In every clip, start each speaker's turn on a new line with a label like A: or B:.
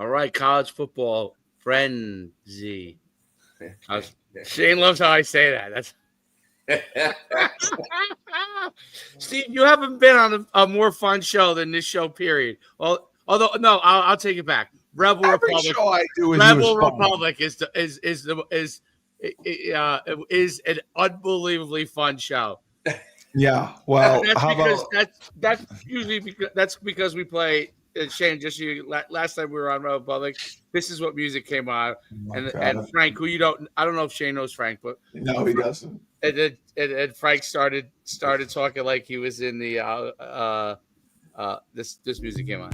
A: All right, college football frenzy. Shane loves how I say that. Steve, you haven't been on a more fun show than this show. Period. Well, although no, I'll take it back. Rebel
B: Every
A: Republic.
B: show I do is
A: Rebel Republic is an unbelievably fun show.
B: Yeah, well,
A: that's usually because we play. Shane, just last time we were on Republic, this is what music came on, and Frank, who I don't know if Shane knows Frank, but
B: no, he doesn't.
A: And Frank started talking like he was in the this music came on.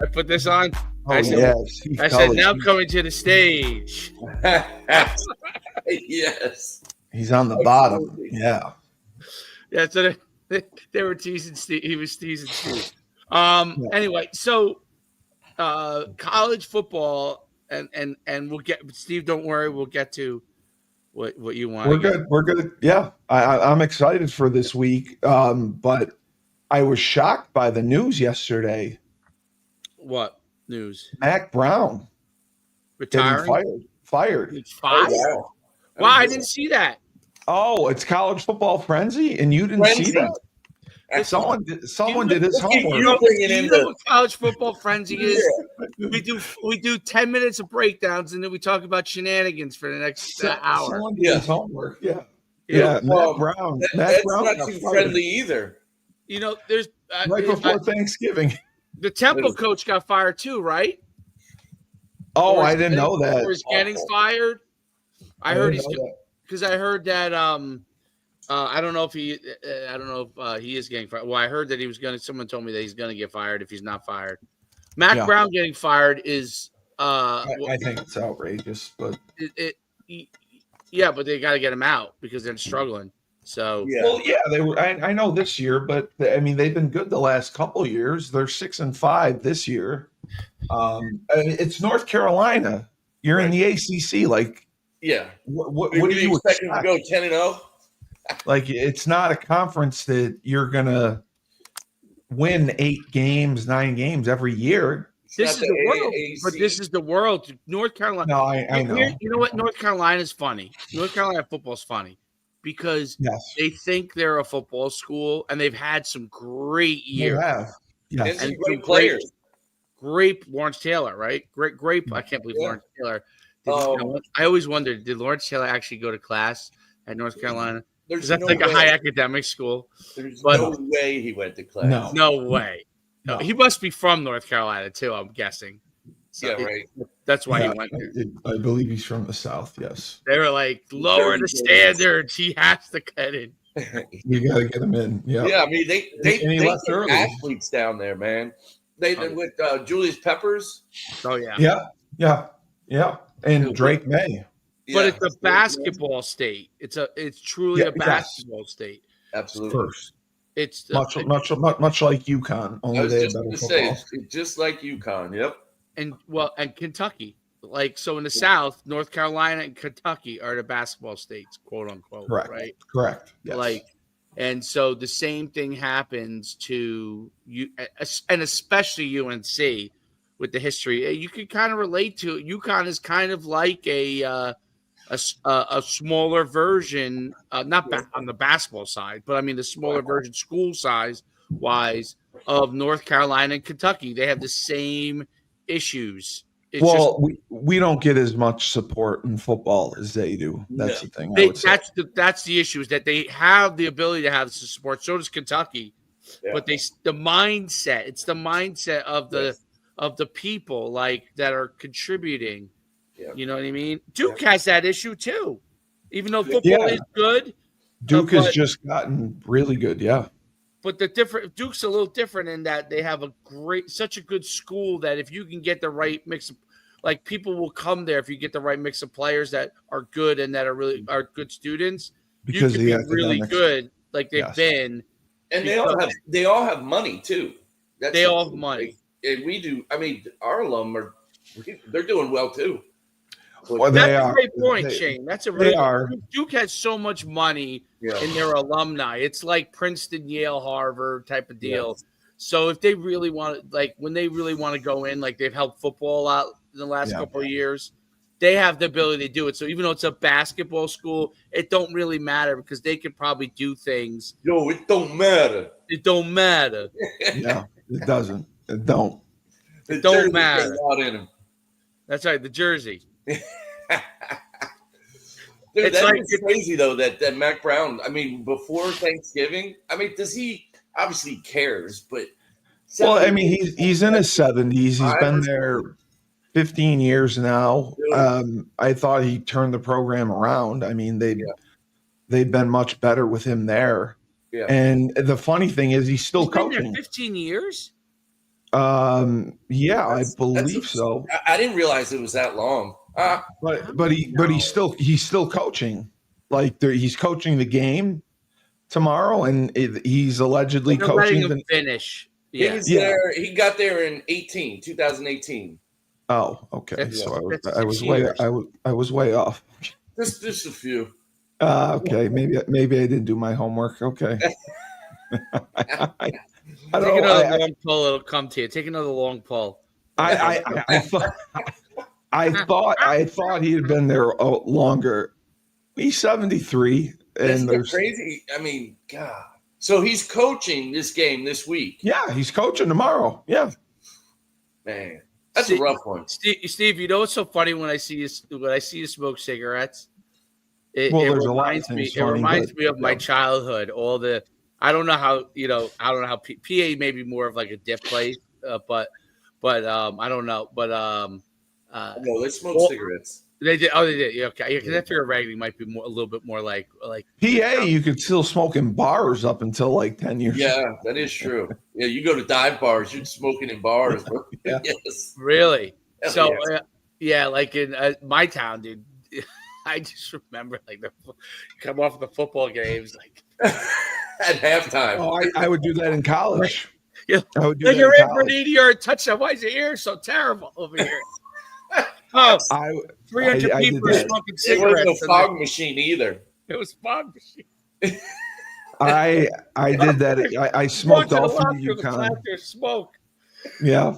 A: I put this on.
B: I said,
A: now coming to the stage.
C: Yes.
B: He's on the bottom. Yeah.
A: Yeah, so they were teasing Steve. He was teasing Steve. Anyway, so college football and we'll get Steve, don't worry, we'll get to what you want.
B: We're good. Yeah. I'm excited for this week. But I was shocked by the news yesterday.
A: What news?
B: Mac Brown
A: retiring?
B: Fired.
A: He's fired? Oh, wow, I didn't see that.
B: Oh, it's College Football Frenzy, and you didn't see that. Someone did his homework.
A: You know what College Football Frenzy is? Yeah. We do 10 minutes of breakdowns, and then we talk about shenanigans for the next hour.
B: Someone did his homework. Yeah.
C: Well,
B: Mac Brown.
C: That's not too friendly either.
A: You know, there's
B: right before Thanksgiving.
A: The Temple coach got fired too, right?
B: Oh, I didn't know that.
A: Or is getting fired? I heard he's because I heard that I don't know if he is getting fired. Well, I heard that someone told me that he's gonna get fired if he's not fired. Mac Brown getting fired is
B: I think it's outrageous, but
A: but they got to get him out because they're struggling. So
B: they were. I know this year, but I mean they've been good the last couple years. They're 6-5 this year. It's North Carolina. You're in the ACC, like.
C: Yeah.
B: What do you
C: expect to go 10-0?
B: Like, it's not a conference that you're gonna win 8 games, 9 games every year.
A: This is the world, but this is the world. North Carolina.
B: No, I know.
A: You know what? North Carolina is funny. North Carolina football is funny because they think they're a football school, and they've had some great years.
B: Yes.
C: And great players.
A: Great Lawrence Taylor, right? Great. I can't believe Lawrence Taylor. I always wondered, did Lawrence Taylor actually go to class at North Carolina? Because that's like a high academic school.
C: There's no way he went to class.
A: No way. No, he must be from North Carolina too, I'm guessing. So
C: right.
A: That's why he went there.
B: I believe he's from the South, yes.
A: They were like, lower the standards. He has to get in.
B: You got to get him in. Yeah.
C: Yeah, I mean, they left early. Athletes down there, man. They did with Julius Peppers.
A: Oh, yeah.
B: Yeah. And Drake May.
A: But it's a basketball state. It's truly a basketball state.
C: Absolutely.
B: First.
A: It's
B: much like Yukon. Only they have better football.
C: It's just like Yukon. Yep.
A: And Kentucky. Like, so in the South, North Carolina and Kentucky are the basketball states, quote unquote.
B: Correct.
A: Right.
B: Correct. Yes.
A: And so the same thing happens to you, and especially UNC with the history. You can kind of relate to it. Yukon is kind of like a smaller version, not on the basketball side, but I mean the smaller version, school size wise, of North Carolina and Kentucky. They have the same issues.
B: We don't get as much support in football as they do. That's the thing.
A: That's the issue, is that they have the ability to have the support. So does Kentucky, but the mindset. It's the mindset of the people that are contributing. Yeah. You know what I mean? Duke has that issue too, even though football is good.
B: Duke has just gotten really good. Yeah.
A: But Duke's a little different in that they have such a good school that if you can get the right mix of, people will come there if you get the right mix of players that are good and that are good students. Because you can be really good, like they've been.
C: And they all have money too.
A: They all have money.
C: And we do. I mean, our alum they're doing well too.
B: Well,
A: that's a great point, Shane. That's a really Duke has so much money in their alumni. It's like Princeton, Yale, Harvard type of deal. So if they really want to, like when they really want to go in, like they've helped football a lot in the last couple of years, they have the ability to do it. So even though it's a basketball school, it don't really matter because they could probably do things.
C: Yo, it don't matter.
A: It don't matter.
B: Yeah, it doesn't. It don't.
A: It don't matter.
C: Out in him.
A: That's right, the jersey.
C: Dude,
A: It's
C: that
A: like
C: is crazy though. That Mac Brown. I mean, before Thanksgiving. I mean, does he obviously cares? But
B: well, I mean, he's in his 70s. He's been there 15 years now. I thought he turned the program around. I mean, they've been much better with him there.
C: Yeah.
B: And the funny thing is, he's still coaching.
A: Been there 15 years.
B: Yeah, I believe so.
C: I didn't realize it was that long.
B: But he's still coaching. Like he's coaching the game tomorrow, and he's allegedly coaching
A: the finish.
C: He was there. He got there in 2018.
B: Oh, okay. So I was way off.
C: Just a few.
B: Okay, maybe I didn't do my homework. Okay. I
A: Take another long pull. It'll come to you. Take another long pull.
B: I thought he had been there longer. He's 73, and
C: that's crazy. I mean, God. So he's coaching this game this week.
B: Yeah, he's coaching tomorrow. Yeah,
C: man, that's a rough one.
A: Steve, you know what's so funny when I see you smoke cigarettes? It reminds me of my childhood. I don't know how PA may be more of like a dip place, but I don't know. But
C: no, they smoke cigarettes.
A: They did. Oh, they did. Yeah, okay. Yeah, because I figure Raggedy might be a little bit more like
B: PA. You could still smoke in bars up until like 10 years.
C: Yeah, that is true. Yeah, you go to dive bars, you're smoking in bars.
B: Yeah.
C: Yes,
A: really. So like in my town, dude. I just remember like come off the football games like
C: at halftime.
B: Oh, I would do that in college.
A: Yeah,
B: I would do
A: like
B: that
A: you're
B: in
A: in for an 80-yard touchdown. Why is your ear so terrible over here? 300 people are smoking cigarettes.
C: It wasn't a fog machine either.
A: It was fog machine.
B: I did that. I smoked all through the Yukon.
A: Smoke.
B: Yeah.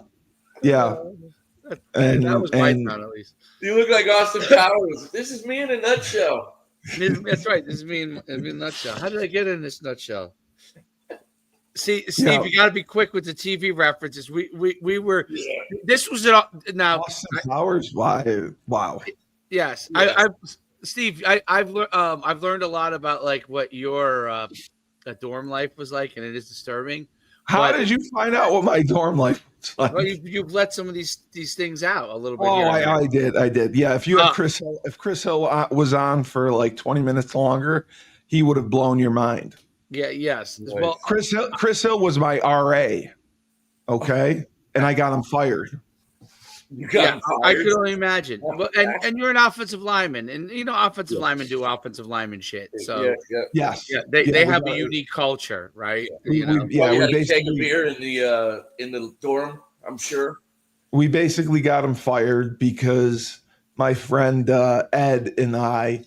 A: And that was my town, at least.
C: You look like Austin Powers. This is me in a nutshell.
A: That's right. This is me in a nutshell. How did I get in this nutshell? See, Steve, you got to be quick with the TV references. We were. Yeah. This was now.
B: Austin Powers. Why? Wow.
A: Yes, yeah. Steve, I've learned a lot about like what your dorm life was like, and it is disturbing.
B: How did you find out what my dorm life was like?
A: Well, you've let some of these things out a little bit.
B: Oh, I did. Yeah, if you had Chris Hill was on for like 20 minutes longer, he would have blown your mind.
A: Yeah. Yes.
C: Nice.
A: Well,
B: Chris Hill was my RA. Okay, and I got him fired.
A: I could only imagine. Well, and you're an offensive lineman, and you know offensive linemen do offensive lineman shit. So they have a unique culture, right?
C: We basically take a beer in the dorm. I'm sure
B: we basically got him fired because my friend Ed and I,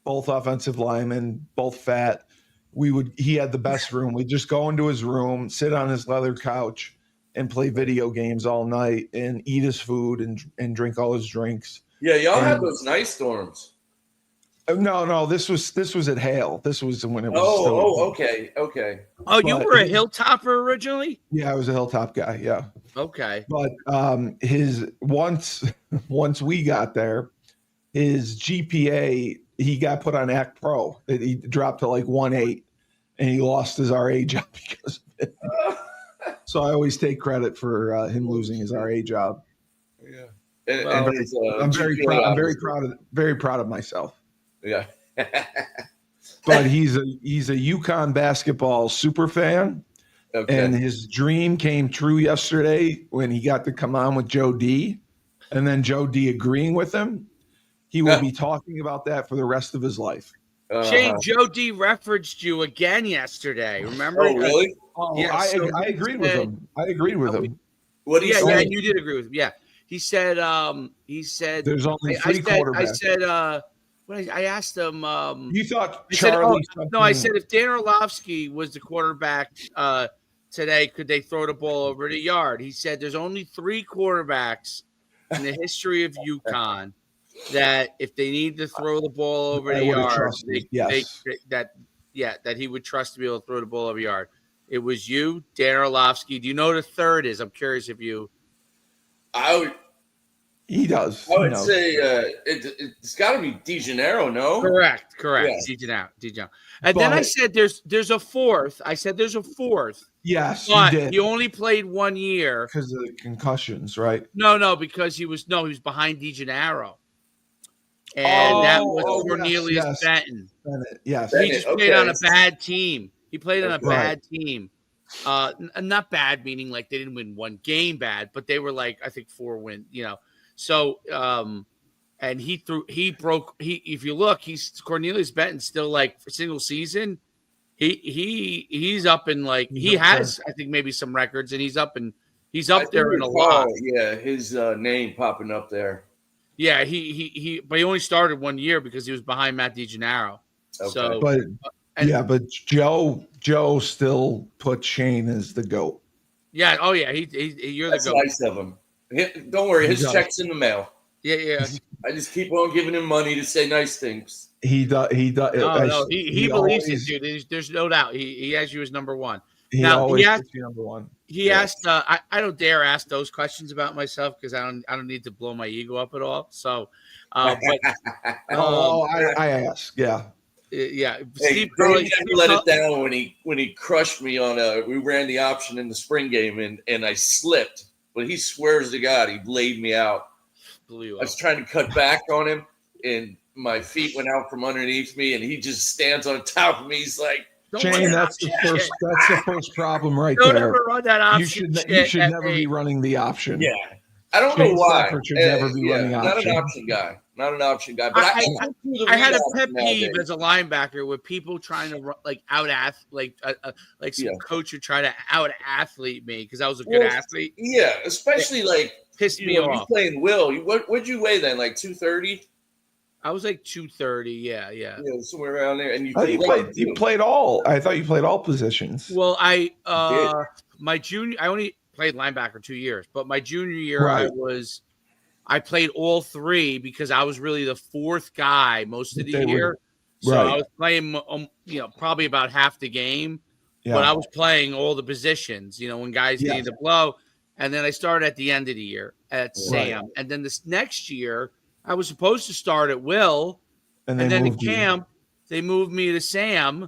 B: both offensive linemen, both fat. He had the best room. We'd just go into his room, sit on his leather couch, and play video games all night and eat his food and drink all his drinks.
C: Yeah, y'all had those nice dorms.
B: No, this was at Hale. This was when it was.
C: Okay.
A: Oh, you were a Hilltopper originally?
B: Yeah, I was a Hilltop guy. Yeah.
A: Okay.
B: But once we got there, his GPA, he got put on Act Pro. He dropped to like 1.8, and he lost his RA job because of it. So I always take credit for him losing his RA job.
C: Yeah,
B: I'm very proud of myself.
C: Yeah,
B: but he's a Yukon basketball super fan, and his dream came true yesterday when he got to come on with Joe D, and then Joe D agreeing with him. He will be talking about that for the rest of his life.
A: Shane, Joe D referenced you again yesterday. Remember?
C: Oh, really?
B: Yeah, I agreed with him.
C: What did he say?
A: Yeah, you did agree with him. Yeah, he said
B: there's only three quarterbacks.
A: I said I asked him.
B: You thought Charlie?
A: I said if Dan Orlovsky was the quarterback, today, could they throw the ball over the yard? He said there's only 3 quarterbacks in the history of Yukon that if they need to throw the ball over
B: I
A: the
B: would have
A: yard,
B: trusted. Yes.
A: that he would trust to be able to throw the ball over the yard. It was you, Dan Orlovsky. Do you know what the third is? I'm curious if you.
B: He does.
C: I would say it's got to be DeGennaro, no?
A: Correct.
C: Yeah.
A: DeGennaro. And then I said there's a fourth. I said there's a fourth.
B: Yes,
A: But
B: you did.
A: he only played 1 year.
B: Because of the concussions, right?
A: No, because he was behind DeGennaro. And that was Cornelius Benton.
B: Yes.
A: He just played on a bad team. He played on a bad team. Not bad, meaning like they didn't win 1 game bad, but they were like, I think 4 win, So, and if you look, Cornelius Benton still like for single season. He's up in like, he has, I think maybe some records, and he's up there in a lot.
C: Yeah. His name popping up there.
A: Yeah, but he only started 1 year because he was behind Matt DeGennaro.
C: Okay.
A: So,
B: but Joe still put Shane as the GOAT.
A: Yeah. Oh yeah. You're
C: That's
A: the GOAT.
C: nice of him. Don't worry, his check's in the mail.
A: Yeah.
C: I just keep on giving him money to say nice things.
B: He does. He
A: believes it, dude. There's no doubt. He has you as number one.
B: He always puts you number one.
A: He asked. I don't dare ask those questions about myself because I don't need to blow my ego up at all. So, but
B: I ask. Yeah.
A: Yeah.
C: Hey,
A: Steve Curley
C: let it down when he crushed me on we ran the option in the spring game and I slipped, but he swears to God he laid me out.
A: Blew
C: I was trying to cut back on him and my feet went out from underneath me and he just stands on top of me. He's like,
B: Shane, that's the first problem right
A: don't
B: there.
A: Ever run that option.
B: You should never be running the option.
C: Yeah. I don't know why.
B: Stafford should never be running
C: not
B: option.
C: An option guy. Not an option guy. But
A: I had a pet peeve as a linebacker with people trying to some coach would try to out athlete me because I was a good athlete.
C: Yeah, especially
A: pissed me off.
C: You playing Will. What'd you weigh then? Like 230?
A: I was like 230. Yeah,
C: somewhere around there. And
B: you played all. I thought you played all positions.
A: Well, my junior, I only played linebacker 2 years, but my junior year I played all 3 because I was really the 4th guy most of the year. So I was playing, probably about half the game, but I was playing all the positions, when guys needed to blow. And then I started at the end of the year at Sam. And then this next year, I was supposed to start at Will. And then in camp, they moved me to Sam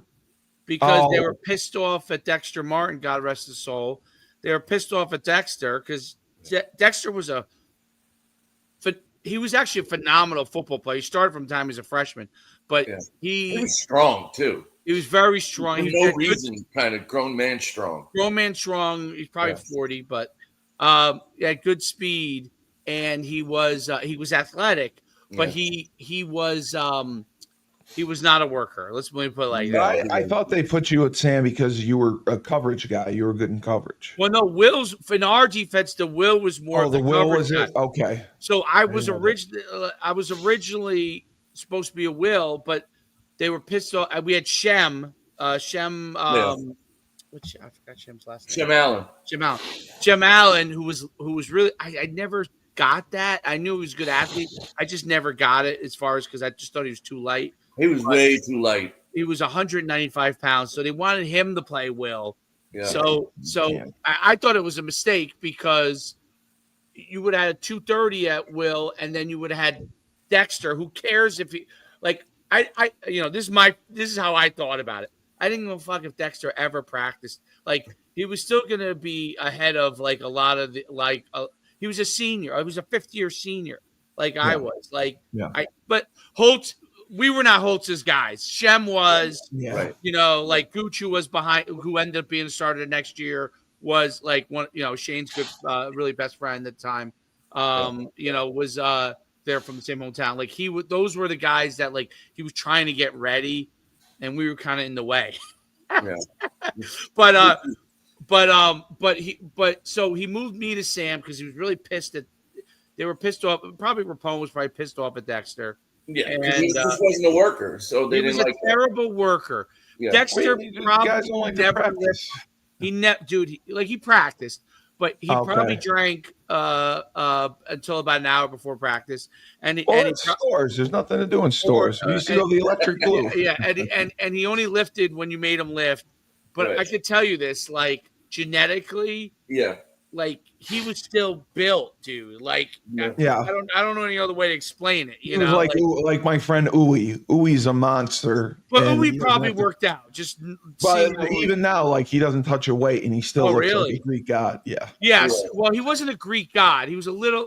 A: because they were pissed off at Dexter Martin, God rest his soul. They were pissed off at Dexter because Dexter was he was actually a phenomenal football player. He started from the time he was a freshman, but he was
C: strong too.
A: He was very strong.
C: For no reason, kind of grown man strong.
A: Grown man strong. He's probably 40, but had good speed, and he was athletic, but he was not a worker. Let me put it like that.
B: I thought they put you at Sam because you were a coverage guy. You were good in coverage.
A: Well, no, in our defense, the Will was more.
B: The Will was it? Okay.
A: So I was originally supposed to be a Will, but they were pissed off. We had Shem. I forgot Shem's last name. Shem Allen, who was really. I never got that. I knew he was a good athlete. I just never got it as far as because I just thought he was too light.
C: He was way too light.
A: He was 195 pounds, so they wanted him to play Will. Yeah. So I thought it was a mistake because you would have had a 230 at Will, and then you would have had Dexter. Who cares if he this is how I thought about it. I didn't give a fuck if Dexter ever practiced. He was still going to be ahead of a lot of the he was a senior. I was a 5th-year senior, I was. But Holtz. We were not Holtz's guys. Shem was, Gucci was behind, who ended up being started next year, was one, Shane's good, really best friend at the time, was there from the same hometown. Those were the guys that he was trying to get ready, and we were kind of in the way. So he moved me to Sam because he was really pissed they were pissed off. Probably Rapone was probably pissed off at Dexter.
C: Yeah, and he just wasn't a worker, so they didn't like.
A: He was a terrible worker. Yeah. Dexter probably never. He practiced, but he probably
B: Okay.
A: drank until about an hour before practice, and
B: Well,
A: and he
B: it's stores. There's nothing to do in
A: or
B: stores. We used to go to the Electric Blue.
A: yeah, and he only lifted when you made him lift. But
C: Right.
A: I could tell you this, like genetically,
C: Yeah.
A: like he was still built, dude. Like
B: Yeah.
A: I don't know any other way to explain it.
B: He was like my friend Uwe. Uwe's a monster.
A: But
B: and
A: we
B: he doesn't
A: probably
B: have to-
A: worked out. Just
B: But
A: seeing how
B: even now, like he doesn't touch a weight, and he still
A: Oh,
B: looks like
A: really?
B: a Greek god. Yeah.
A: Yes.
C: Yeah.
A: Well, he wasn't a Greek god. He was a little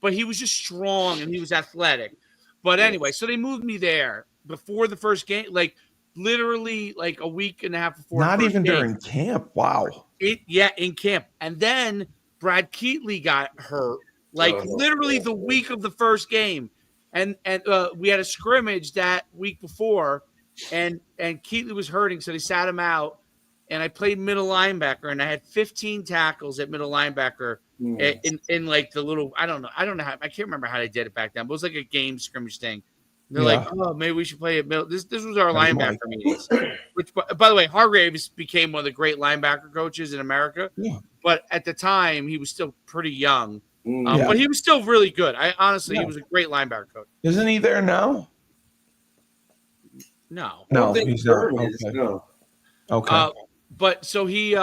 A: but he was just strong and he was athletic. But anyway, so they moved me there before the first game, like literally like a week and a half before.
B: Not
A: the first
B: even
A: game.
B: during camp. Wow.
A: In camp. And then Brad Keatley got hurt, like literally the week of the first game. And we had a scrimmage that week before, and Keatley was hurting, so they sat him out. And I played middle linebacker, and I had 15 tackles at middle linebacker in like the little I don't know how I can't remember how they did it back then, but it was like a game scrimmage thing. And they're like, oh, maybe we should play at middle. This was our linebacker meetings. Which, by the way, Hargraves became one of the great linebacker coaches in America.
B: Yeah.
A: But at the time, he was still pretty young.
B: Yeah.
A: But he was still really good. He was a great linebacker coach.
B: Isn't he there now?
A: No,
B: he's not. Okay.
C: No.
B: Okay.
A: But so he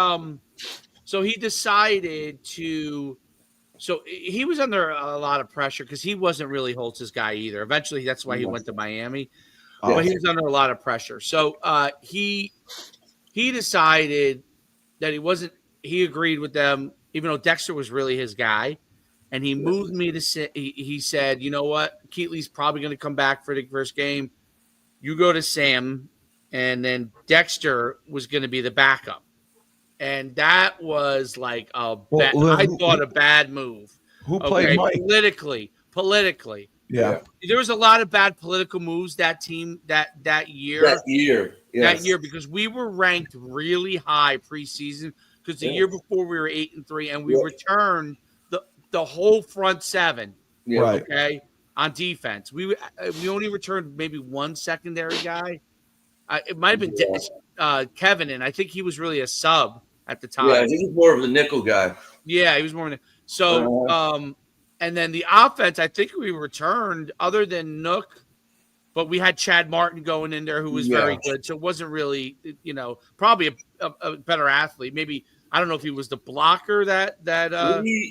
A: decided to. So he was under a lot of pressure because he wasn't really Holtz's guy either. Eventually, that's why he went to Miami. But he was under a lot of pressure. So he decided that he wasn't. He agreed with them, even though Dexter was really his guy, and he moved me to. He said, "You know what? Keatley's probably going to come back for the first game. You go to Sam, and then Dexter was going to be the backup." And that was like I thought a bad move.
B: Who played Mike?
A: Politically.
B: Yeah.
A: There was a lot of bad political moves that year.
C: That year. Yes.
A: That year, because we were ranked really high preseason, because the year before we were 8-3, and we returned the whole front seven.
C: Yeah.
B: Right.
A: Okay. On defense. We only returned maybe one secondary guy. It might have been Kevin, and I think he was really a sub at the time.
C: Yeah, he was more of the nickel guy.
A: Yeah, he was more than so. And then the offense, I think we returned other than Nook, but we had Chad Martin going in there who was very good. So it wasn't really, probably a better athlete. Maybe I don't know if he was the blocker that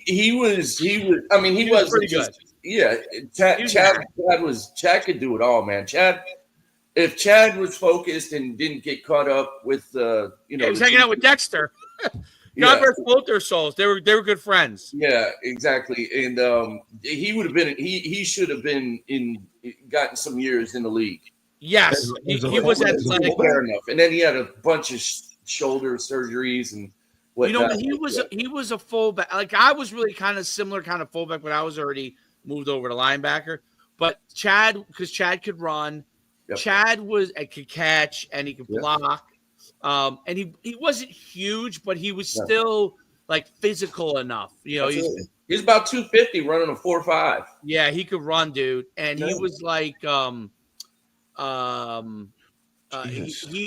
C: he was. I mean, he was
A: pretty good.
C: Yeah, Chad could do it all, man. If Chad was focused and didn't get caught up with he
A: was hanging out with Dexter. God rest both their souls. They were good friends.
C: Yeah, exactly. And he would have been. He should have been gotten some years in the league.
A: Yes, he was athletic.
C: Fair enough. And then he had a bunch of shoulder surgeries and whatnot.
A: He was a fullback. Like I was really kind of similar kind of fullback, but I was already moved over to linebacker. But because Chad could run. Yep. Chad could catch and he could block. And he wasn't huge, but he was still like physical enough.
C: He's about 250 running a 4.5.
A: Yeah, he could run, dude. And he was like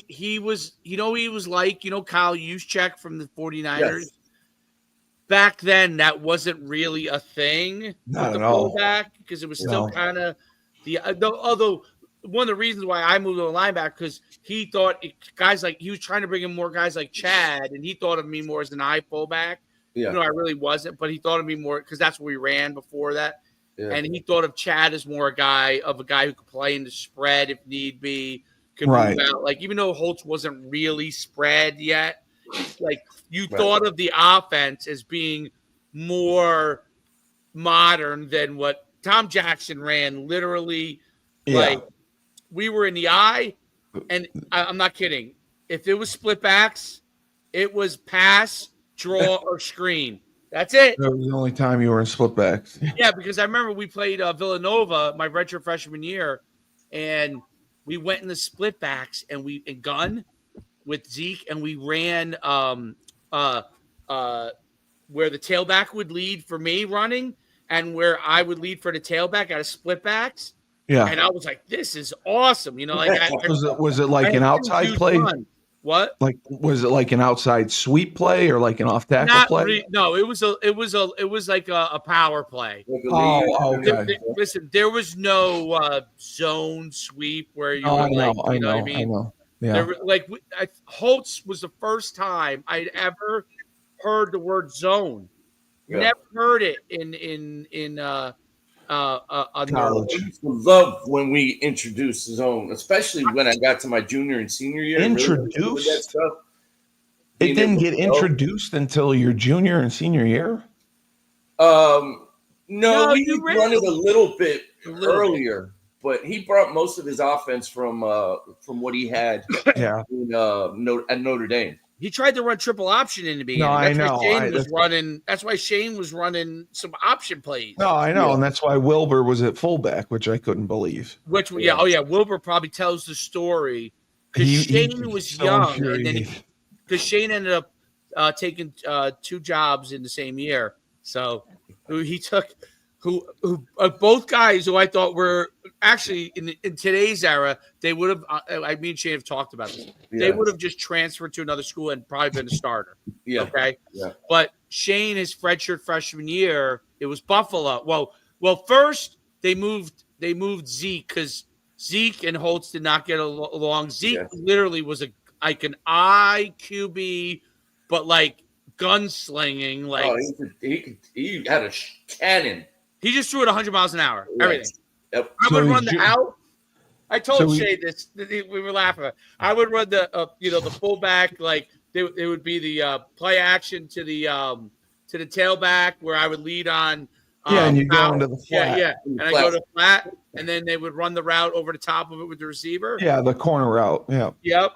A: he was he was like, Kyle Juszczyk from the 49ers. Yes. Back then that wasn't really a thing.
B: Not at all.
A: Fullback, because it was still kind of although one of the reasons why I moved to a linebacker, because he thought he was trying to bring in more guys like Chad, and he thought of me more as an eye fullback. Yeah. I really wasn't, but he thought of me more because that's what we ran before that. Yeah. And he thought of Chad as more a guy who could play in the spread if need be, could move out. Like, even though Holtz wasn't really spread yet, like you thought of the offense as being more modern than what Tom Jackson ran. Literally, like. We were in the eye, and I'm not kidding. If it was split backs, it was pass, draw, or screen. That's it.
B: That was the only time you were in split backs.
A: Yeah, because I remember we played Villanova my redshirt freshman year, and we went in the split backs and gun with Zeke, and we ran where the tailback would lead for me running, and where I would lead for the tailback out of split backs.
B: Yeah,
A: and I was like, "This is awesome!"
B: Was it like an outside play?
A: Run. What?
B: Like, was it like an outside sweep play or like an off tackle play?
A: No, it was like a power play.
C: Like a
B: Oh,
C: lead.
B: okay.
A: Listen, there was no zone sweep where you
B: Oh,
A: were
B: I know,
A: like,
B: I
A: you know what I
B: know, I
A: mean?
B: know.
A: There
B: Yeah.
A: were like Holtz was the first time I'd ever heard the word zone.
C: Yeah.
A: Never heard it in a
B: College.
C: I used to love when we introduced zone, especially when I got to my junior and senior year.
B: Introduced?
C: With that stuff.
B: It didn't get introduced until your junior and senior year?
C: No, we
A: you
C: run it a little bit
A: earlier.
C: but he brought most of his offense from what he had
B: Yeah.
C: at Notre Dame.
A: He tried to run triple option in the beginning.
B: No, I
A: That's
B: know.
A: why Shane was running. That's why Shane was running some option plays.
B: No, I know,
C: Yeah.
B: and that's why Wilbur was at fullback, which I couldn't believe.
A: Wilbur probably tells the story because Shane was
B: so
A: young, and then because Shane ended up taking 2 jobs in the same year. So he took both guys who I thought were actually in today's era, they would have. I mean, Shane have talked about this.
C: Yeah.
A: They would have just transferred to another school and probably been a starter.
C: Yeah.
A: Okay.
C: Yeah.
A: But Shane, his redshirt freshman year, it was Buffalo. Well, first they moved Zeke because Zeke and Holtz did not get along. Zeke literally was an IQB, but like gunslinging. Like
C: he had a cannon.
A: He just threw it 100 miles an hour.
C: Yes.
A: Everything.
C: Yep.
A: I would run the out. I told Shay this. We were laughing. I would run the the fullback, like it would be the play action to the tailback where I would lead on.
B: And you go into the flat.
A: Yeah. And I go to flat, and then they would run the route over the top of it with the receiver.
B: Yeah, the corner route. Yeah.
A: Yep.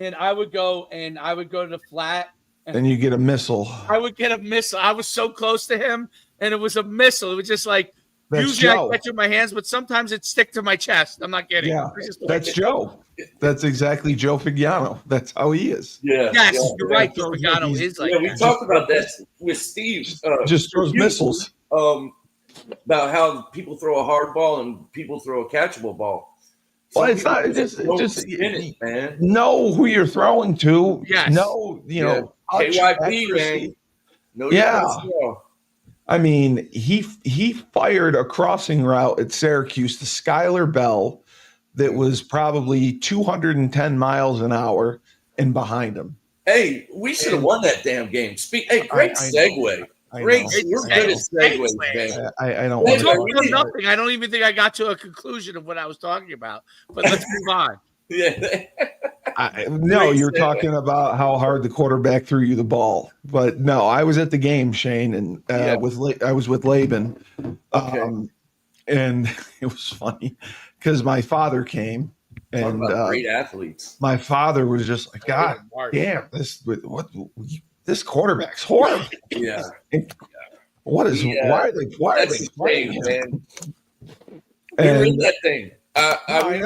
A: And I would go to the flat.
B: And you get a missile.
A: I would get a missile. I was so close to him, and it was a missile. It was just like,
B: that's
A: usually
B: Joe.
A: I catch it in my hands, but sometimes it stick to my chest. I'm not kidding.
B: Yeah, that's Joe. That's exactly Joe Figiano. That's how he is.
C: Yeah.
A: Yes, you're right. Joe Figiano is like that.
C: We talked about that with Steve.
B: Just throws missiles.
C: About how people throw a hard ball and people throw a catchable ball.
B: Well, it's not just
C: spin it, man.
B: Know who you're throwing to.
A: Yes.
B: Know, know.
C: KYP, man. No,
B: I mean, he fired a crossing route at Syracuse to Skylar Bell that was probably 210 miles an hour and behind him.
C: Hey, we should have won that damn game. Great segue. Great, we're good at segues, man.
B: I don't
A: want to nothing. I don't even think I got to a conclusion of what I was talking about. But let's move on.
C: Yeah.
B: No, you're talking about how hard the quarterback threw you the ball. But no, I was at the game, Shane, and I was with Laban. And it was funny because my father came, and
C: great athletes.
B: My father was just like, God damn, this quarterback's horrible.
C: Yeah.
B: Why are they playing him?
C: Man. We were in that thing.
B: I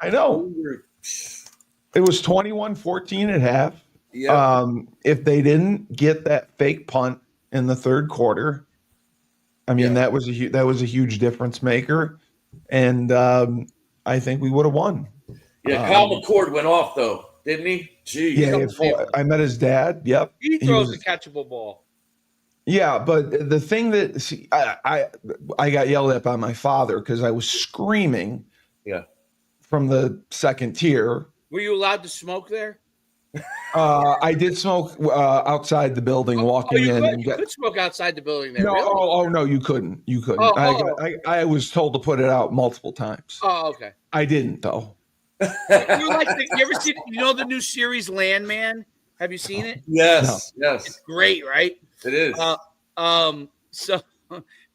B: know. It was 21-14 at half.
C: Yeah.
B: If they didn't get that fake punt in the third quarter, I mean that was a huge difference maker, and I think we would have won.
C: Yeah, Kyle McCord went off though, didn't he? Jeez.
B: Yeah, I met his dad. Yep,
A: he throws a catchable ball.
B: Yeah, but the thing that I got yelled at by my father because I was screaming.
C: Yeah.
B: From the second tier.
A: Were you allowed to smoke there?
B: I did smoke outside the building, walking in.
A: You could smoke outside the building there.
B: No,
A: really?
B: no, you couldn't. You couldn't. I was told to put it out multiple times.
A: Oh, okay.
B: I didn't though.
A: You ever seen? The new series Landman? Have you seen it?
C: Yes, yes.
A: It's great, right?
C: It is.
A: So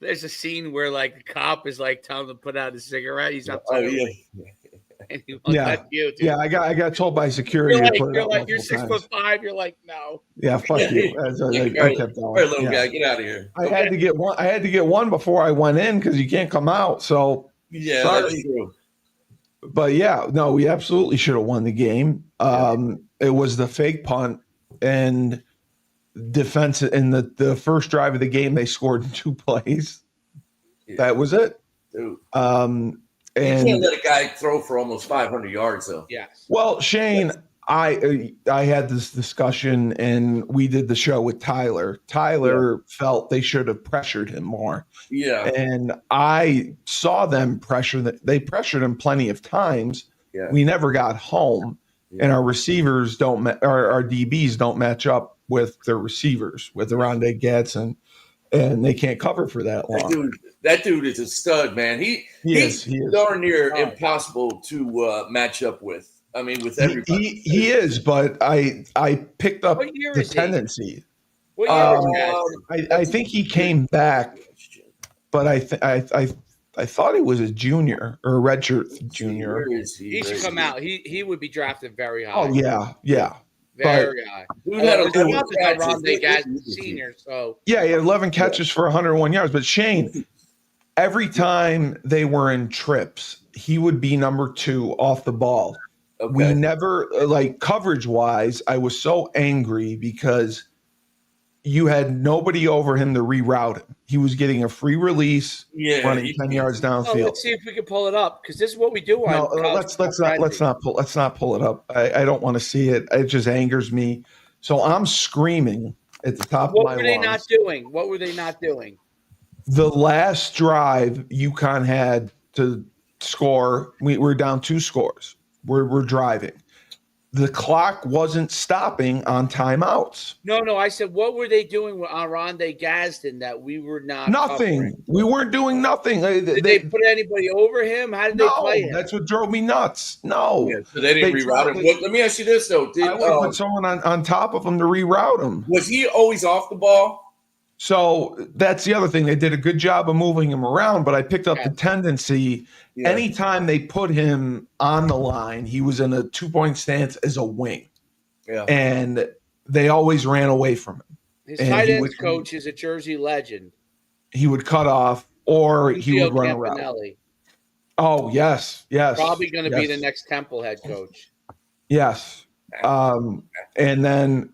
A: there's a scene where like the cop is like telling him to put out a cigarette. He's not. And he won't touch you, dude.
B: Yeah. I got told by security.
A: You're 6'5". You're like, no.
B: Yeah, fuck you. I kept going.
C: All right, little guy, get out of here.
B: I had to get one. I had to get one before I went in because you can't come out. So
C: yeah, that's true.
B: But yeah, no, we absolutely should have won the game. It was the fake punt and defense in the first drive of the game. They scored in 2 plays. Yeah. That was it.
C: Dude.
B: And
C: you can't let a guy throw for almost 500 yards, though.
A: Yes.
B: Well, Shane, I had this discussion, and we did the show with Tyler. Tyler felt they should have pressured him more.
C: Yeah.
B: And I saw them they pressured him plenty of times.
C: Yeah.
B: We never got home, and our receivers our DBs don't match up with their receivers, with Rondé Gadsden, and they can't cover for that long.
C: That dude is a stud, man. He's darn near impossible to match up with. I mean, with everybody.
B: He is, but I picked up the tendency.
A: What year
B: I think he came back, but I thought he was a junior or a redshirt junior.
A: He should come out. He would be drafted very high.
B: Oh yeah.
A: Very high.
C: Dude had 11
A: catches. Senior, so
B: yeah, he had 11 catches for 101 yards. But Shane, every time they were in trips, he would be number 2 off the ball. Okay. We never, like, coverage wise, I was so angry because you had nobody over him to reroute him. He was getting a free release, running 10 yards downfield.
A: Let's see if we can pull it up, because this is what we do.
B: Let's not pull it up. I don't want to see it. It just angers me. So I'm screaming at the top of my lungs.
A: What were they not doing? What were they not doing?
B: The last drive Yukon had to score, we're down 2 scores. We're driving. The clock wasn't stopping on timeouts.
A: No. I said, what were they doing on Rondé Gadsden that we were not
B: nothing? Covering? We weren't doing nothing.
A: Did they put anybody over him? How did they play him?
B: That's what drove me nuts. No.
C: Yeah, so they didn't reroute him. Let me ask you this, though.
B: I would put someone on top of him to reroute him.
C: Was he always off the ball?
B: So that's the other thing. They did a good job of moving him around, but I picked up the tendency. Yeah. Anytime they put him on the line, he was in a 2-point stance as a wing. Yeah. And they always ran away from him.
A: His tight ends coach is a Jersey legend.
B: He would cut off, or he would run around. Oh, yes.
A: Probably going to be the next Temple head coach.
B: Yes. And then,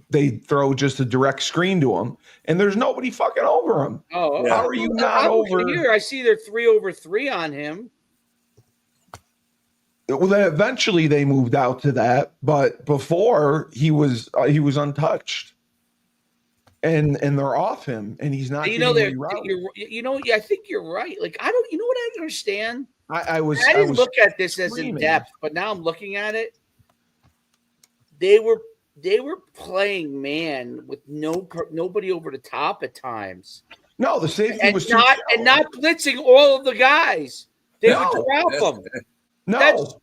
B: they throw just a direct screen to him, and there's nobody fucking over him.
A: Oh,
B: how are you not over?
A: Here, I see they're 3-over-3 on him.
B: Well, then eventually they moved out to that, but before he was untouched, and they're off him, and he's not.
A: I think you're right. Like, I don't. You know what I understand?
B: I
A: didn't look at this as in depth, but now I'm looking at it. They were playing man with nobody over the top at times.
B: No, the safety was
A: not blitzing all of the guys. They would drop them.
B: No,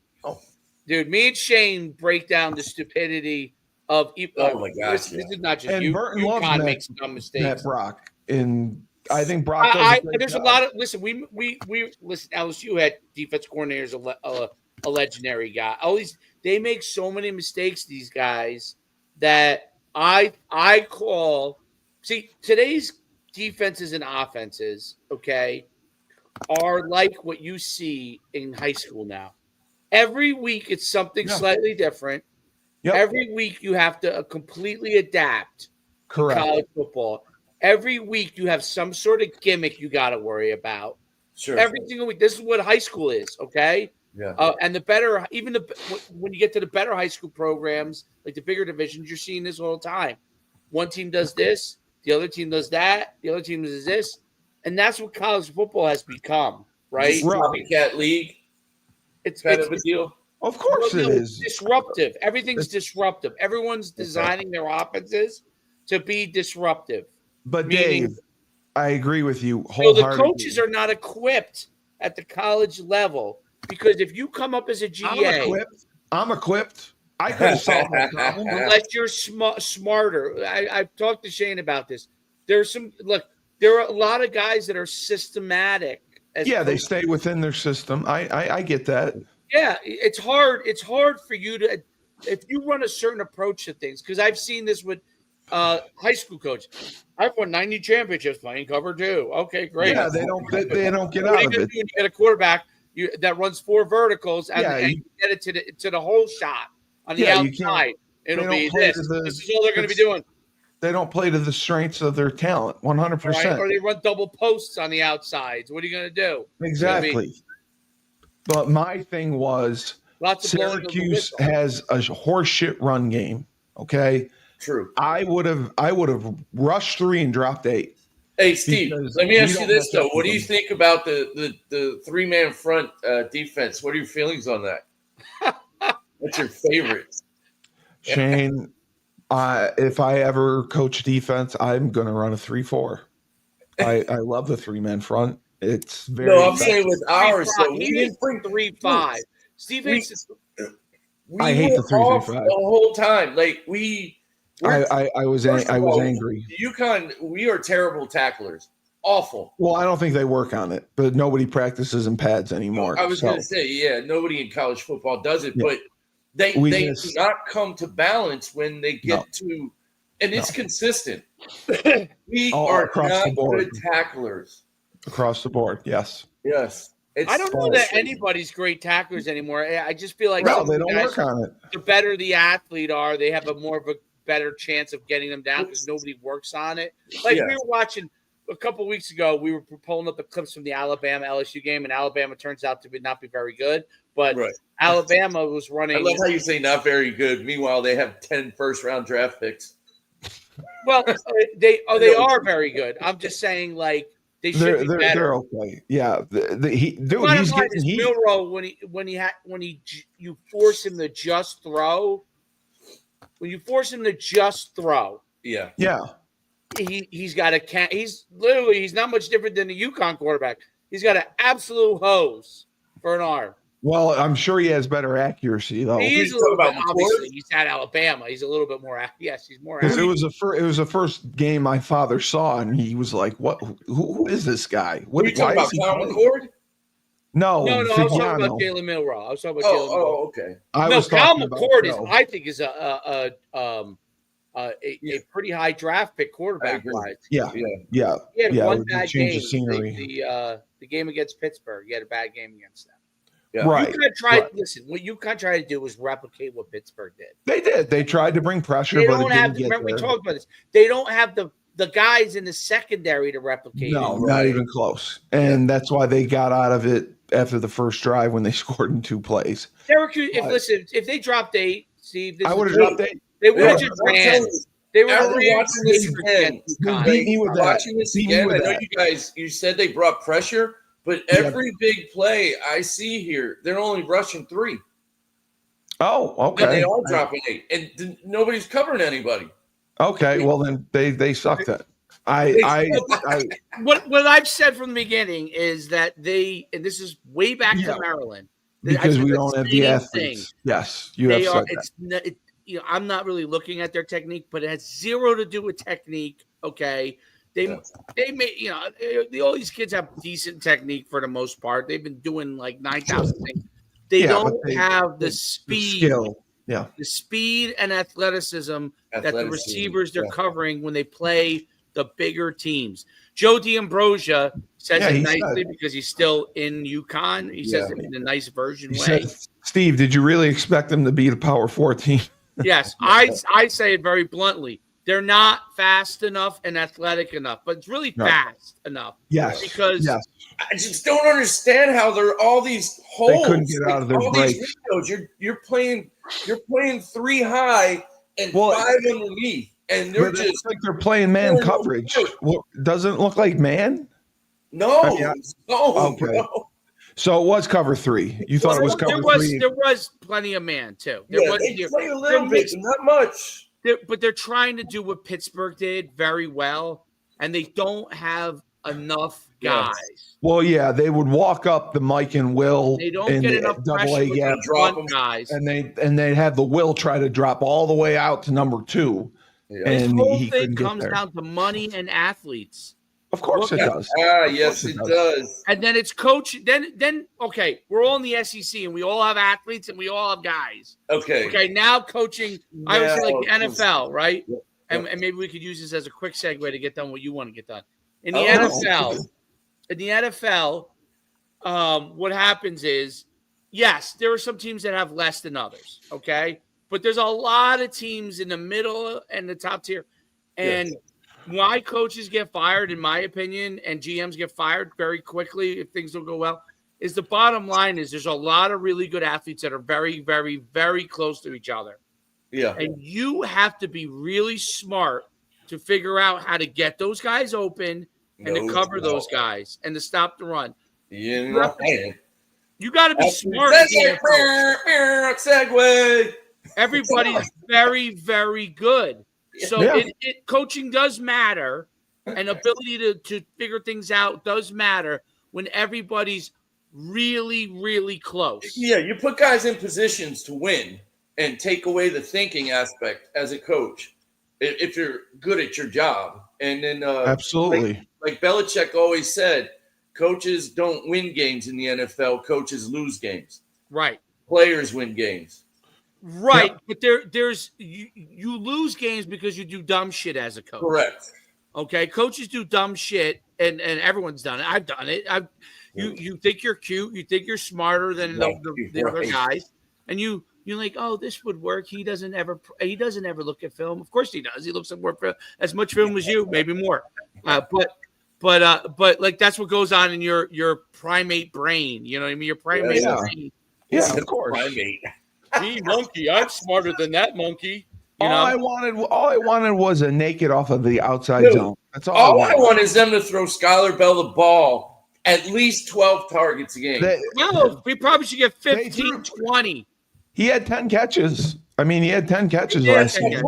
A: dude. Me and Shane break down the stupidity of.
C: Oh my gosh!
A: This is not just
B: and
A: you.
B: Burton
A: Yukon
B: loves
A: makes some mistakes.
B: Matt Brock, and I think Brock.
A: There's a lot of listen. We listen. LSU had defense coordinators a legendary guy. They make so many mistakes. These guys. That I call today's defenses and offenses, okay, are like what you see in high school now. Every week it's something slightly different. Yep. Every week you have to completely adapt to college football. Every week you have some sort of gimmick you got to worry about.
C: Sure.
A: Every single week. This is what high school is, okay?
C: Yeah.
A: And when you get to the better high school programs, like the bigger divisions, you're seeing this all the time. One team does this, the other team does that, the other team does this, and that's what college football has become, right?
C: Copycat league.
A: It's
C: kind of a deal.
B: Of course, it is
A: disruptive. Everything's disruptive. Everyone's designing their offenses to be disruptive.
B: But Dave, I agree with you wholeheartedly.
A: So the coaches are not equipped at the college level. Because if you come up as a GA,
B: I'm equipped. I could have solved that problem.
A: Unless you're smarter. I've talked to Shane about this. There are a lot of guys that are systematic.
B: They stay within their system. I get that.
A: Yeah, it's hard. It's hard for you to, if you run a certain approach to things. Because I've seen this with high school coaches. I've won 90 championships playing cover 2. Okay, great.
B: Yeah, they don't get out of it.
A: You get a quarterback. That runs 4 verticals and you get it to the whole shot on the outside. It'll be this. This is all they're going to be doing.
B: They don't play to the strengths of their talent, 100%.
A: Right? Or they run double posts on the outsides. What are you going to do?
B: Exactly. But my thing was,
A: Lots of blowing of the
B: Syracuse
A: whistle.
B: has a horseshit run game. Okay,
C: True.
B: I would have rushed 3 and dropped 8.
C: Hey, Steve,
B: Because
C: let me
B: we
C: ask you
B: don't
C: this,
B: match
C: though.
B: up
C: What
B: with
C: do you
B: them.
C: think about the three-man front defense? What are your feelings on that? What's your favorite?
B: Shane, if I ever coach defense, I'm going to run a 3-4. I love the 3-man front. It's very.
C: No, I'm saying with ours, though. We
A: He
C: didn't
A: hates
C: bring
A: 3-5. Steve
C: we-
A: hates
C: We
B: I hate
C: were
B: the 3-3-5.
C: off the whole time. Like
B: I was
C: first of all,
B: angry.
C: Yukon, we are terrible tacklers. Awful.
B: Well, I don't think they work on it, but nobody practices in pads anymore.
C: I was going to say, yeah, nobody in college football does it, but they do not come to balance when they get to, and it's consistent. We are not good tacklers.
B: Across the board, yes.
C: Yes.
A: I don't know that anybody's great tacklers anymore. I just feel like
B: they
A: some of the
B: don't
A: guys,
B: work on it.
A: the better the athlete are, they have more of a better chance of getting them down because nobody works on it. Like we were watching a couple weeks ago, we were pulling up the clips from the Alabama LSU game, and Alabama turns out to not be very good. But Alabama was running.
C: I love how you say not very good. Meanwhile, they have 10 first-round draft picks.
A: Well, they are very good. I'm just saying, like, they should be better.
B: They're okay. Yeah, he's getting heat.
A: Milroe you force him to just throw. When you force him to just throw,
C: yeah,
A: he's got a he's not much different than the Yukon quarterback. He's got an absolute hose for an arm.
B: Well, I'm sure he has better accuracy though.
A: He is a little bit, obviously. He's at Alabama. He's a little bit more. Yes, he's more.
B: Because it was the first game my father saw, and he was like, "What? Who is this guy? What?
C: Are you talking about Kyle McCord?
B: No,
A: I was talking about Jalen Milroe. I was talking about Jalen Milroe.
C: Oh, okay.
A: Kyle McCord is a pretty high draft pick quarterback wise.
B: Yeah.
A: He had one bad game.
B: The
A: game against Pittsburgh. He had a bad game against them.
B: Yeah. Right.
A: Listen, what UConn tried to do was replicate what Pittsburgh did.
B: They did. They tried to bring pressure, but it didn't get
A: remember, we talked about this. They don't have the guys in the secondary to replicate.
B: No, not even close. And that's why they got out of it after the first drive when they scored in 2 plays.
A: Syracuse, if they dropped 8, Steve,
B: I would have dropped 8.
A: They would have just ran. They were
C: watching this again.
B: Watching
C: this again. I know you said they brought pressure. But every big play I see here, they're only rushing 3.
B: Oh, okay.
C: And they are dropping 8, and nobody's covering anybody.
B: Okay, well then they sucked it.
A: What I've said from the beginning is that and this is way back to Maryland,
B: because we don't have the athletes. Yes, you have said that.
A: I'm not really looking at their technique, but it has zero to do with technique. Okay. They may, all these kids have decent technique for the most part. They've been doing like 9,000 things. They don't have the speed, the speed and athleticism that the receivers they're covering when they play the bigger teams. Joe D'Ambrosia says it nicely because he's still in Yukon. He says it in a nice version way.
B: Said, Steve, did you really expect them to beat a Power 4 team?
A: Yes, I say it very bluntly. They're not fast enough and athletic enough, but it's really fast enough.
B: Yes.
A: Because
C: I just don't understand how there are all these holes.
B: They couldn't get out of their breaks.
C: You're playing 3 high and 5 underneath. And they're just
B: like they're playing man coverage. Well, doesn't it look like man?
C: No.
B: Okay.
C: Bro.
B: So it was cover 3. You thought it was cover 3?
A: There was plenty of man too.
C: They play a little bit, not much.
A: But they're trying to do what Pittsburgh did very well, and they don't have enough guys.
B: Yes. Well, yeah, they would walk up the Mike and Will.
A: They don't get enough pressure with the front guys,
B: and they have the Will try to drop all the way out to number 2.
A: Yeah. And the whole thing comes down to money and athletes.
B: Of course it does.
C: Yes, it does.
A: And then it's coach. Then okay, we're all in the SEC, and we all have athletes, and we all have guys.
C: Okay.
A: Now coaching. I would say like the NFL, right? Yeah. And maybe we could use this as a quick segue to get done what you want to get done. In the NFL, what happens is, yes, there are some teams that have less than others. Okay, but there's a lot of teams in the middle and the top tier, and why coaches get fired, in my opinion, and GMs get fired very quickly if things don't go well, is the bottom line is there's a lot of really good athletes that are very, very, very close to each other.
C: Yeah.
A: And you have to be really smart to figure out how to get those guys open and to cover those guys and to stop the run.
C: You got
A: to be smart.
C: Segue.
A: Everybody's very, very good. So coaching does matter, and ability to figure things out does matter when everybody's really, really close.
C: Yeah, you put guys in positions to win and take away the thinking aspect as a coach if you're good at your job. And then
B: absolutely,
C: like Belichick always said, coaches don't win games in the NFL. Coaches lose games.
A: Right.
C: Players win games.
A: Right. Yep. But there's you lose games because you do dumb shit as a coach.
C: Correct.
A: Okay. Coaches do dumb shit, and everyone's done it. I've done it. You think you're cute. You think you're smarter than the other guys, and you're like, oh, this would work. He doesn't ever look at film. Of course he does. He looks at more as much film as you, maybe more. But like that's what goes on in your primate brain. You know what I mean? Your primate brain.
B: Yeah, of course.
C: Primate.
A: Gee, monkey, I'm smarter than that monkey.
B: All I wanted was a naked off of the outside zone. That's all
C: I want is them to throw Skylar Bell the ball at least 12 targets a game.
A: We probably should get 15, 20.
B: He had 10 catches. I mean, he had 10 catches last year.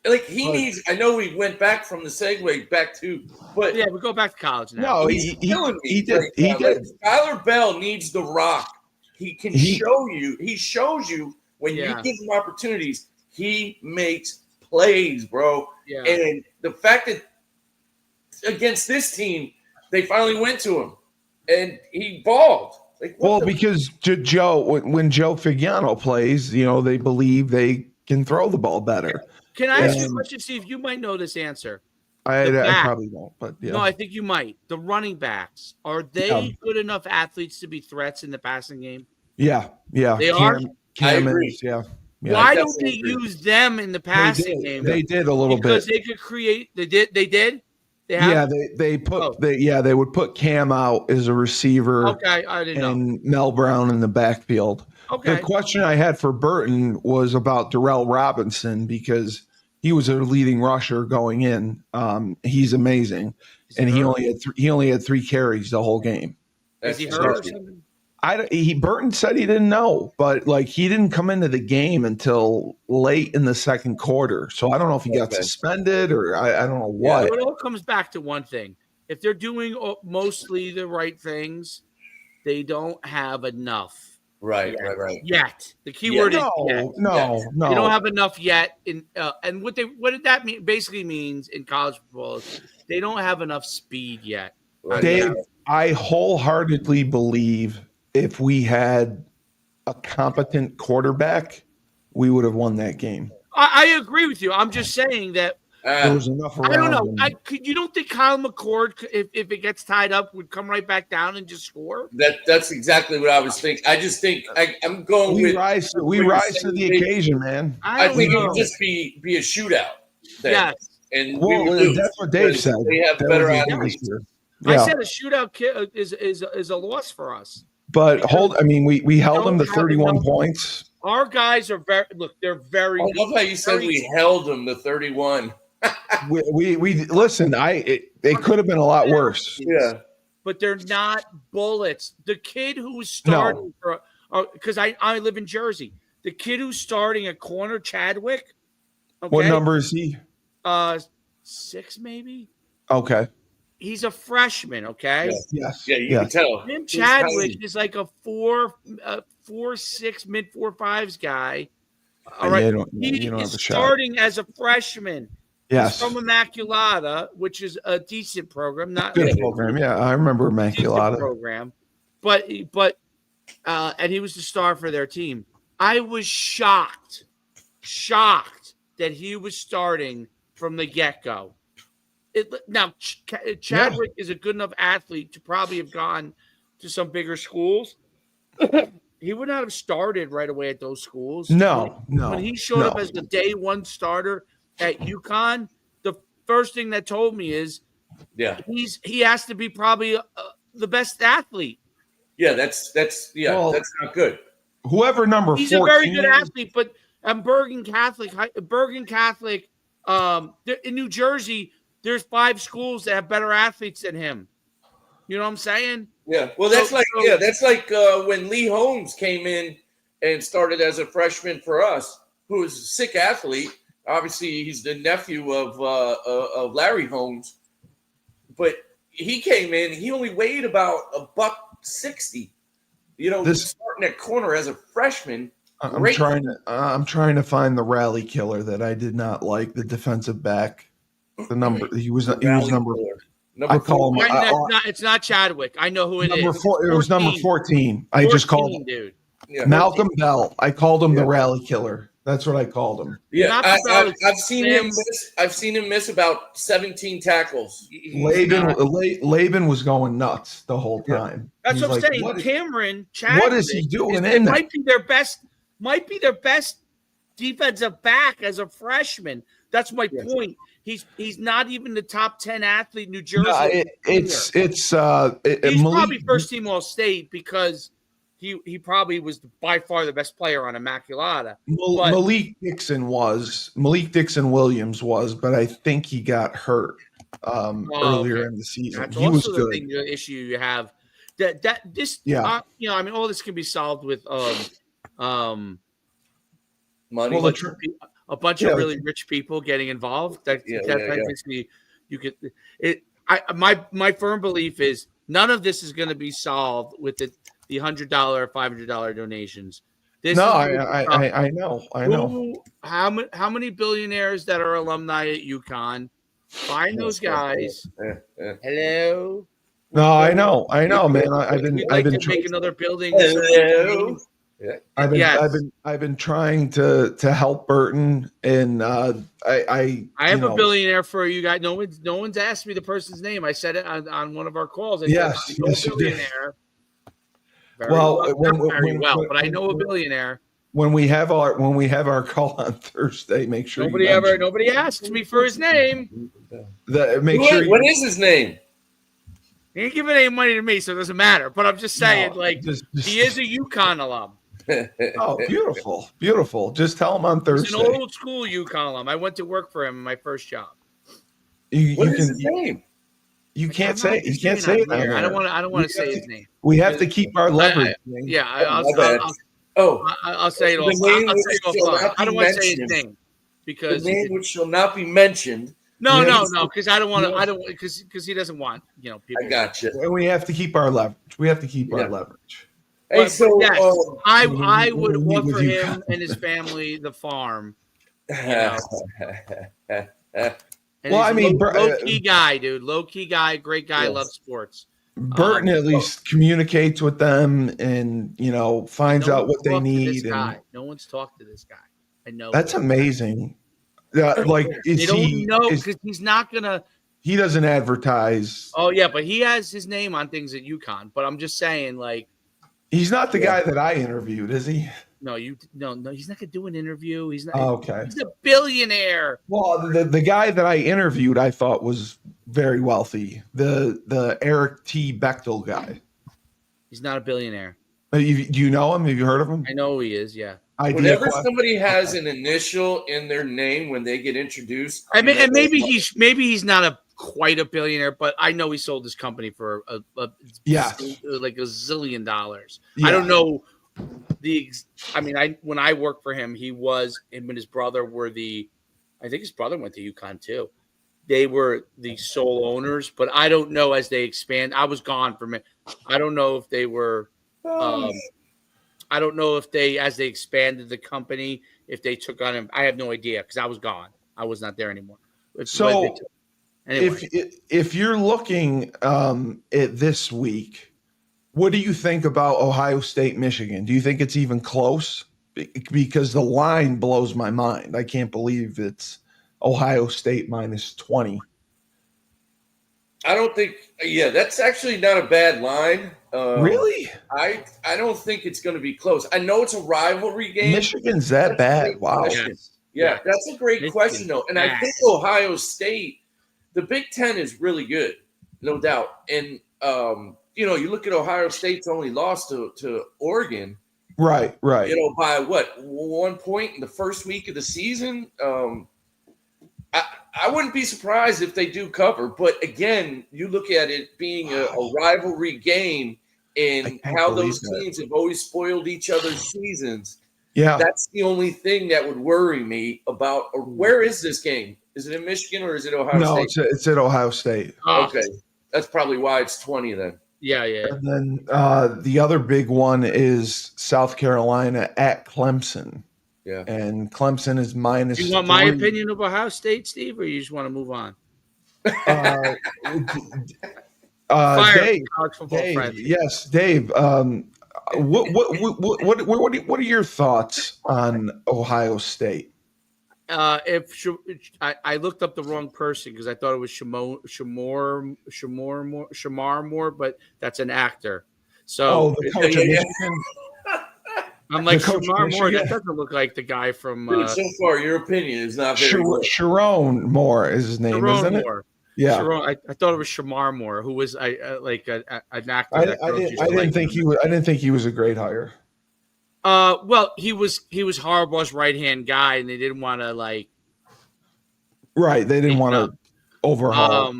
C: Like he needs. I know we went back from the segue back to, but
A: we go back to college now.
B: No, he did.
C: Skylar Bell needs the rock. He can show you. He shows you when you give him opportunities. He makes plays, bro.
A: Yeah.
C: And the fact that against this team, they finally went to him, and he balled. Like,
B: because Joe, when Joe Figiano plays, they believe they can throw the ball better.
A: Can I ask you a question, Steve? You might know this answer.
B: I probably won't, but
A: No, I think you might. The running backs, are they good enough athletes to be threats in the passing game?
B: Yeah.
A: They are?
B: I agree.
A: Why don't they use them in the passing game?
B: They did a little bit.
A: Because they could create – they did?
B: They would put Cam out as a receiver.
A: Okay, I didn't know.
B: And Mel Brown in the backfield.
A: Okay.
B: The question I had for Burton was about Darrell Robinson because he was a leading rusher going in. He's amazing, and he only had 3 carries the whole game.
A: Is he hurt or something?
B: Burton said he didn't know, but he didn't come into the game until late in the second quarter. So I don't know if he got suspended or I don't know what.
A: It all comes back to one thing: if they're doing mostly the right things, they don't have enough.
C: Right.
A: Yet the key word is yet.
B: No.
A: They don't have enough yet. And what did that mean? Basically means in college football, they don't have enough speed yet.
B: Dave, I wholeheartedly believe if we had a competent quarterback, we would have won that game.
A: I agree with you. I'm just saying that
B: there was enough around.
A: I don't know. You don't think Kyle McCord, if it gets tied up, would come right back down and just score?
C: That's exactly what I was thinking. I just think I'm going
B: we rise to the occasion, man.
C: I think it would just be a shootout.
A: Yes.
C: And
B: that's what Dave said.
C: They have better athletes.
A: I said a shootout is a loss for us.
B: But we held them to 31 points.
A: Our guys are they're very.
C: I love how you said we held them to 31.
B: we listen. It could have been a lot worse.
C: Yeah,
A: but they're not bullets. The kid who's starting because I live in Jersey. The kid who's starting at corner, Chadwick. Okay,
B: what number is he?
A: 6 maybe.
B: Okay.
A: He's a freshman, okay?
B: Yes.
C: Yeah, you can tell.
A: Tim Chadwick is like a 4.6 mid 4.5s guy. All right. He is starting as a freshman.
B: Yes.
A: He's from Immaculata, which is a decent program, not
B: good program. Yeah, I remember Immaculata
A: program. But and he was the star for their team. I was shocked that he was starting from the get-go. Now, Chadwick is a good enough athlete to probably have gone to some bigger schools. He would not have started right away at those schools.
B: No.
A: When he showed up as the day one starter at Yukon, the first thing that told me is he has to be probably the best athlete.
C: Yeah, that's not good.
B: Whoever number
A: he's
B: 14
A: a very good
B: is,
A: athlete, but Bergen Catholic, in New Jersey, there's 5 schools that have better athletes than him. You know what I'm saying?
C: Yeah. Well, that's like when Lee Holmes came in and started as a freshman for us, who was a sick athlete. Obviously, he's the nephew of Larry Holmes, but he came in. He only weighed about $160. Starting at corner as a freshman.
B: I'm trying to find the rally killer that I did not like. The defensive back. The number he was number. I call him.
A: It's not Chadwick. I know who it is.
B: It was number 14. I just called him,
A: dude.
B: Yeah, Malcolm Bell. I called him the rally killer. That's what I called him.
C: Yeah, I've seen him miss. I've seen him miss about 17 tackles.
B: Laban was going nuts the whole time.
A: That's what I'm saying. Cameron Chadwick.
B: What is he doing in there?
A: Might be their best defensive back as a freshman. That's my point. He's not even the top 10 athlete in New Jersey.
B: He's
A: probably first team All State because he probably was by far the best player on Immaculata.
B: Malik Dixon Williams was, but I think he got hurt earlier in the season.
A: That's
B: he
A: also
B: was good.
A: the issue you have. All this can be solved with money.
C: Well,
A: a bunch of really rich people getting involved. My firm belief is none of this is going to be solved with the $100, $500 donations.
B: I know.
A: How many billionaires that are alumni at Yukon? Find those guys. Hello.
B: No, I know, man. I've been
A: make another building.
C: Hello.
B: I've been trying to help Burton, and I
A: have a billionaire for you guys. No one's asked me the person's name. I said it on one of our calls.
B: Yes,
A: billionaire. But I know a billionaire.
B: When we have our call on Thursday, make sure
A: nobody asks me for his name.
C: What is his name?
A: He ain't giving any money to me, so it doesn't matter. But I'm just saying, he is a Yukon alum.
B: Oh, beautiful. Just tell him on Thursday.
A: He's an old school Yukon alum. I went to work for him in my first job.
C: What is his name?
B: You can't say it. You can't say it.
A: I don't want to say his name.
B: We have to keep our leverage.
A: I'll say it all. I don't want to say his name because
C: the name which shall not be mentioned.
A: No, because I don't want to. Because he doesn't want people.
C: I got you.
B: And we have to keep our leverage. Our leverage.
C: Hey, so
A: I would offer him and his family the farm. Low key guy, dude. Low key guy, great guy, loves sports.
B: Burton at least communicates with them and finds out what they need.
A: No one's talked to this guy. I know
B: that's amazing. They don't
A: know because he's not gonna.
B: He doesn't advertise.
A: Oh yeah, but he has his name on things at Yukon. But I'm just saying,
B: he's not the guy that I interviewed, is he?
A: No, he's not gonna do an interview. He's not.
B: Okay.
A: He's a billionaire.
B: Well, the guy that I interviewed, I thought was very wealthy. The Eric T. Bechtel guy.
A: He's not a billionaire.
B: Do you know him? Have you heard of him?
A: I know who he is. Yeah.
C: Whenever somebody has an initial in their name when they get introduced,
A: and maybe he's not quite a billionaire, but I know he sold his company for like $1 zillion. Yeah. I don't know when I worked for him, him and his brother were I think his brother went to Yukon too. They were the sole owners, but I don't know as they expand. I was gone from it. I don't know if they were. I don't know if as they expanded the company, if they took on him. I have no idea because I was gone. I was not there anymore.
B: So, if you're looking at this week, what do you think about Ohio State, Michigan? Do you think it's even close? Because the line blows my mind. I can't believe it's Ohio State -20.
C: I don't think. Yeah, that's actually not a bad line.
B: Really?
C: I don't think it's going to be close. I know it's a rivalry game.
B: Michigan's that bad? Wow.
C: Yeah, that's a great question, though. And I think Ohio State, the Big Ten is really good, no doubt. And you look at Ohio State's only loss to Oregon.
B: Right.
C: By what, 1 point in the first week of the season? I wouldn't be surprised if they do cover. But again, you look at it being a rivalry game and how those teams have always spoiled each other's seasons.
B: Yeah.
C: That's the only thing that would worry me about. Where is this game? Is it in Michigan or is it Ohio State?
B: No, it's at Ohio State.
C: Okay. That's probably why it's 20 then.
A: Yeah.
B: And then the other big one is South Carolina at Clemson.
C: Yeah.
B: And Clemson is minus.
A: Do you want my opinion of Ohio State, Steve, or you just want to move on?
B: Dave, yes, Dave. What are your thoughts on Ohio State?
A: I looked up the wrong person because I thought it was Shamar Moore, but that's an actor. So
B: the coach of Michigan.
A: I'm like, Shamar Moore. That doesn't look like the guy from.
C: So far, your opinion is not very good.
B: Sharon Moore is his name, isn't
A: Moore.
B: it? Yeah,
A: Sharon, I thought it was Shamar Moore, who was like an actor.
B: I didn't think he was a great hire.
A: Well, he was Harbaugh's right hand guy, and they didn't want to like.
B: Right, they didn't want to overhaul.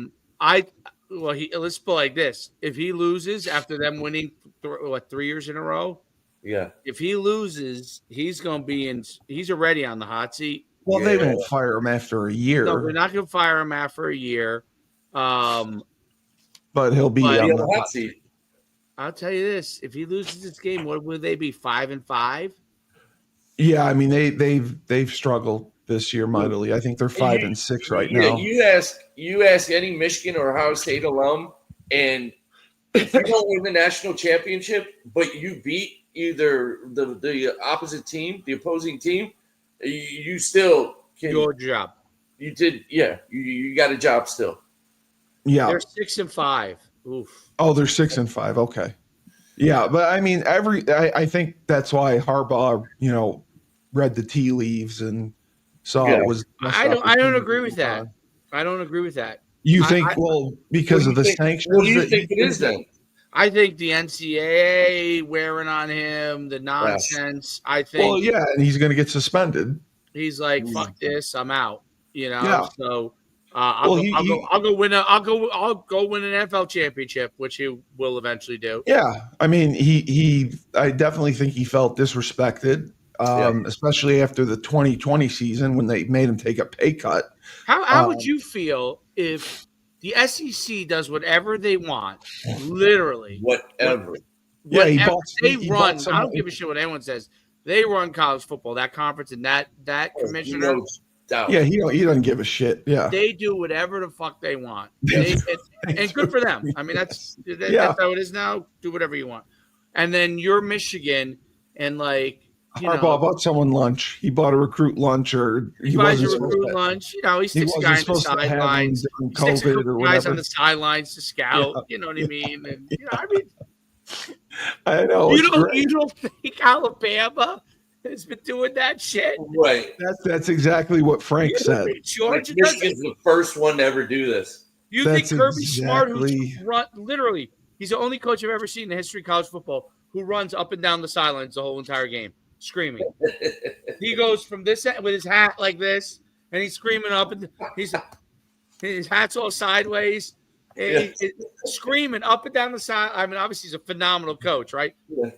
A: Let's put it like this: if he loses after them winning 3 years in a row,
C: yeah.
A: If he loses, he's going to be in. He's already on the hot seat.
B: Well, they won't fire him after a year.
A: No, they're not going to fire him after a year.
B: But he'll be on the hot seat.
A: I'll tell you this: if he loses this game, what would they be? 5-5?
B: Yeah, I mean they've struggled this year mightily. I think they're 5-6 right now.
C: You ask any Michigan or Ohio State alum, and if you don't win the national championship, but you beat either the opposite team, the opposing team, you still can.
A: Your job.
C: You did, yeah. You got a job still.
B: Yeah,
A: they're 6-5. Oof.
B: Oh, they're 6-5. Okay. Yeah, but I mean, I think that's why Harbaugh, read the tea leaves and saw it was.
A: I don't agree with that. I don't agree with that.
B: You think because of the sanctions?
C: What do you think it is then?
A: I think the NCAA wearing on him, the nonsense. I think.
B: Well, yeah, and he's going to get suspended.
A: He's like, "Fuck this, I'm out."
B: Yeah.
A: So I'll go win an NFL championship, which he will eventually do.
B: Yeah, I mean, I definitely think he felt disrespected, especially after the 2020 season when they made him take a pay cut.
A: How would you feel if the SEC does whatever they want, literally
C: whatever?
A: They run. I don't give a shit what anyone says. They run college football, that conference, and that commissioner.
B: Yeah, he doesn't give a shit. Yeah,
A: they do whatever the fuck they want, and good for them. I mean, that's how it is now. Do whatever you want, and then you're Michigan, and
B: Harbaugh bought someone lunch. He bought a recruit lunch, or
A: he buys a recruit lunch. He sticks a guy on the sidelines. He sticks a couple guys on the sidelines to scout. Yeah. You know what I mean? And
B: I know.
A: You don't think Alabama has been doing that shit?
C: Right.
B: That's exactly what Frank said.
C: Georgia Michigan's the first one to ever do this.
A: You think Kirby Smart, who's literally, he's the only coach I've ever seen in the history of college football who runs up and down the sidelines the whole entire game, screaming. He goes from this with his hat like this, and he's screaming up, and his hat's all sideways. He's screaming up and down the side. I mean, obviously, he's a phenomenal coach, right? Yeah.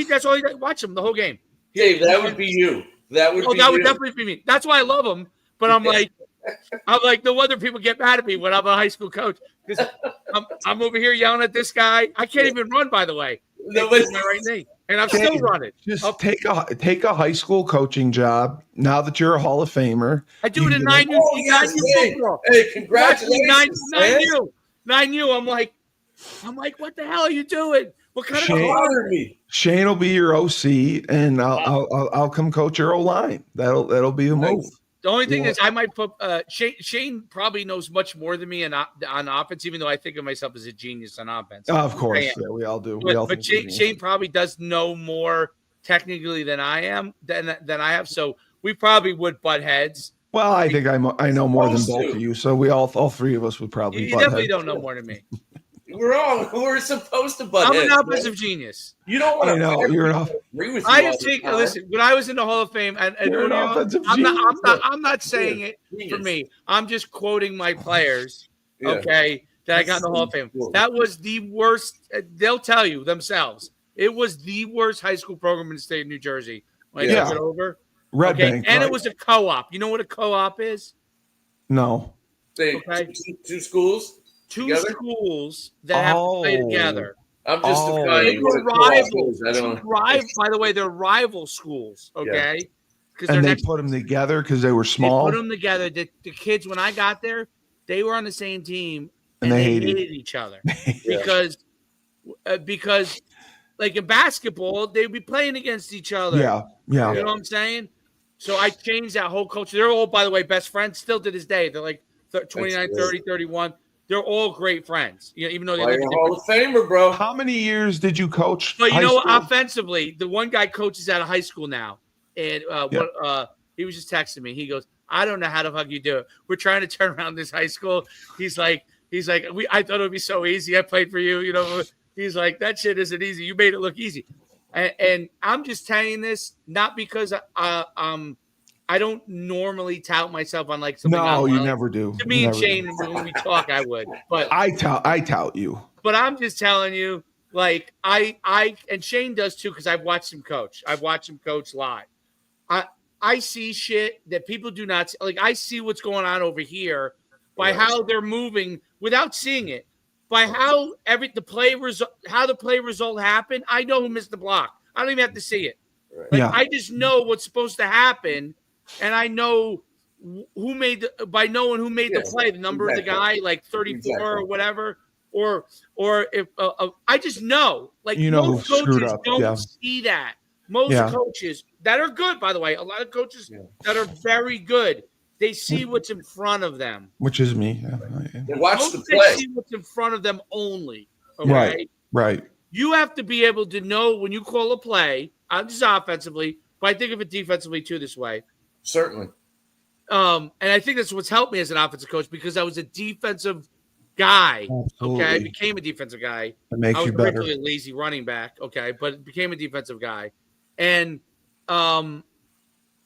A: That's all he does. Watch him the whole game.
C: Dave, that would be you. That would
A: definitely be me. That's why I love him. But I'm like, no wonder people get mad at me when I'm a high school coach because I'm over here yelling at this guy. I can't even run, by the way. No, my right knee, and I'm still running.
B: Just take a high school coaching job. Now that you're a Hall of Famer,
A: I do it in 9U.
C: Hey, congratulations!
A: 9U. I'm like, what the hell are you doing? What kind of
C: honor me?
B: Shane will be your OC, and I'll come coach your O-line. That'll be a move.
A: The only thing is, I might put Shane probably knows much more than me on offense, even though I think of myself as a genius on offense.
B: Of course, we all do.
A: But Shane probably does know more technically than I am than I have. So we probably would butt heads.
B: Well, I think I know more than both of you, so we all three of us would probably.
A: You definitely don't know more than me.
C: We're supposed to butt
A: I'm
C: heads,
A: an offensive genius.
C: You don't want to
B: you're enough.
C: agree with you.
A: I just think listen, when I was in the Hall of Fame, and
B: you're an offensive
A: I'm
B: genius.
A: not saying it for me. I'm just quoting my players, okay, that I got in the Hall of Fame. That was the worst. They'll tell you themselves. It was the worst high school program in the state of New Jersey when I took it over.
B: Red Bank,
A: and it was a co-op. You know what a co-op is?
B: No.
C: Okay. Two schools?
A: Two schools that have to play together.
C: I'm just defining what a co-op is.
A: By the way, they're rival schools, okay?
B: And they put them together because they were small?
A: They put them together. The kids, when I got there, they were on the same team, and they hated each other. Because like in basketball, they'd be playing against each other.
B: Yeah.
A: You know what I'm saying? So I changed that whole culture. They're all, by the way, best friends still to this day. They're like 29, 30, 31. They're all great friends. You know, even though they live in
C: Hall of Famer, bro.
B: How many years did you coach?
A: But you know, offensively, the one guy coaches out of high school now, and he was just texting me. He goes, "I don't know how the fuck you do it. We're trying to turn around this high school." He's like, I thought it would be so easy. I played for you, you know. He's like, that shit isn't easy. You made it look easy. And I'm just telling you this not because I don't normally tout myself on like something.
B: No, you never do.
A: To me and Shane, when we talk, I would. But
B: I tout you.
A: But I'm just telling you, like I and Shane does too, because I've watched him coach. I've watched him coach live. I see shit that people do not see. Like I see what's going on over here by how they're moving without seeing it. By how the play result happened, I know who missed the block. I don't even have to see it. Like, I just know what's supposed to happen, and I know who made by knowing who made the play, the number of the guy, like 34 or whatever, or if I just know. Like most coaches don't see that. Most coaches that are good, by the way, a lot of coaches that are very good. They see what's in front of them.
B: Which is me.
C: They watch the play.
A: They see what's in front of them only. Okay?
B: Right.
A: You have to be able to know when you call a play, just offensively, but I think of it defensively too this way.
C: Certainly.
A: And I think that's what's helped me as an offensive coach because I was a defensive guy.
B: Absolutely.
A: Okay. I became a defensive guy.
B: That makes you better.
A: I was originally a lazy running back. Okay. But became a defensive guy. And,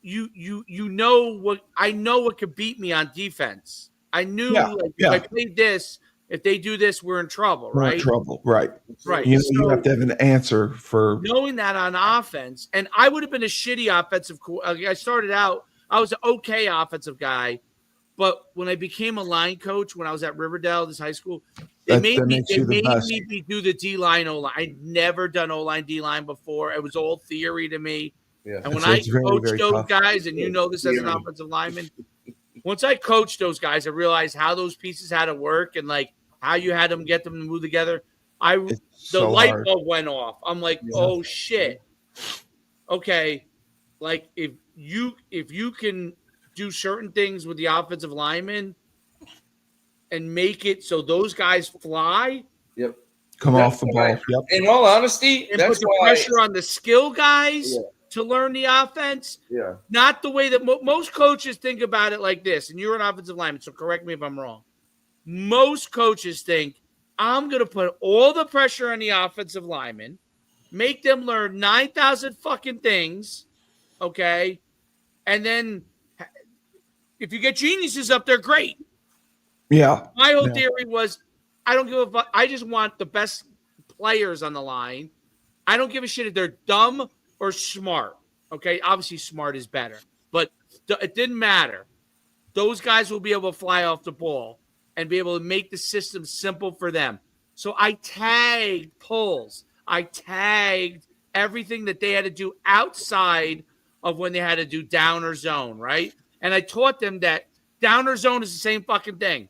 A: you know what I know what could beat me on defense. I knew if I played this, if they do this, we're in trouble, right?
B: We're in trouble, right?
A: Right.
B: You have to have an answer for
A: knowing that on offense. And I would have been a shitty offensive. I started out, I was an okay offensive guy, but when I became a line coach, when I was at Riverdale, this high school, they made me do the D-line, O-line. I'd never done O-line, D-line before. It was all theory to me. Yeah. And when I coached those guys, and you know this as an offensive lineman, once I coached those guys, I realized how those pieces had to work and like how you had them get them to move together. The light bulb went off. I'm like, oh shit. Okay, like if you can do certain things with the offensive lineman and make it so those guys fly.
C: Yep.
B: Come off the ball. Yep.
C: In all honesty,
A: and put the pressure on the skill guys. Yeah. To learn the offense, not the way that most coaches think about it like this. And you're an offensive lineman, so correct me if I'm wrong. Most coaches think, I'm going to put all the pressure on the offensive lineman, make them learn 9,000 fucking things, okay? And then if you get geniuses up there, great.
B: Yeah.
A: My whole theory was, I don't give a fuck. I just want the best players on the line. I don't give a shit if they're dumb or smart, okay? Obviously, smart is better, but it didn't matter. Those guys will be able to fly off the ball and be able to make the system simple for them. So I tagged pulls. I tagged everything that they had to do outside of when they had to do down or zone, right? And I taught them that down or zone is the same fucking thing.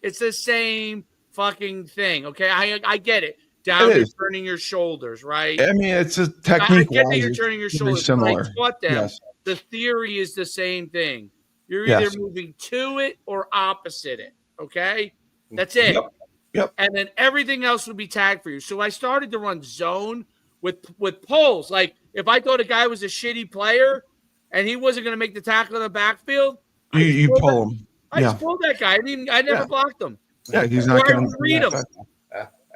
A: It's the same fucking thing, okay? I get it. Down, you're turning your shoulders, right?
B: I mean, it's a technique.
A: I get that you're turning your shoulders.
B: Similar.
A: I taught them the theory is the same thing. You're either moving to it or opposite it, okay? That's it.
B: Yep.
A: And then everything else would be tagged for you. So I started to run zone with pulls. Like, if I thought a guy was a shitty player and he wasn't going to make the tackle in the backfield,
B: you pull him.
A: I just pulled that guy. I never blocked him.
B: Yeah, he's not going
A: to read him.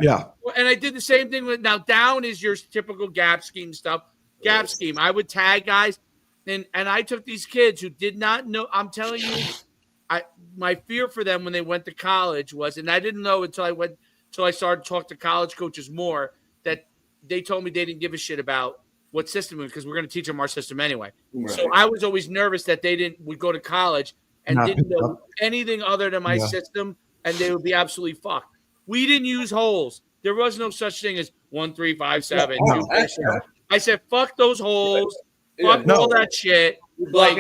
B: Yeah.
A: And I did the same thing with now. Down is your typical gap scheme stuff. Gap scheme. I would tag guys, and I took these kids who did not know. I'm telling you, my fear for them when they went to college was, and I didn't know until I started to talk to college coaches more, that they told me they didn't give a shit about what system, because we're going to teach them our system anyway. Right. So I was always nervous that they would go to college and didn't know anything other than my system, and they would be absolutely fucked. We didn't use holes. There was no such thing as 1, 3, 5, 7.
B: No.
A: I said, fuck those holes. Fuck all that shit. Like,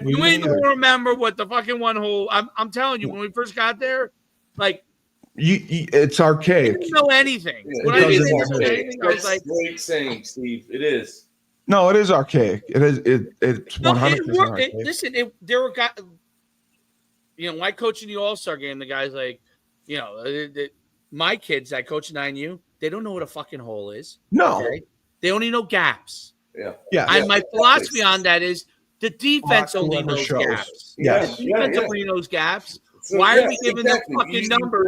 A: you ain't gonna remember what the fucking one hole. I'm telling you, when we first got there, like,
B: it's archaic.
A: I didn't know anything.
C: Yeah,
A: when I didn't know anything, I was like,
C: great saying, Steve. It is.
B: No, it is archaic. It is. It's 100% archaic.
A: Listen, there were guys. When I coach in the All-Star game, the guys like, my kids I coach in 9U, they don't know what a fucking hole is.
B: No.
A: Okay? They only know gaps.
B: Yeah.
A: And my philosophy on that is the defense only knows gaps.
B: Yeah.
A: The defense only knows gaps. So, why are we giving them fucking numbers?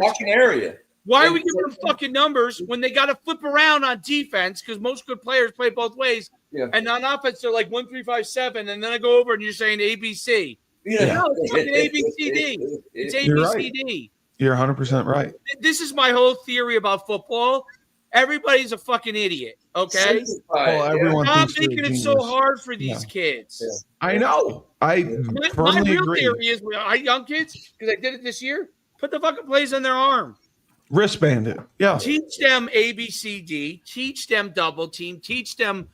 A: Why are we giving them fucking numbers when they got to flip around on defense? Because most good players play both ways. Yeah. And on offense, they're like 1, 3, 5, 7. And then I go over and you're saying ABC. Yeah. No, it's fucking ABCD. It's ABCD.
B: You're 100% right.
A: This is my whole theory about football. Everybody's a fucking idiot, okay? Stop making it so hard for these kids.
B: Yeah. I know. My
A: real theory is, with our young kids, because I did it this year, put the fucking plays on their arm.
B: Wristband it. Yeah.
A: Teach them ABCD. Teach them double team. Teach them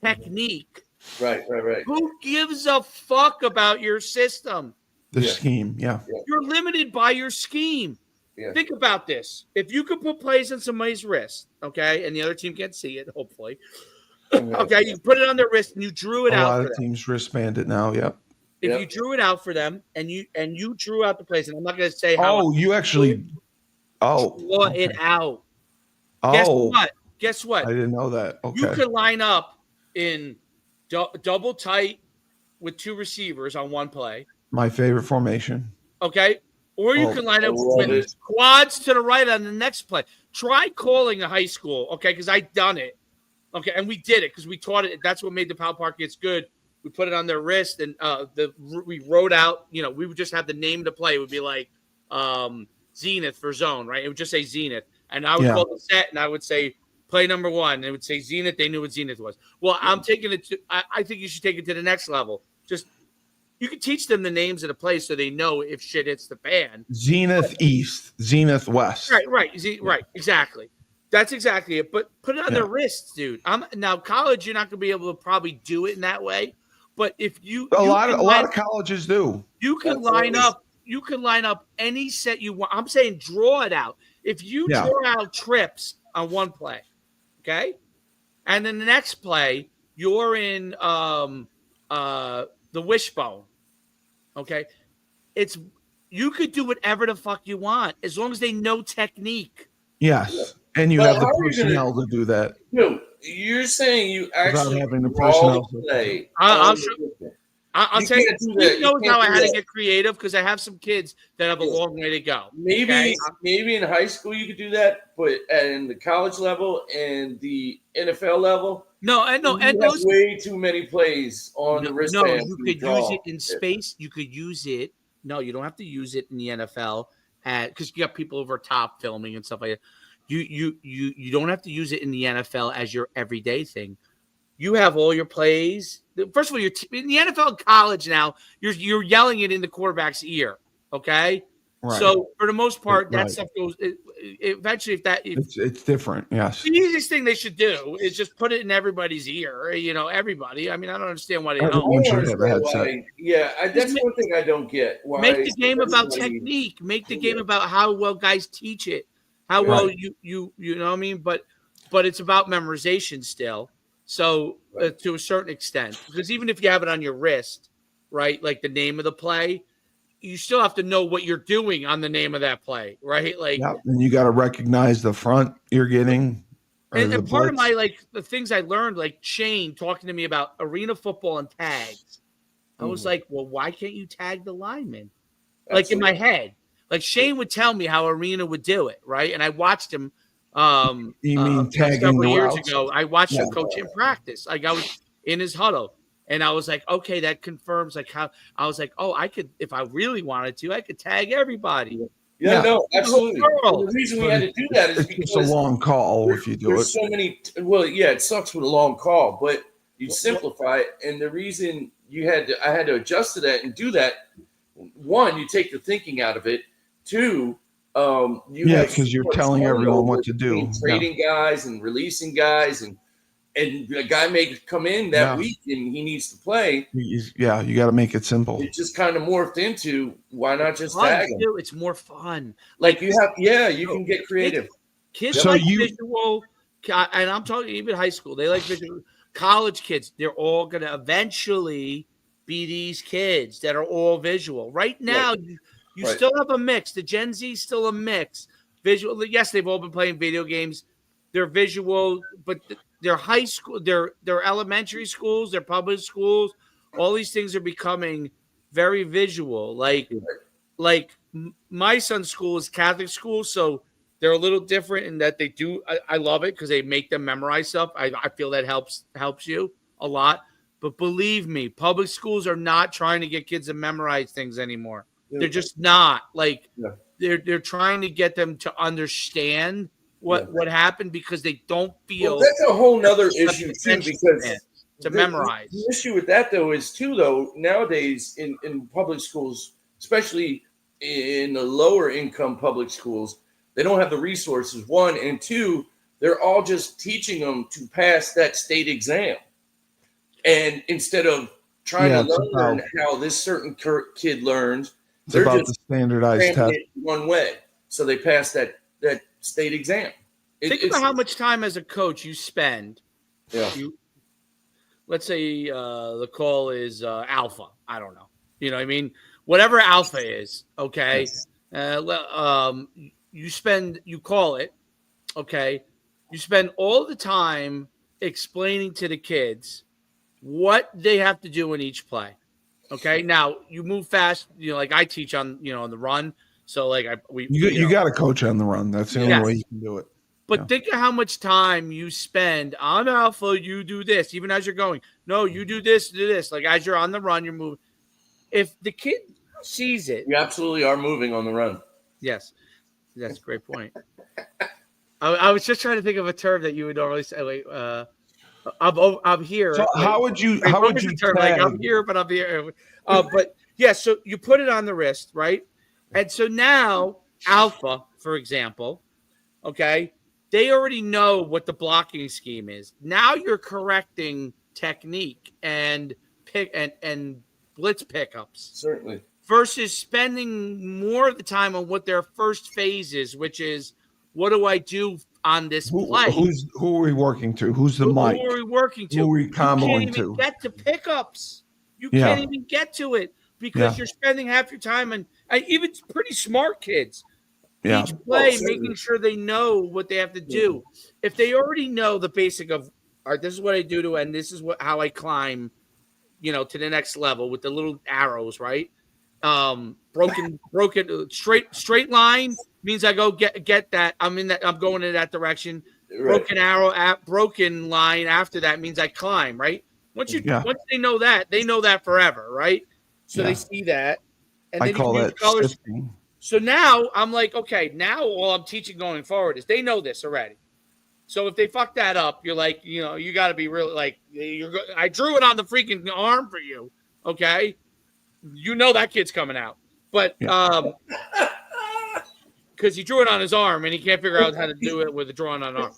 A: technique.
C: Right.
A: Who gives a fuck about your system?
B: The scheme, yeah.
A: You're limited by your scheme. Yeah. Think about this. If you could put plays on somebody's wrist, okay, and the other team can't see it, hopefully. Okay, you put it on their wrist and you drew it out.
B: A lot of teams wristband it now, yep.
A: If you drew it out for them and you drew out the plays, and I'm not going to say how.
B: Oh, you actually.
A: Draw it out. Guess what?
B: I didn't know that. Okay.
A: You could line up in double tight with 2 receivers on one play.
B: My favorite formation.
A: Okay. Or you can line up with quads to the right on the next play. Try calling a high school, okay, because I've done it. Okay, and we did it because we taught it. That's what made the Pal Parkets good. We put it on their wrist, and we wrote out, we would just have the name of the play. It would be like Zenith for zone, right? It would just say Zenith. And I would call the set, and I would say play number 1. And it would say Zenith. They knew what Zenith was. Well, I'm taking it to – I think you should take it to the next level. Just – you can teach them the names of the plays so they know if shit hits the fan.
B: Zenith East, Zenith West.
A: Right, right, exactly. That's exactly it. But put it on their wrists, dude. Now college, you're not going to be able to probably do it in that way. But if you
B: a lot of colleges do.
A: You can line up. You can line up any set you want. I'm saying draw it out. If you draw out trips on one play, okay, and then the next play you're in the wishbone. Okay, you could do whatever the fuck you want as long as they know technique.
B: Yes, and you have the personnel to do that.
C: No, you're saying you actually
B: having the personnel
C: to play.
A: I'll tell you. He knows how I had to get creative because I have some kids that have a long way to go.
C: Maybe in high school you could do that, but in the college level and the NFL level.
A: And
C: those way too many plays on the wristband.
A: No, you could use it in space. You could use it. No, you don't have to use it in the NFL because you got people over top filming and stuff like that. You don't have to use it in the NFL as your everyday thing. You have all your plays. First of all, you're in the NFL and college now. You're yelling it in the quarterback's ear. Okay. Right. So for the most part, that stuff goes. Eventually,
B: it's different. Yes.
A: The easiest thing they should do is just put it in everybody's ear. Everybody. I mean, I don't understand why they don't.
C: That's one thing I don't get. Why
A: make the game about technique. Make the game about how well guys teach it. How well you know what I mean. But it's about memorization still. So to a certain extent, because even if you have it on your wrist, right, like the name of the play. You still have to know what you're doing on the name of that play, right? Like,
B: and you got to recognize the front you're getting.
A: And part of my the things I learned, like Shane talking to me about arena football and tags. I was like, well, why can't you tag the lineman? Like in my head, like Shane would tell me how arena would do it, right? And I watched him
B: You mean tagging
A: several
B: the
A: years
B: routes?
A: ago. I watched him coach in practice. Like I was in his huddle, and I was like, okay, that confirms like how I was like, oh, I could if I really wanted to, I could tag everybody.
C: Yeah, no, absolutely.
A: The
C: the reason we had to do that is
B: it's
C: because
B: just a long call if you do
C: there's
B: it.
C: so many. Well, yeah, it sucks with a long call, but you simplify it. And the reason I had to adjust to that and do that. One, you take the thinking out of it. Two,
B: because you're telling everyone what to do.
C: Trading guys and releasing guys, and a guy may come in that week and he needs to play.
B: You got to make it simple.
C: It just kind of morphed into why not just tag him?
A: It's more fun.
C: Like you can get creative.
A: Kids like visual, and I'm talking even high school. They like visual. College kids, they're all going to eventually be these kids that are all visual. Right now, you still have a mix. The Gen Z still a mix. Visual. Yes, they've all been playing video games. They're visual, but their high school, their elementary schools, their public schools, all these things are becoming very visual. Like my son's school is Catholic school, so they're a little different in that they do. I love it because they make them memorize stuff. I feel that helps you a lot. But believe me, public schools are not trying to get kids to memorize things anymore. They're just not. They're trying to get them to understand what happened because they don't feel.
C: Well, that's a whole nother issue too, because
A: to memorize.
C: The issue with that though nowadays in public schools, especially in the lower income public schools, they don't have the resources. One, and two, they're all just teaching them to pass that state exam, and instead of trying to learn how this certain kid learns, they're
B: about
C: just
B: the standardized test
C: one way, so they pass that state exam.
A: Think about how much time as a coach you spend.
C: Yeah.
A: Let's say the call is alpha. I don't know. You know what I mean? Whatever alpha is, okay? You call it, okay? You spend all the time explaining to the kids what they have to do in each play. Okay? Now, you move fast, like I teach on, on the run. So like
B: you got to coach on the run. That's the only way you can do it.
A: But think of how much time you spend on alpha. You do this, even as you're going. No, you do this. Like as you're on the run, you're moving. If the kid sees it,
C: you absolutely are moving on the run.
A: Yes, that's a great point. I was just trying to think of a term that you would normally say. Like, I'm here.
B: So how would you
A: term? Like I'm here, but I'm here. But yeah, so you put it on the wrist, right? And so now alpha, for example, okay. They already know what the blocking scheme is. Now you're correcting technique and blitz pickups.
C: Certainly.
A: Versus spending more of the time on what their first phase is, which is what do I do on this play?
B: Who are we working to? Who's the mic?
A: Who are we working to?
B: Who are we comboing
A: you can't even get to pickups. You
B: Yeah.
A: can't even get to it because you're spending half your time on even pretty smart kids.
B: Yeah.
A: Each play, making sure they know what they have to do. If they already know the basic of, all right, this is what I do and this is how I climb, to the next level with the little arrows, right? Broken, straight line means I go get that. I'm going in that direction. Right. Broken arrow, broken line after that means I climb, right? Once they know that forever, right? So they see that, and
B: I call that
A: colors.
B: shifting.
A: So now I'm like, okay, now all I'm teaching going forward is they know this already. So if they fuck that up, you're like, you got to be really like, I drew it on the freaking arm for you, okay? That kid's coming out, but because he drew it on his arm and he can't figure out how to do it with a drawing on an arm.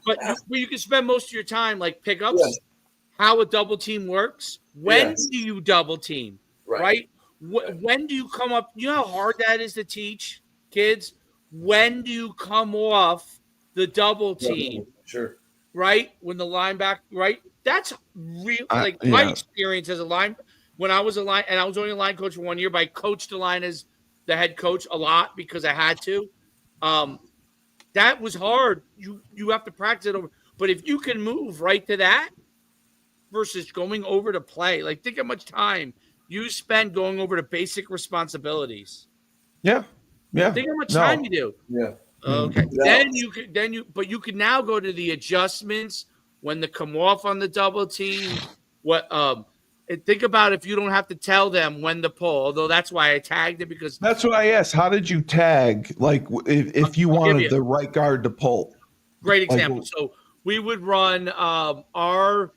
A: But you can spend most of your time like pickups, how a double team works. When do you double team, right? When do you come up? You know how hard that is to teach kids? When do you come off the double team?
C: Sure.
A: Right? When the linebacker, right? That's real. My experience as a line, when I was a line, and I was only a line coach for 1 year, but I coached the line as the head coach a lot because I had to. That was hard. You have to practice it over. But if you can move right to that versus going over to play, like think how much time you spend going over to basic responsibilities.
B: Yeah.
A: Think how much time you do.
C: Yeah.
A: Okay. But you can now go to the adjustments when they come off on the double team. And think about if you don't have to tell them when to pull. Although that's why I tagged it, because
B: that's what I asked. How did you tag? Like if you wanted the right guard to pull?
A: Great example. So we would run our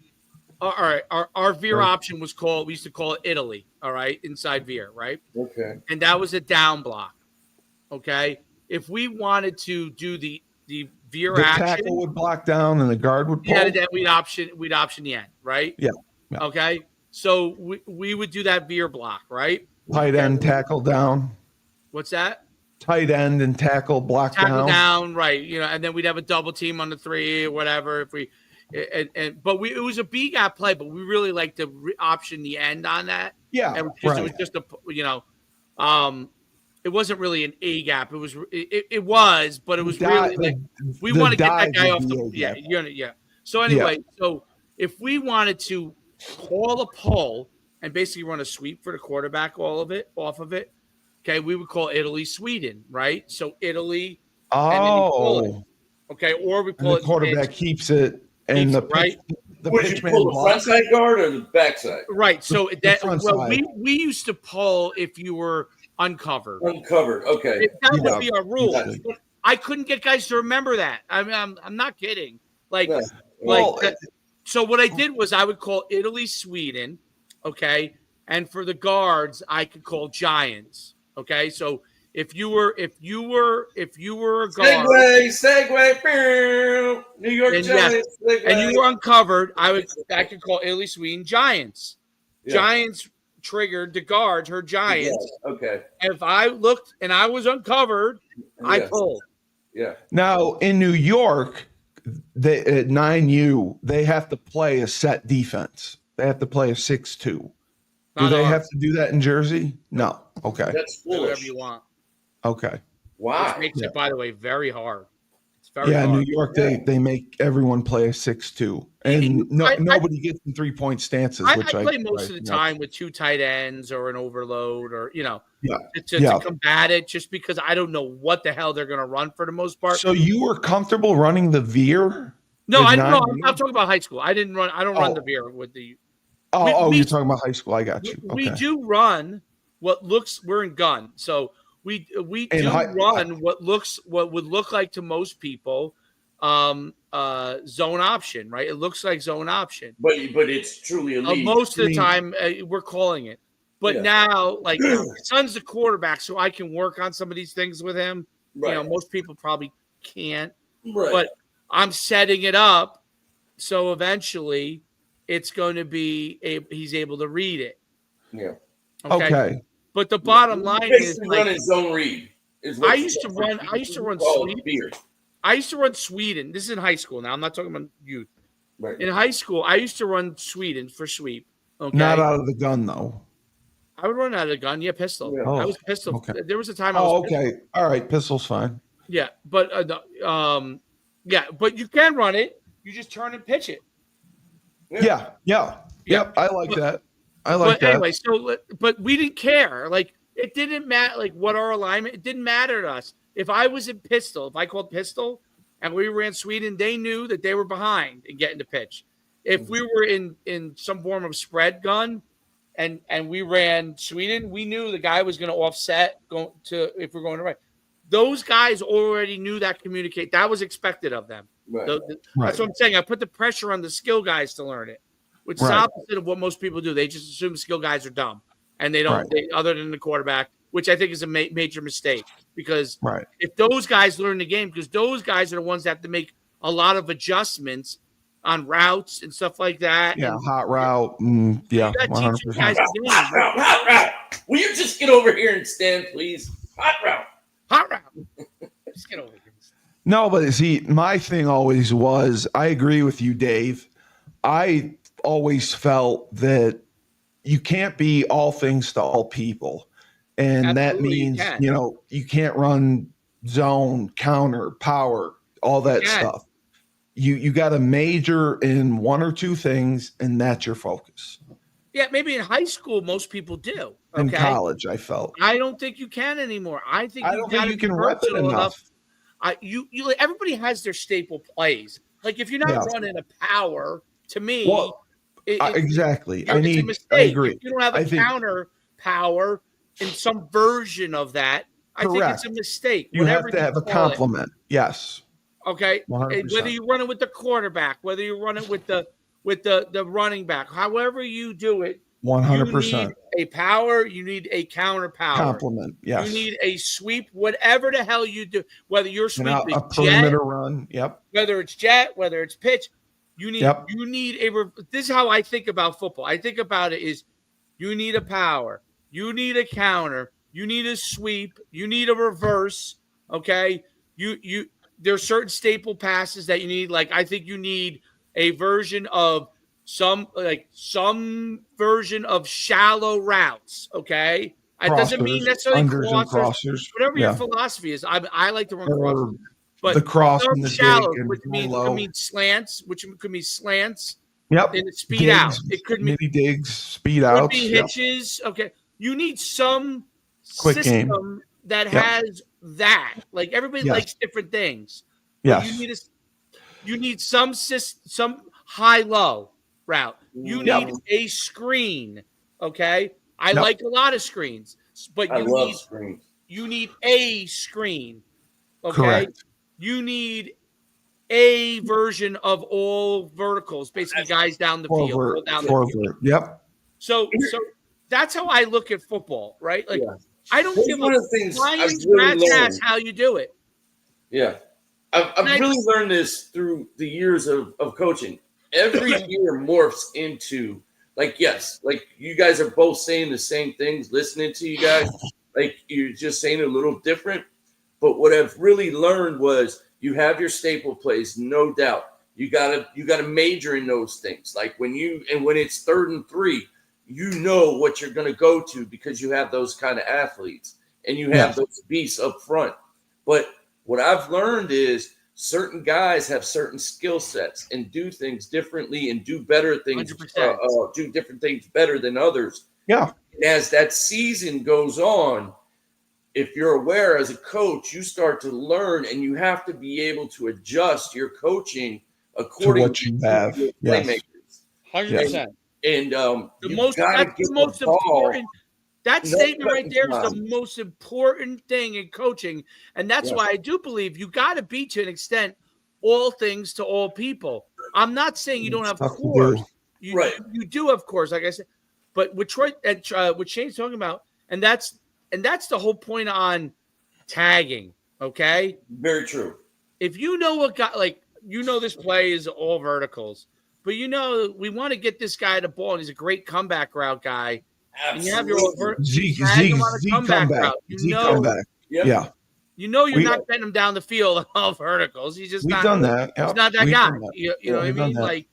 A: veer option was called. We used to call it Italy. All right, inside veer. Right.
C: Okay.
A: And that was a down block. Okay. If we wanted to do the veer action, the
B: tackle would block down and the guard would pull.
A: Yeah, then we'd option the end, right?
B: Yeah.
A: Okay. So we would do that veer block, right?
B: Tight end tackle down.
A: What's that?
B: Tight end and tackle block
A: down, right? And then we'd have a double team on the 3 or whatever. If we it was a B gap play, but we really like to option the end on that.
B: Yeah,
A: it was just it wasn't really an A gap. It was, but it was really we want to get that guy off the yeah. So anyway, so if we wanted to call a pull and basically run a sweep for the quarterback, off of it, okay, we would call Italy Sweden, right? So Italy, and then you pull it, okay, or we pull
B: the quarterback keeps it, and the
C: would you pull the front side guard or the back side?
A: Right. So we used to pull if you were uncovered.
C: Okay.
A: That would be our rule. But I couldn't get guys to remember that. I mean, I'm not kidding. So what I did was I would call Italy Sweden, okay, and for the guards I could call Giants, okay. So if you were a guard,
C: segue, New York Giants,
A: and you were uncovered, I could call Italy Sweden Giants. Yeah. Giants triggered the guards, her Giants.
C: Yeah. Okay.
A: And if I looked and I was uncovered, I pulled.
C: Yeah.
B: Now in New York, at 9U, they have to play a set defense. They have to play a 6-2. Do they have to do that in Jersey? No. Okay.
C: That's foolish.
A: Whatever you want.
B: Okay.
C: Wow.
A: Which makes it, by the way, very hard. It's very hard.
B: New York, they make everyone play a 6-2. And nobody gets in 3-point stances.
A: I play most of the time with 2 tight ends or an overload or, to combat it, just because I don't know what the hell they're going to run for the most part.
B: So you were comfortable running the veer?
A: No, I'm talking about high school. I don't run the veer with the.
B: You're talking about high school. I got you. Okay.
A: We do run we're in gun. So we do run what would look like to most people zone option, right? It looks like zone option,
C: but it's truly elite.
A: Most of the time we're calling it, but now son's the quarterback, so I can work on some of these things with him. Right. Most people probably can't, but I'm setting it up so eventually it's going to be he's able to read it.
B: Yeah. Okay.
A: But the bottom line is
C: running zone read.
A: I used to run Sweden. I used to run Sweden. This is in high school now. I'm not talking about youth. Right. In high school, I used to run Sweden for sweep. Okay.
B: Not out of the gun though.
A: I would run out of the gun. Yeah, pistol.
B: Yeah.
A: I was pistol.
B: Okay.
A: There was a time I was
B: okay. Pistol. All right, pistol's fine.
A: Yeah, but but you can run it. You just turn and pitch it.
B: Yeah. Yep. I like that. But
A: anyway, but we didn't care. It didn't matter. What our alignment. It didn't matter to us. If I was in pistol, if I called pistol, and we ran Sweden, they knew that they were behind in getting the pitch. If we were in some form of spread gun, and we ran Sweden, we knew the guy was going to offset if we're going to right. Those guys already knew that communicate. That was expected of them. Right. That's what I'm saying. I put the pressure on the skill guys to learn it, which is opposite of what most people do. They just assume skill guys are dumb, and they don't. Other than the quarterback, which I think is a major mistake, because if those guys learn the game, because those guys are the ones that have to make a lot of adjustments on routes and stuff like that.
B: Yeah, hot route. 100%.
C: Hot route. Will you just get over here and stand, please? Hot route.
A: Just get over here.
B: No, but see, my thing always was, I agree with you, Dave. I always felt that you can't be all things to all people. And that means, you can't run zone, counter, power, all that stuff. You got to major in one or two things, and that's your focus.
A: Yeah, maybe in high school, most people do. Okay? In
B: college, I felt.
A: I don't think you can anymore. I don't think you can
B: rep it enough.
A: everybody has their staple plays. Like if you're not running a power, to me,
B: exactly.
A: It's a mistake.
B: I agree.
A: If you don't have a counter power in some version of that, I think it's a mistake.
B: You have to have a complement. Yes.
A: Okay.
B: 100%.
A: Whether you run it with the quarterback, whether you run it with the running back, however you do it,
B: 100%.
A: You need a power. You need a counter power.
B: Complement. Yes.
A: You need a sweep. Whatever the hell you do, whether your sweep is
B: a perimeter run. Yep.
A: Whether it's jet, whether it's pitch, you need. Yep. You need a. This is how I think about football. I think about it is, you need a power. You need a counter. You need a sweep. You need a reverse. Okay. There's certain staple passes that you need. Like I think you need a version of some version of shallow routes. Okay. It doesn't mean necessarily crossers. Whatever your philosophy is. I like to run crossers. But
B: the cross and the
A: shallow,
B: dig
A: which could mean slants,
B: Yep.
A: And speed digs, out. It could mean
B: mini digs, speed out.
A: Could be hitches. Yep. Okay. You need some
B: quick
A: system
B: game
A: that has that. Like everybody likes different things.
B: Yes.
A: You need some high-low route. You need a screen. Okay. I like a lot of screens, but you need a screen. Okay.
B: Correct.
A: You need a version of all verticals, basically guys down the field.
B: Yep.
A: So that's how I look at football, right? Like I don't give a flying ass how you do it.
C: Yeah. I've really learned this through the years of coaching. Every year morphs into like you guys are both saying the same things, listening to you guys, like you're just saying it a little different. But what I've really learned was you have your staple plays, no doubt. You gotta major in those things. Like when it's 3rd and 3, you know what you're gonna go to because you have those kind of athletes and you have those beasts up front. But what I've learned is certain guys have certain skill sets and do things differently and do better things, do different things better than others.
B: Yeah.
C: And as that season goes on, if you're aware as a coach, you start to learn and you have to be able to adjust your coaching according to
B: what
C: your playmakers.
A: 100%.
C: And
A: that's the most important. That statement right there is the most important thing in coaching. And that's why I do believe you got to be, to an extent, all things to all people. I'm not saying you don't have cores. You do have cores, like I said. But what Shane's talking about, and that's the whole point on tagging, okay?
C: Very true.
A: If you know a guy, like, this play is all verticals, but we want to get this guy the ball, and he's a great comeback route guy.
C: Absolutely.
A: And you have your
B: Z comeback route. Yeah.
A: You're not getting him down the field all verticals. He's just
B: done that. Yep.
A: He's not that guy. You know what I mean? Like,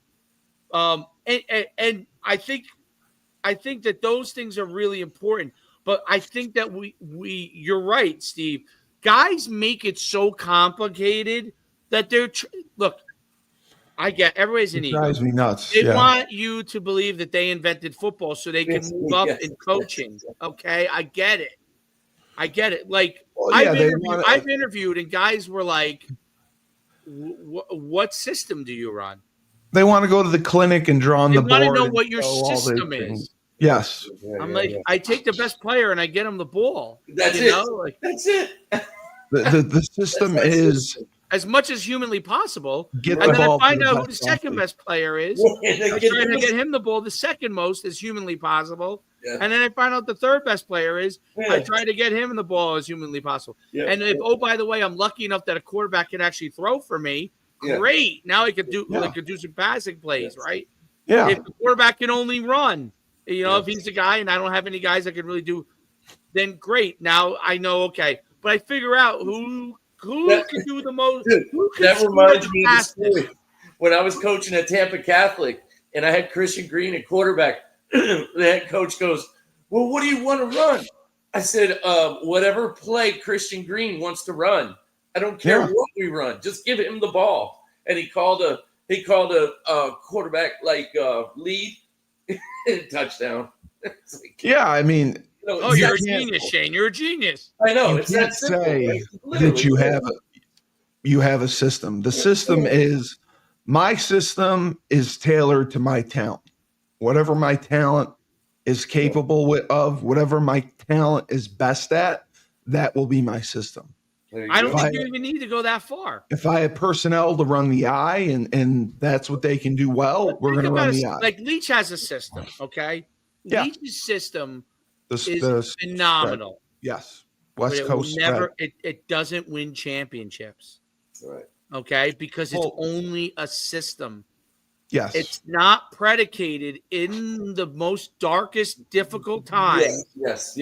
A: and I think that those things are really important. But I think that you're right, Steve. Guys make it so complicated that look. I get everybody's an ego.
B: Drives me nuts.
A: They want you to believe that they invented football so they can move up in coaching. Okay, I get it. Like I've interviewed, and guys were like, "What system do you run?"
B: They want to go to the clinic and draw on the board.
A: They want to know what your system is.
B: Yes.
A: I'm like, I take the best player and I get him the ball.
C: That's it. That's it.
B: The system is
A: as much as humanly possible.
B: Get
A: and
B: the
A: then
B: ball
A: I find out who the second best player is. I try to get him the ball the second most as humanly possible. Yeah. And then I find out the third best player is. I try to get him the ball as humanly possible. Yeah. And if, by the way, I'm lucky enough that a quarterback can actually throw for me, great. Now I could do some passing plays, right?
B: Yeah.
A: If the quarterback can only run, if he's the guy and I don't have any guys that can really do, then great. Now I know, okay. But I figure out who can do the most.
C: That reminds me of the story. When I was coaching at Tampa Catholic and I had Christian Green at quarterback, the head coach goes, "Well, what do you want to run?" I said, "Whatever play Christian Green wants to run. I don't care what we run. Just give him the ball." And he called a quarterback lead touchdown.
B: I mean.
A: You're a genius, Shane. You're a genius.
C: I know.
B: You can't say that you have you have a system. The system is my system is tailored to my talent. Whatever my talent is capable of, whatever my talent is best at, that will be my system.
A: I don't think you even need to go that far.
B: If I have personnel to run the eye and that's what they can do well, we're going to run the eye.
A: Like Leach has a system, okay?
B: Yeah.
A: Leach's system is
B: Spread.
A: phenomenal.
B: Yes. West Coast
A: it doesn't win championships.
C: Right.
A: Okay? Because it's only a system.
B: Yes.
A: It's not predicated in the most darkest, difficult times.
C: Yes.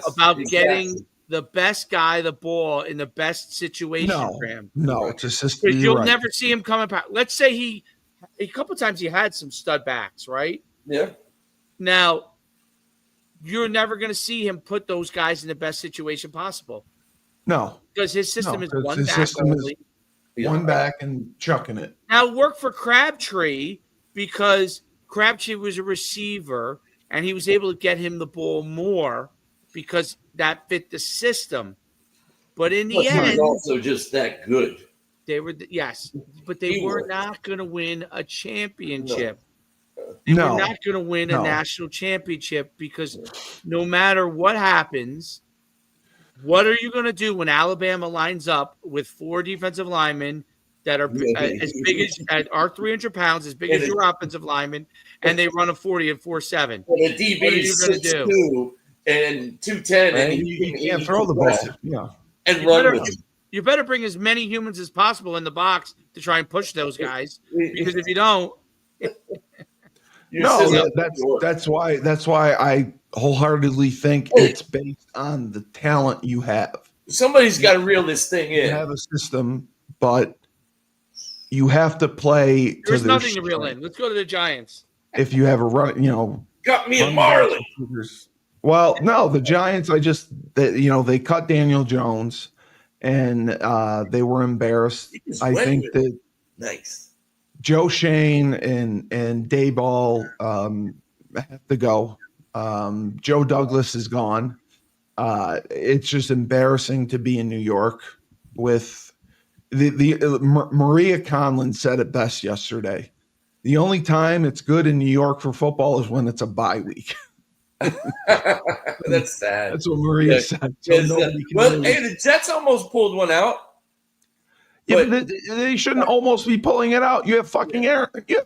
A: About getting the best guy the ball in the best situation for him.
B: No, it's a system.
A: Because you'll never see him coming back. Let's say a couple of times he had some stud backs, right?
C: Yeah.
A: Now, you're never going to see him put those guys in the best situation possible.
B: No.
A: Because his system is one
B: his
A: back
B: system
A: only.
B: Is one back and chucking it.
A: Now, work for Crabtree because Crabtree was a receiver and he was able to get him the ball more because that fit the system. But in the end,
C: he was also just that good.
A: They were but they were not going to win a championship.
B: They
A: were not going to win a national championship because no matter what happens, what are you going to do when Alabama lines up with 4 defensive linemen that are as big as are 300 pounds, as big as your offensive linemen, and they run a 40 and 4.7?
C: And the DB is 6'2" and 210,
B: right? And you can't throw the ball. Yeah,
C: and run with them.
A: You better bring as many humans as possible in the box to try and push those guys, because if you don't,
B: that's why I wholeheartedly think it's based on the talent you have.
C: Somebody's got to reel this thing in.
B: You have a system, but you have to play.
A: There's nothing to reel in. Let's go to the Giants.
B: If you have a run,
C: got me a Marley.
B: Well, no, the Giants. They cut Daniel Jones, and they were embarrassed. I think that Joe Shane and Dayball have to go. Joe Douglas is gone. It's just embarrassing to be in New York with Maria Conlon said it best yesterday. The only time it's good in New York for football is when it's a bye week.
C: That's sad.
B: That's what Maria said. So
C: hey, the Jets almost pulled one out.
B: Yeah, but they shouldn't almost be pulling it out. You have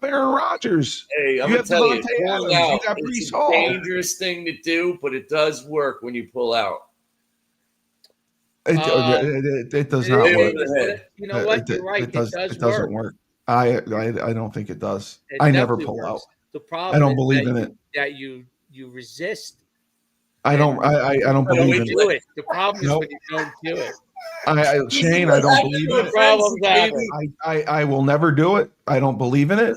B: Aaron Rodgers.
C: Hey, I'm going to tell you, pulling out is a dangerous thing to do, but it does work when you pull out.
B: It does not work.
A: You know what? You're right. It
B: doesn't work. I don't think it does. I never pull out.
A: The problem
B: I don't believe in it.
A: That you resist.
B: I don't believe in
A: it. The problem is when you don't do it.
B: Shane, I don't believe in it. I will never do it. I don't believe in it.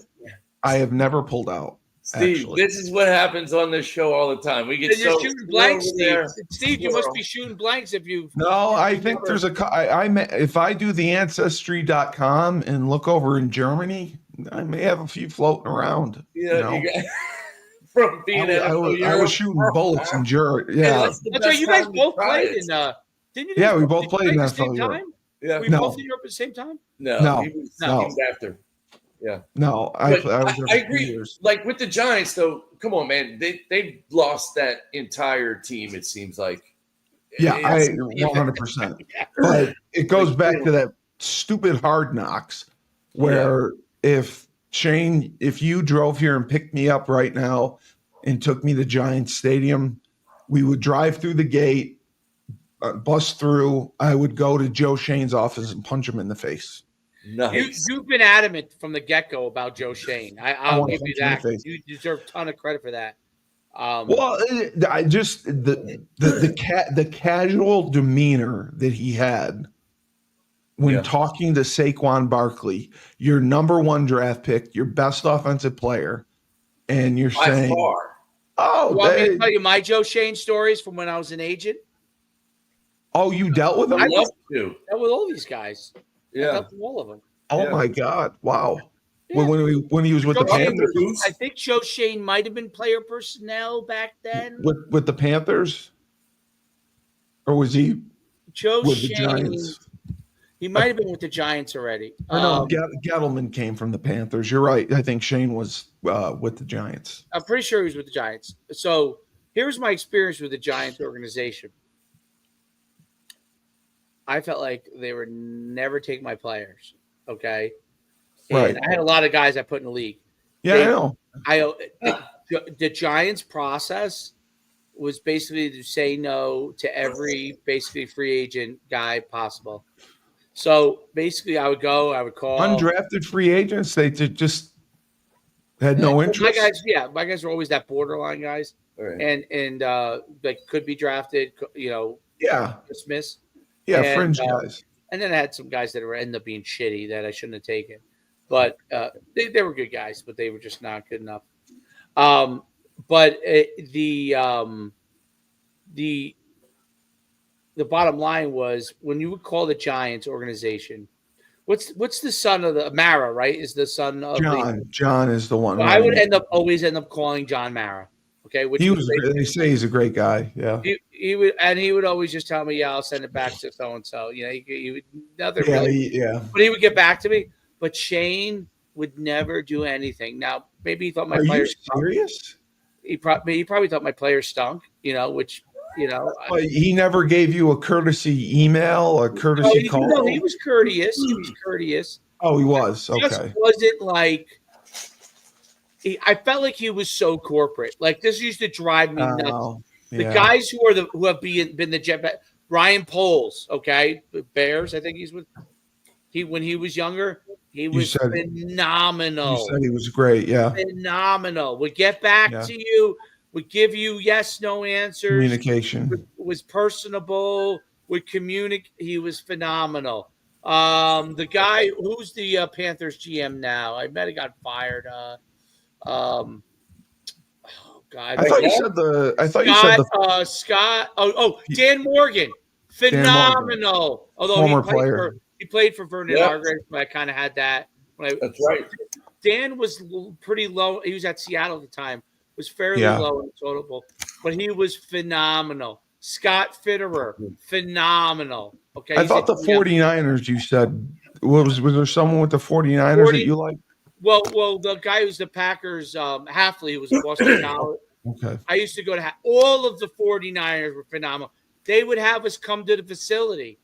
B: I have never pulled out.
C: Steve,
B: actually.
C: This is what happens on this show all the time. We get
A: you're shooting blanks, Steve. Steve, you must be shooting blanks if you.
B: No, I think there's if I do the ancestry.com and look over in Germany, I may have a few floating around.
C: Yeah, from being
B: I was shooting bullets in Germany. Yeah,
A: that's right. You guys both played in. Didn't you?
B: Yeah, we both played in NFL Europe.
A: Yeah, we both in Europe at the same time.
C: No, he was after. Yeah.
B: No, I
C: agree. Years. Like with the Giants, though, come on, man. They lost that entire team, it seems like.
B: Yeah, 100%. But it goes back to that stupid Hard Knocks where if you drove here and picked me up right now and took me to Giants Stadium, we would drive through the gate, bust through. I would go to Joe Shane's office and punch him in the face.
C: Nice.
A: You've been adamant from the get-go about Joe Shane. I'll give you that. You deserve a ton of credit for that.
B: Well, I just the casual demeanor that he had when talking to Saquon Barkley, your number 1 draft pick, your best offensive player, and you're saying, "Oh,
A: you want me to tell you my Joe Shane stories from when I was an agent?"
B: Oh, you dealt with him?
C: I love to.
A: Dealt with all these guys.
C: Yeah,
A: all of them.
B: Oh my God! Wow. Yeah. When he was with the Panthers,
A: I think Joe Shane might have been player personnel back then.
B: With the Panthers, or was he
A: Joe
B: with
A: Shane?
B: The Giants?
A: He might have been with the Giants already.
B: Or no, Gettleman came from the Panthers. You're right. I think Shane was with the Giants.
A: I'm pretty sure he was with the Giants. So here's my experience with the Giants organization. I felt like they would never take my players. Okay. And I had a lot of guys I put in the league.
B: Yeah, I know.
A: The Giants process was basically to say no to every basically free agent guy possible. So basically, I would call
B: undrafted free agents. They just had no interest.
A: My guys were always that borderline guys, right. and like could be drafted, dismissed.
B: Yeah, fringe guys.
A: And then I had some guys that ended up being shitty that I shouldn't have taken, but they were good guys, but they were just not good enough. But the bottom line was when you would call the Giants organization, what's the son of the Mara, right? Is the son of
B: John is the one.
A: I would always end up calling John Mara. Okay,
B: which they say he's a great guy. Yeah,
A: he would always just tell me, "Yeah, I'll send it back to so and so." You know, he would nothing. But he would get back to me. But Shane would never do anything. Now, maybe he thought my players.
B: Are you serious?
A: He probably thought my players stunk. Which.
B: But he never gave you a courtesy email, a courtesy call.
A: No, he was courteous. He was courteous.
B: Oh, he was. Okay.
A: Just wasn't like. I felt like he was so corporate. Like this used to drive me nuts. The guys who have been the Jet, Ryan Poles, okay, Bears. I think he's with. When he was younger, he was phenomenal.
B: You said he was great. Yeah,
A: phenomenal. Would get back to you. Would give you yes, no answers.
B: Communication.
A: Was personable. Would communicate. He was phenomenal. The guy who's the Panthers GM now, I bet he got fired. Oh God!
B: I thought you said
A: Scott. Dan Morgan, phenomenal. Although
B: former player,
A: he played for Vernon Hargreaves, but I kind of had that.
C: That's right.
A: Dan was pretty low. He was at Seattle at the time. Was fairly low in total, but he was phenomenal. Scott Fitterer, phenomenal. Okay,
B: I thought the 49ers. You said was there someone with the 49ers that you like?
A: Well, the guy who's the Packers, Halfley, who was in Boston College.
B: Okay.
A: I used to go to all of the 49ers were phenomenal. They would have us come to the facility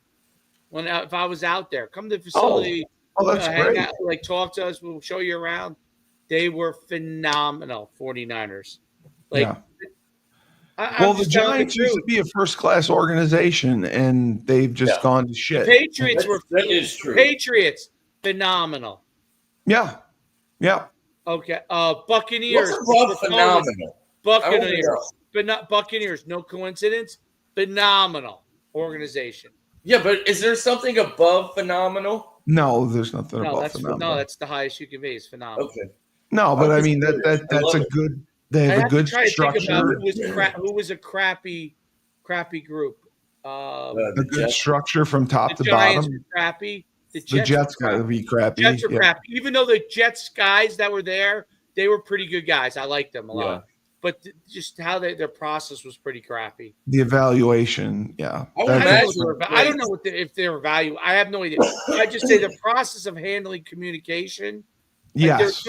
A: if I was out there. Come to the facility.
B: Oh, that's great.
A: Hang out, talk to us. We'll show you around. They were phenomenal, 49ers.
B: The Giants used to be a first-class organization, and they've just gone to shit.
A: The Patriots
C: that is true.
A: Patriots, phenomenal.
B: Yeah.
A: Okay. Buccaneers.
C: Phenomenal.
A: Buccaneers, no coincidence. Phenomenal organization.
C: Yeah, but is there something above phenomenal?
B: No, there's nothing above phenomenal.
A: No, that's the highest you can be. Is phenomenal.
C: Okay.
B: No, but I mean that's a good. They have a good structure.
A: Who was a crappy group?
B: A good structure from top to
A: Giants
B: bottom.
A: Were crappy.
B: The Jets got to be crappy.
A: Jets are crappy. Even though the Jets guys that were there, they were pretty good guys. I liked them a lot. But just how their process was pretty crappy.
B: The evaluation,
A: I don't know if they're value. I have no idea. I just say the process of handling communication.
B: Yes.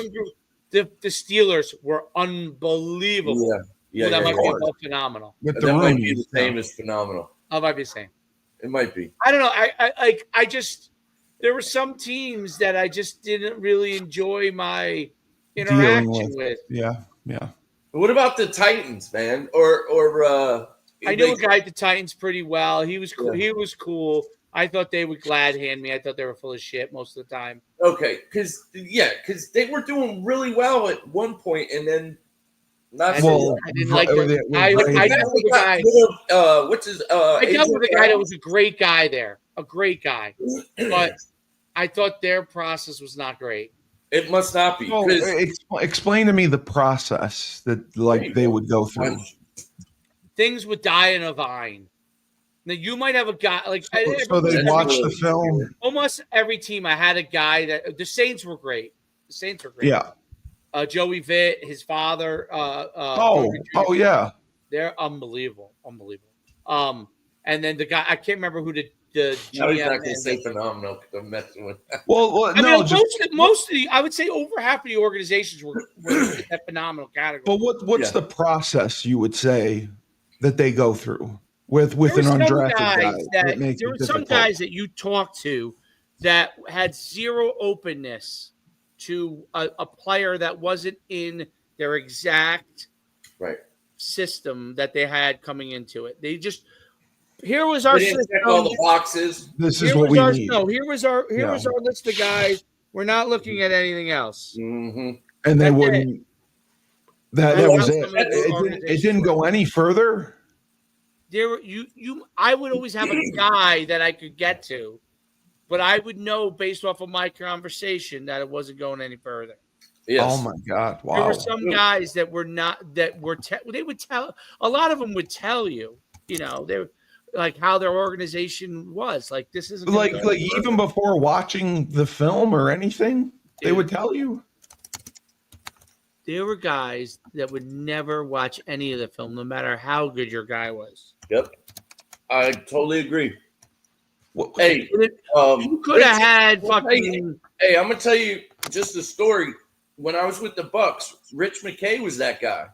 A: The Steelers were unbelievable.
C: Yeah.
A: That might be phenomenal.
C: That might be the same as phenomenal.
A: That might be the same.
C: It might be.
A: I don't know. I just there were some teams that I just didn't really enjoy my interaction with.
B: Yeah.
C: What about the Titans, man? Or
A: I know a guy at the Titans pretty well. He was cool. He was cool. I thought they would glad hand me. I thought they were full of shit most of the time.
C: Okay, because they were doing really well at one point, and then not.
A: I didn't like them. I dealt with a guy.
C: What's his?
A: I dealt with a guy that was a great guy there, a great guy, but I thought their process was not great.
C: It must not be.
B: Explain to me the process that they would go through.
A: Things would die in a vine. Now you might have a guy
B: so they watch the film.
A: Almost every team I had a guy that the Saints were great.
B: Yeah.
A: Joey Vitt, his father.
B: Yeah.
A: They're unbelievable. And then the guy I can't remember who the
C: Now he's
A: GM.
C: not going to say phenomenal because I'm messing with that.
B: Well,
A: I mean, most of the, I would say over half of the organizations were in that phenomenal category.
B: But what's the process you would say that they go through with an undrafted guy?
A: There were some guys that you talked to that had zero openness to a player that wasn't in their exact system that they had coming into it. They just here was our system.
C: Check all the boxes.
B: This is what we need.
A: No, here was our list of guys. We're not looking at anything else.
B: Mm-hmm. And they wouldn't. That was it. It didn't go any further.
A: I would always have a guy that I could get to, but I would know based off of my conversation that it wasn't going any further.
C: Yes.
B: Oh my God! Wow.
A: There were some guys that were not they would tell. A lot of them would tell you, they like how their organization was. Like this isn't
B: like even before watching the film or anything, they would tell you.
A: There were guys that would never watch any of the film, no matter how good your guy was.
C: Yep, I totally agree.
A: Hey, you could have had fucking.
C: Hey, I'm gonna tell you just a story. When I was with the Bucks, Rich McKay was that guy.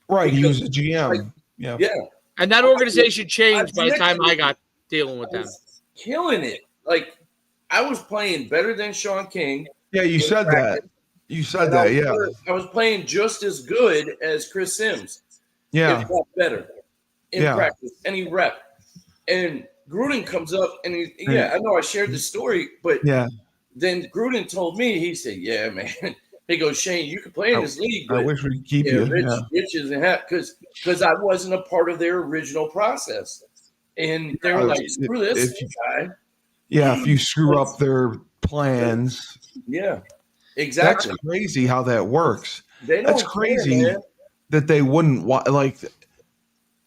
B: Right, he was a GM. Yeah.
A: And that organization changed by the time I got dealing with them.
C: Killing it. Like, I was playing better than Sean King.
B: Yeah, you said that. You said that, yeah.
C: I was playing just as good as Chris Sims.
B: Yeah.
C: If not better in practice, any rep. And Gruden comes up and I know I shared the story, but then Gruden told me, he said, yeah, man. He goes, Shane, you can play in this league. But
B: I wish we could keep you.
C: Rich isn't happy because I wasn't a part of their original process. And they were like, screw this guy.
B: Yeah, if you screw up their plans.
C: Yeah, exactly.
B: That's crazy how that works.
C: That's
B: crazy that they wouldn't like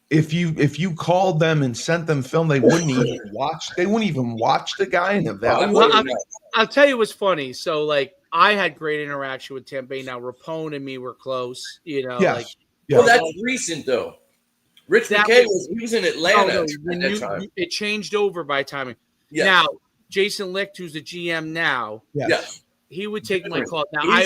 B: if you called them and sent them film, they wouldn't even watch. They wouldn't even watch the guy and evaluate.
A: I'll tell you what's funny. So like I had great interaction with Tampa Bay. Now Rapone and me were close,
B: Yes.
C: Well, that's recent though. Rich McKay was in Atlanta at that time.
A: It changed over by timing.
C: Yes.
A: Now Jason Licht, who's the GM now, he would take my call. Now I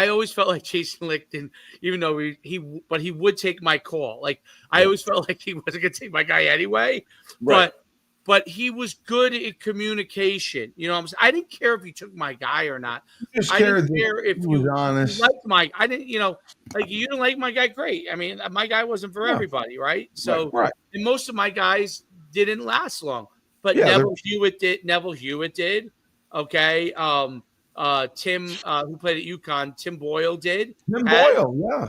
A: always felt like Jason Licht didn't, even though he would take my call. Like I always felt like he wasn't going to take my guy anyway.
C: Right.
A: But he was good at communication. I didn't care if you took my guy or not. I didn't care if you
B: honest.
A: liked I didn't, like you didn't like my guy. Great. I mean, my guy wasn't for everybody, right? So and most of my guys didn't last long. But Neville Hewitt did. Okay. Tim, who played at Yukon, Tim Boyle did.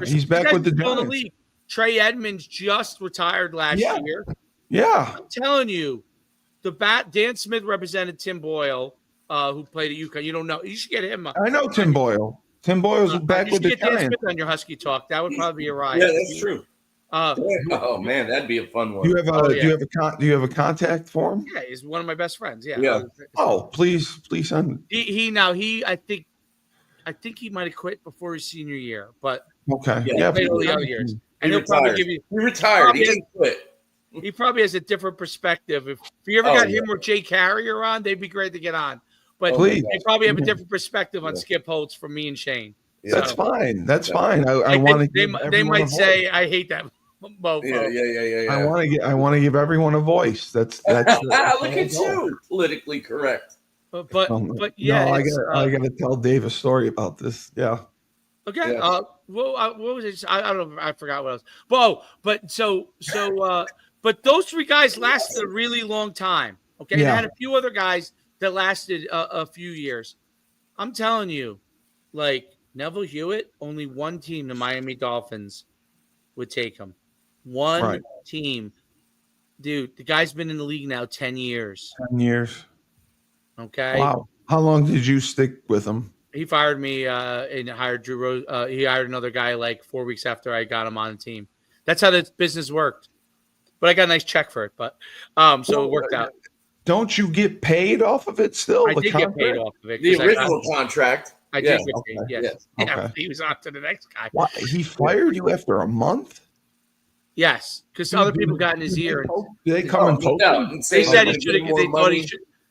B: He's back with the Giants.
A: League. Trey Edmonds just retired last year.
B: Yeah.
A: I'm telling you. Dan Smith represented Tim Boyle, who played at UConn. You don't know. You should get him.
B: I know Tim Boyle. Tim Boyle's back with the Giants.
A: Dan Smith on your Husky Talk. That would probably be a ride.
C: Yeah, that's true. Oh man, that'd be a fun one.
B: Do you have a contact for him?
A: Yeah, he's one of my best friends. Yeah.
B: Oh, please send.
A: I think he might have quit before his senior year, but
B: okay.
A: He played all the other years, and he'll probably give you.
C: He retired. He didn't quit.
A: He probably has a different perspective. If you ever got him or Jay Carrier on, they'd be great to get on. But they probably have a different perspective on Skip Holtz from me and Shane.
B: Yeah. That's fine. That's fine. I want to give
A: they might say I hate that mofo.
C: Yeah.
B: I want to give everyone a voice. That's
C: look at you, politically correct.
A: But yeah,
B: I got to tell Dave a story about this. Yeah.
A: Okay. Yeah. What was it? I don't know. I forgot what else. But those three guys lasted a really long time. Okay. Yeah. And I had a few other guys that lasted a few years. I'm telling you, like Neville Hewitt, only one team, the Miami Dolphins, would take him. One team. Dude, the guy's been in the league now 10 years.
B: 10 years.
A: Okay.
B: Wow. How long did you stick with him?
A: He fired me and hired Drew Rose. He hired another guy like 4 weeks after I got him on the team. That's how the business worked. But I got a nice check for it. But so it worked out.
B: Don't you get paid off of it still?
A: I did get paid off of it.
C: The original contract.
A: I did get paid, yes. Okay. Yeah, he was on to the next guy.
B: What? He fired you after a month?
A: Yes, because other people got in his ear.
B: Did they come and poke him?
A: They said he should have.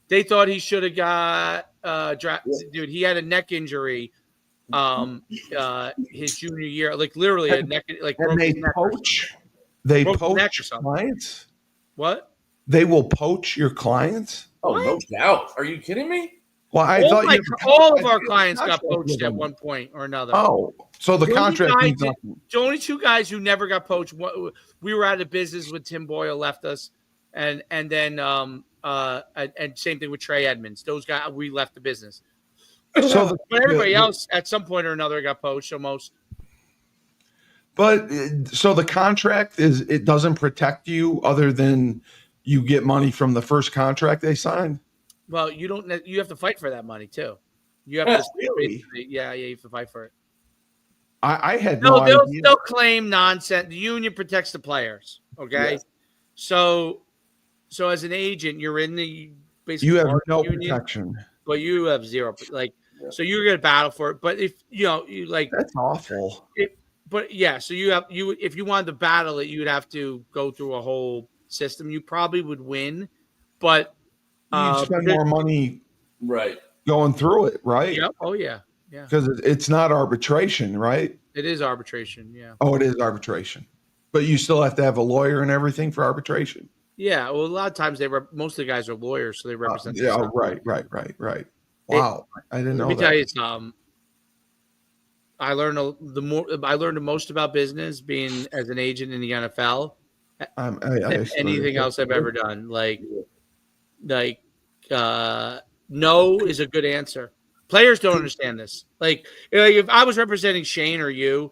A: They thought he should have got drafted.
C: Yeah.
A: Dude, he had a neck injury his junior year, like literally a neck, like
B: and they poach. They poach clients.
A: What?
B: They will poach your clients.
C: Oh, what? No doubt. Are you kidding me?
B: Well, I thought
A: all of our clients got poached at one point or another.
B: Oh, so the contract means nothing.
A: The only two guys who never got poached. We were out of business when Tim Boyle left us, and then and same thing with Trey Edmonds. Those guys, we left the business. So but everybody else at some point or another got poached. So most.
B: But so the contract it doesn't protect you other than you get money from the first contract they signed.
A: Well, you don't. You have to fight for that money too. You have to.
B: Really?
A: Yeah, you have to fight for it.
B: I had no idea.
A: They'll claim nonsense. The union protects the players. Okay, yes. So as an agent, you're in the basically
B: you have no protection,
A: but you have zero. Like, so you're gonna battle for it. But if you like,
B: that's awful.
A: But yeah, so if you wanted to battle it, you'd have to go through a whole system. You probably would win, but
B: you'd spend more money,
C: right,
B: going through it, right?
A: Yep. Oh yeah. Yeah.
B: Because it's not arbitration, right?
A: It is arbitration. Yeah.
B: Oh, it is arbitration, but you still have to have a lawyer and everything for arbitration.
A: Yeah. Well, a lot of times most of the guys are lawyers, so they represent.
B: Yeah. Right. Wow. I didn't know.
A: Let me tell you something. I learned the most about business being as an agent in the NFL. Anything else I've ever done, like no is a good answer. Players don't understand this. Like if I was representing Shane or you,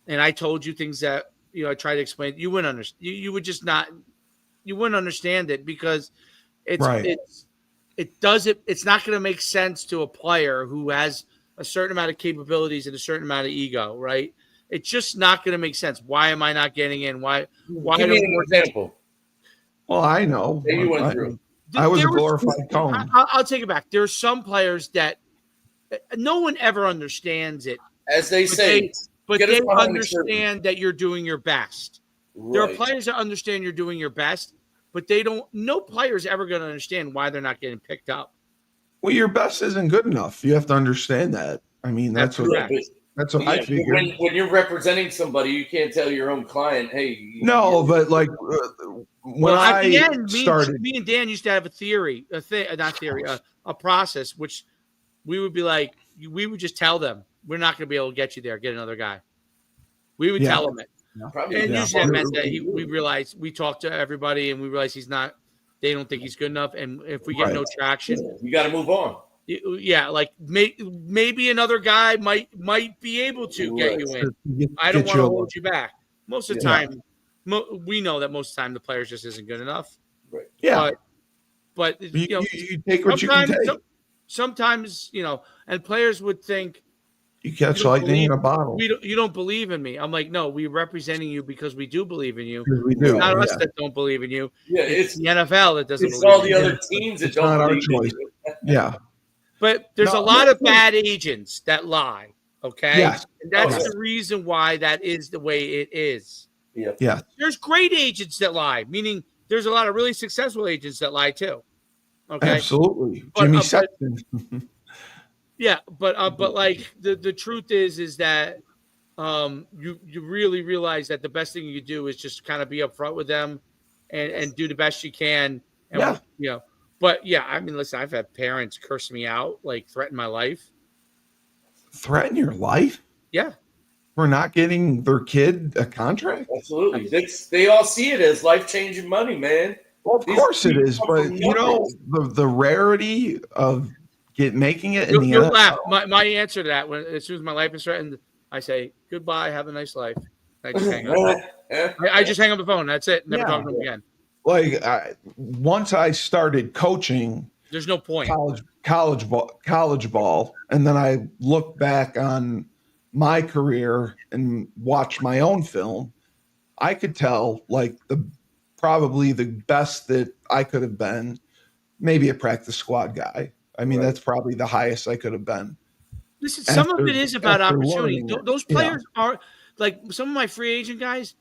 A: and I told you things that I tried to explain, you wouldn't understand. You would just not. You wouldn't understand it because it's not going to make sense to a player who has a certain amount of capabilities and a certain amount of ego, right? It's just not going to make sense. Why am I not getting in? Why
C: Give me an example.
B: Well, I know.
C: You went through.
B: I was a glorified cone.
A: I'll take it back. There are some players that no one ever understands it.
C: As they say.
A: But they understand that you're doing your best. Right. There are players that understand you're doing your best, but they don't. No player is ever going to understand why they're not getting picked up.
B: Well, your best isn't good enough. You have to understand that. I mean, that's what I figure.
C: When you're representing somebody, you can't tell your own client, "Hey."
B: No, but like when
A: at the end, me and Dan used to have a process, which we would be like, we would just tell them, we're not going to be able to get you there. Get another guy. We would tell them it. And usually that meant that we realized, we talked to everybody and we realized they don't think he's good enough. And if we get no traction,
C: you got to move on.
A: Yeah. Like maybe another guy might be able to get you in. I don't want to hold you back. Most of the time, we know that most of the time the player just isn't good enough.
C: Right.
B: Yeah.
A: But
B: you take what you can take.
A: Sometimes, and players would think,
B: you catch lightning in a bottle.
A: You don't believe in me. I'm like, no, we're representing you because we do believe in you.
B: We do.
A: It's not us that don't believe in you. Yeah, it's the NFL that doesn't believe in you.
C: It's all the other teams that don't believe in you.
B: Yeah.
A: But there's a lot of bad agents that lie, okay?
B: Yes.
A: And that's the reason why that is the way it is.
C: Yeah.
B: Yeah.
A: There's great agents that lie, meaning there's a lot of really successful agents that lie too. Okay.
B: Absolutely. Jimmy Sexton.
A: Yeah, but like the truth is that you really realize that the best thing you do is just kind of be upfront with them and do the best you can. And, but yeah, I mean, listen, I've had parents curse me out, like threaten my life.
B: Threaten your life?
A: Yeah.
B: For not getting their kid a contract?
C: Absolutely. They all see it as life-changing money, man.
B: Well, of course it is, but the rarity of making it in the
A: NFL. Laugh. My answer to that, as soon as my life is threatened, I say goodbye, have a nice life. I just hang up. I just hang up the phone. That's it. Never talk to them again.
B: Like once I started coaching,
A: there's no point.
B: College ball, and then I look back on my career and watch my own film. I could tell like probably the best that I could have been, maybe a practice squad guy. I mean, that's probably the highest I could have been.
A: Listen, some of it is about opportunity. Those players are like some of my free agent guys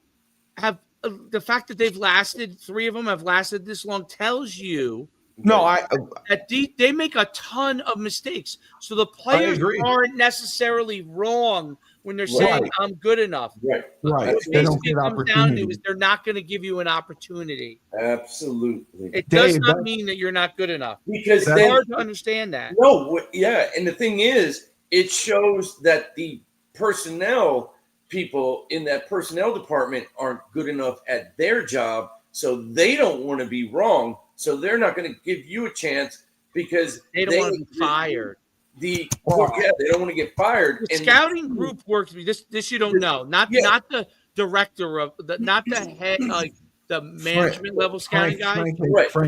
A: have the fact that they've lasted, 3 of them have lasted this long, tells you that they make a ton of mistakes. So the players aren't necessarily wrong when they're saying I'm good enough.
B: Right.
A: Basically, it comes down to is they're not going to give you an opportunity.
C: Absolutely.
A: It does not mean that you're not good enough.
C: Because
A: it's hard to understand that.
C: No, and the thing is, it shows that the personnel people in that personnel department aren't good enough at their job, so they don't want to be wrong. So they're not going to give you a chance because
A: they don't want to be fired.
C: They don't want to get fired.
A: The scouting group works. This you don't know. Not the director of not the head, like the management level scouting guys.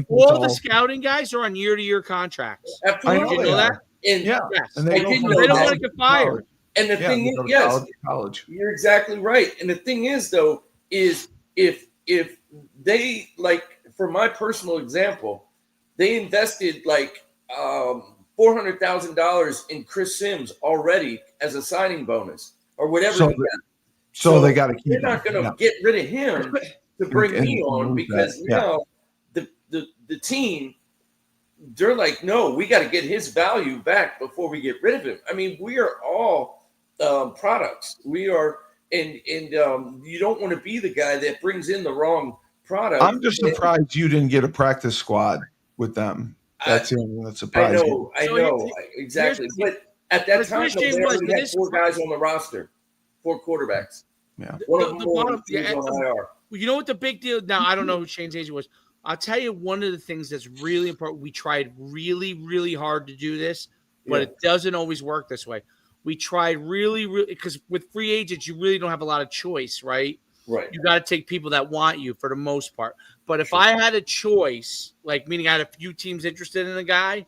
A: All the scouting guys are on year-to-year contracts.
C: Absolutely.
A: You know that?
C: And
A: they don't want to get fired.
C: And the thing is, college. You're exactly right. And the thing is, though, is if they, like, for my personal example, they invested like $400,000 in Chris Sims already as a signing bonus or whatever.
B: So they got to keep.
C: They're not going to get rid of him to bring me on because now the team. They're like, no, we got to get his value back before we get rid of him. I mean, we are all products. We are, and you don't want to be the guy that brings in the wrong product.
B: I'm just surprised you didn't get a practice squad with them. That's the only thing that surprised me.
C: I know, exactly. But at that time, they already had 4 guys on the roster, 4 quarterbacks.
B: Yeah.
C: One of them was on IR.
A: You know what the big deal? Now, I don't know who Shane's agent was. I'll tell you one of the things that's really important. We tried really, really hard to do this, but it doesn't always work this way. We tried really, really, because with free agents, you really don't have a lot of choice, right?
C: Right.
A: You got to take people that want you for the most part. But if I had a choice, like meaning I had a few teams interested in a guy,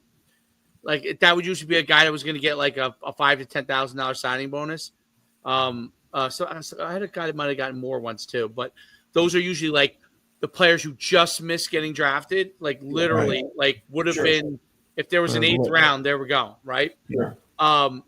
A: like that would usually be a guy that was going to get like a $5,000 to $10,000 signing bonus. So I had a guy that might have gotten more once too, but those are usually like the players who just missed getting drafted, like literally, like would have been if there was an 8th round. There we go, right?
B: Yeah.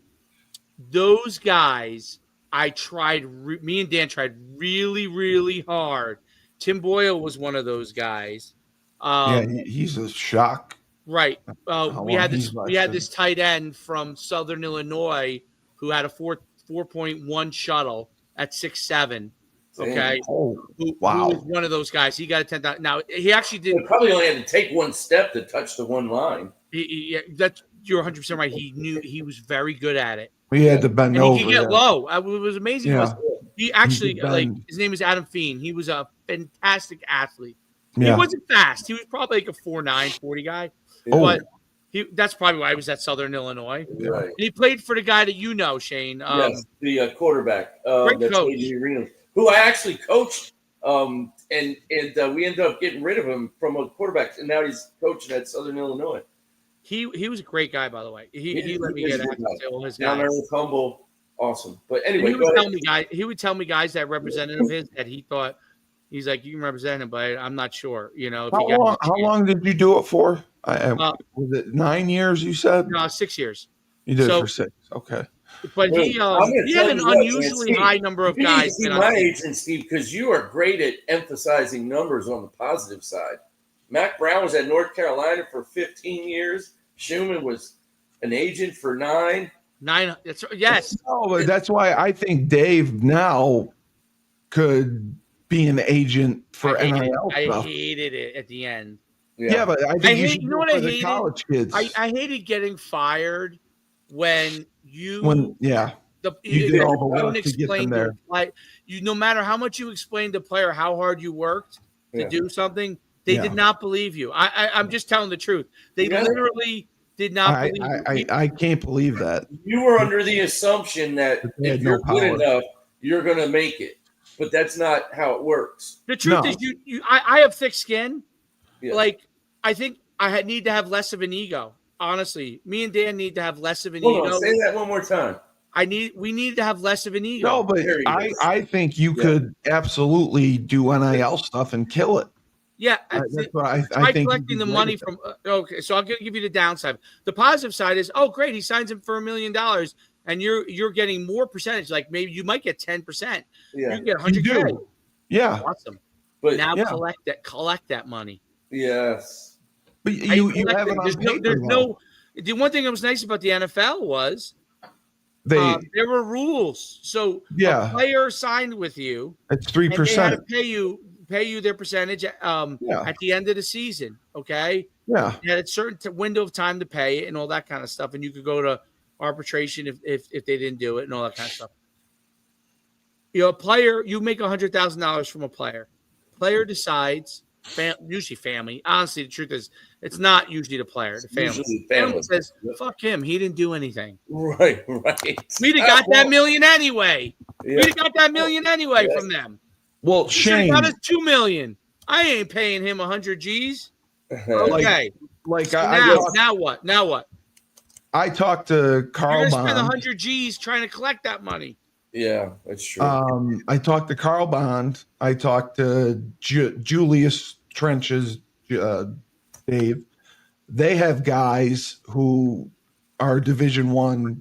A: Those guys, I tried. Me and Dan tried really, really hard. Tim Boyle was one of those guys.
B: He's a shock.
A: Right. We had this tight end from Southern Illinois who had a 4.1 shuttle at 6'7". Okay.
B: Oh,
A: who was one of those guys. He got a 10,000. Now he actually did.
C: He probably only had to take one step to touch the one line.
A: You're 100% right. He knew he was very good at it.
B: He had to bend over.
A: He could get low. It was amazing. Yeah. He actually, his name is Adam Feen. He was a fantastic athlete. Yeah. He wasn't fast. He was probably like a 4'9", 40 guy.
B: Oh.
A: But that's probably why he was at Southern Illinois.
C: Right.
A: And he played for the guy that you know, Shane.
C: Yes, the quarterback.
A: Great coach.
C: Who I actually coached, and we ended up getting rid of him from a quarterback, and now he's coaching at Southern Illinois.
A: He was a great guy, by the way. He let me get access to all his guys.
C: Down humble, awesome. But anyway,
A: he would tell me guys that represented his that he thought he's like, you can represent him, but I'm not sure. You know,
B: how long did you do it for? Was it 9 years? You said
A: 6 years.
B: You did it for 6. Okay.
A: But he had an unusually high number of guys.
C: You my agent, Steve, because you are great at emphasizing numbers on the positive side. Mac Brown was at North Carolina for 15 years. Schuman was an agent for 9.
A: Yes.
B: But that's why I think Dave now could be an agent for NIL stuff.
A: I hated it at the end.
B: Yeah, but I think you should do it for the college kids.
A: I hated getting fired when you
B: did all the work to get them there.
A: No matter how much you explained to the player how hard you worked to do something, they did not believe you. I'm just telling the truth. They literally did not believe you.
B: I can't believe that.
C: You were under the assumption that if you're good enough, you're going to make it. But that's not how it works.
A: The truth is I have thick skin. Yeah. Like, I think I need to have less of an ego. Honestly, me and Dan need to have less of an ego.
C: Say that one more time.
A: We need to have less of an ego.
B: No, but I think you could absolutely do NIL stuff and kill it.
A: Yeah,
B: that's what I think.
A: Collecting the money from okay, so I'll give you the downside. The positive side is, great, he signs him for $1 million, and you're getting more percentage. Like maybe you might get 10%.
C: Yeah,
A: you get 100K.
B: Yeah,
A: awesome.
C: But
A: now collect that money.
C: Yes.
B: But you have it on paper,
A: the one thing that was nice about the NFL was
B: there
A: were rules. So a player signed with you,
B: it's
A: 3%, and they had to
B: 3%.
A: pay you their percentage at the end of the season. Okay.
B: Yeah.
A: You had a certain window of time to pay it and all that kind of stuff. And you could go to arbitration if they didn't do it and all that kind of stuff. A player, you make $100,000 from a player. Player decides, usually family. Honestly, the truth is, it's not usually the player, the family.
C: Usually family
A: says, "Fuck him, he didn't do anything."
C: Right.
A: We'd have got that million anyway. Yeah. We'd have got that million anyway from them.
B: Well, Shane
A: got us $2 million. I ain't paying him 100 G's. Okay. Now what? Now what?
B: I talked to Carl
A: You're
B: Bond.
A: Spend 100 G's trying to collect that money.
C: Yeah, that's true.
B: I talked to Carl Bond. I talked to Julius Trench's Dave. They have guys who are Division I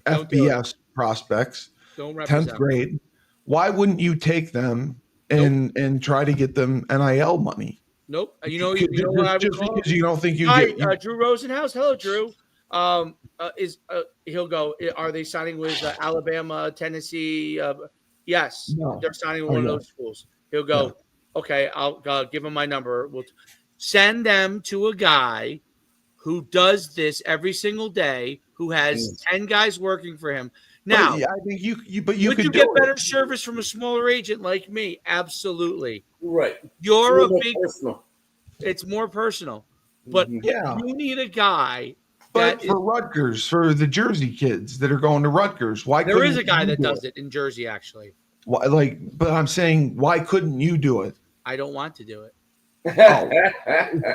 B: FBS prospects, 10th grade. Why wouldn't you take them and try to get them NIL money?
A: Nope. You know what I would call
B: because you don't think you
A: get
B: get
A: Drew Rosenhaus. Hello, Drew. He'll go. Are they signing with Alabama, Tennessee? Yes, they're signing with one of those schools. He'll go. Okay, I'll give him my number. We'll send them to a guy who does this every single day, who has 10 guys working for him. Now,
B: I think you could
A: get better service from a smaller agent like me? Absolutely.
C: Right.
A: You're a big. Personal. It's more personal, but you need a guy.
B: But for Rutgers, for the Jersey kids that are going to Rutgers, why?
A: There is a guy that does it in Jersey, actually.
B: Why, but I'm saying, why couldn't you do it?
A: I don't want to do it.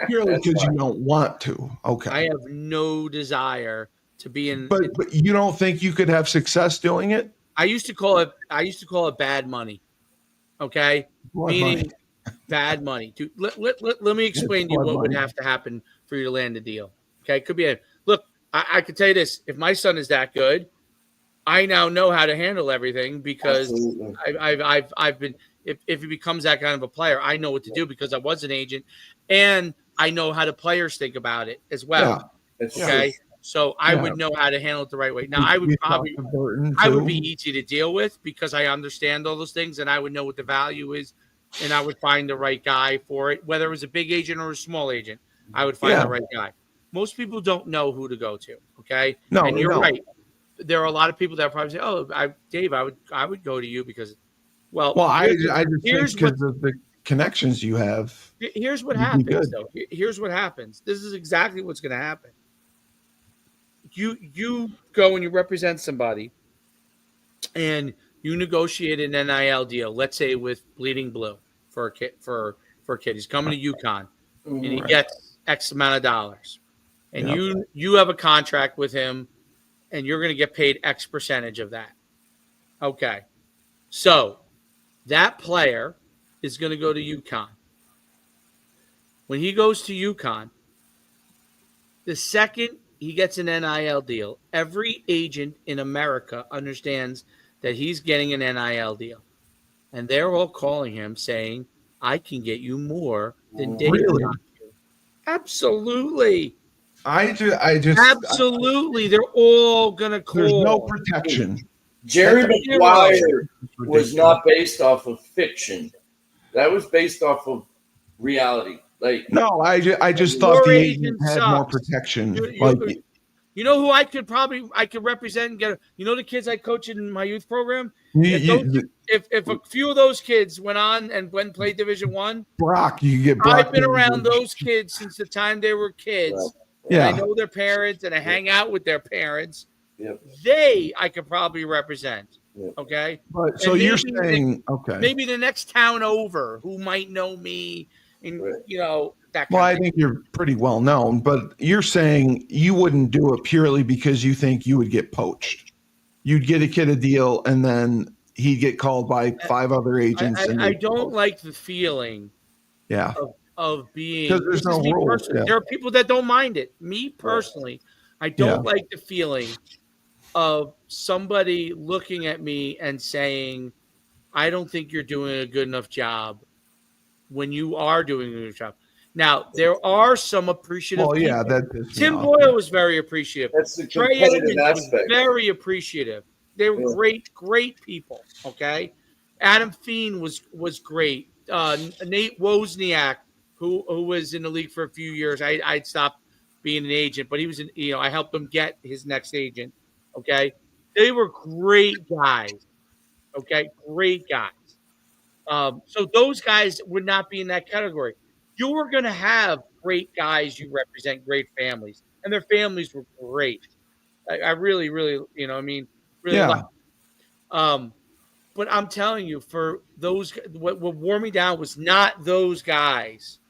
B: Purely because you don't want to. Okay.
A: I have no desire to be in.
B: But you don't think you could have success doing it?
A: I used to call it bad money. Okay, meaning bad money. Dude, let me explain to you what would have to happen for you to land a deal. Okay, it could be look. I could tell you this: if my son is that good, I now know how to handle everything because I've been. If he becomes that kind of a player, I know what to do because I was an agent, and I know how the players think about it as well. Yeah, okay, so I would know how to handle it the right way. Now I would be easy to deal with because I understand all those things, and I would know what the value is, and I would find the right guy for it, whether it was a big agent or a small agent. I would find the right guy. Most people don't know who to go to. Okay, and you're right. There are a lot of people that probably say, "Oh, Dave, I would go to you because." Well,
B: I just think because of the connections you have.
A: Here's what happens, though. Here's what happens. This is exactly what's going to happen. You go and you represent somebody, and you negotiate an NIL deal. Let's say with Bleeding Blue for a kid. For a kid, he's coming to Yukon, and he gets X amount of dollars, and you have a contract with him, and you're going to get paid X percentage of that. Okay, so. That player is going to go to Yukon. When he goes to Yukon, the second he gets an NIL deal, every agent in America understands that he's getting an NIL deal. And they're all calling him saying, I can get you more than Dave got you. Absolutely.
B: I just
A: absolutely. They're all going to call.
B: There's no protection.
C: Jerry Maguire was not based off of fiction. That was based off of reality.
B: No, I just thought the agent had more protection.
A: You know who I could represent and get. You know the kids I coach in my youth program. If a few of those kids went on and went and played Division I,
B: Brock, you get Brock.
A: I've been around those kids since the time they were kids. Yeah, I know their parents and I hang out with their parents. Yep. I could probably represent. Yep. Okay.
B: But so you're saying,
A: maybe the next town over who might know me and that kind
B: of thing. I think you're pretty well known, but you're saying you wouldn't do it purely because you think you would get poached. You'd get a kid a deal and then he'd get called by 5 other agents.
A: I don't like the feeling of being because
B: there's no rules.
A: Yeah. There are people that don't mind it. Me personally, I don't like the feeling of somebody looking at me and saying, I don't think you're doing a good enough job when you are doing a good job. Now, there are some appreciative people.
B: That
A: Tim Boyle was very appreciative.
C: That's the
A: Trey
C: competitive
A: Edmonds
C: aspect.
A: was very appreciative. They were great people. Okay, Adam Feen was great. Nate Wozniak, who was in the league for a few years, I'd stopped being an agent, but he was I helped him get his next agent. Okay, they were great guys. Okay, great guys. So those guys would not be in that category. You were going to have great guys. You represent great families, and their families were great. I really, really, really like. But I'm telling you, for those, what wore me down was not those guys.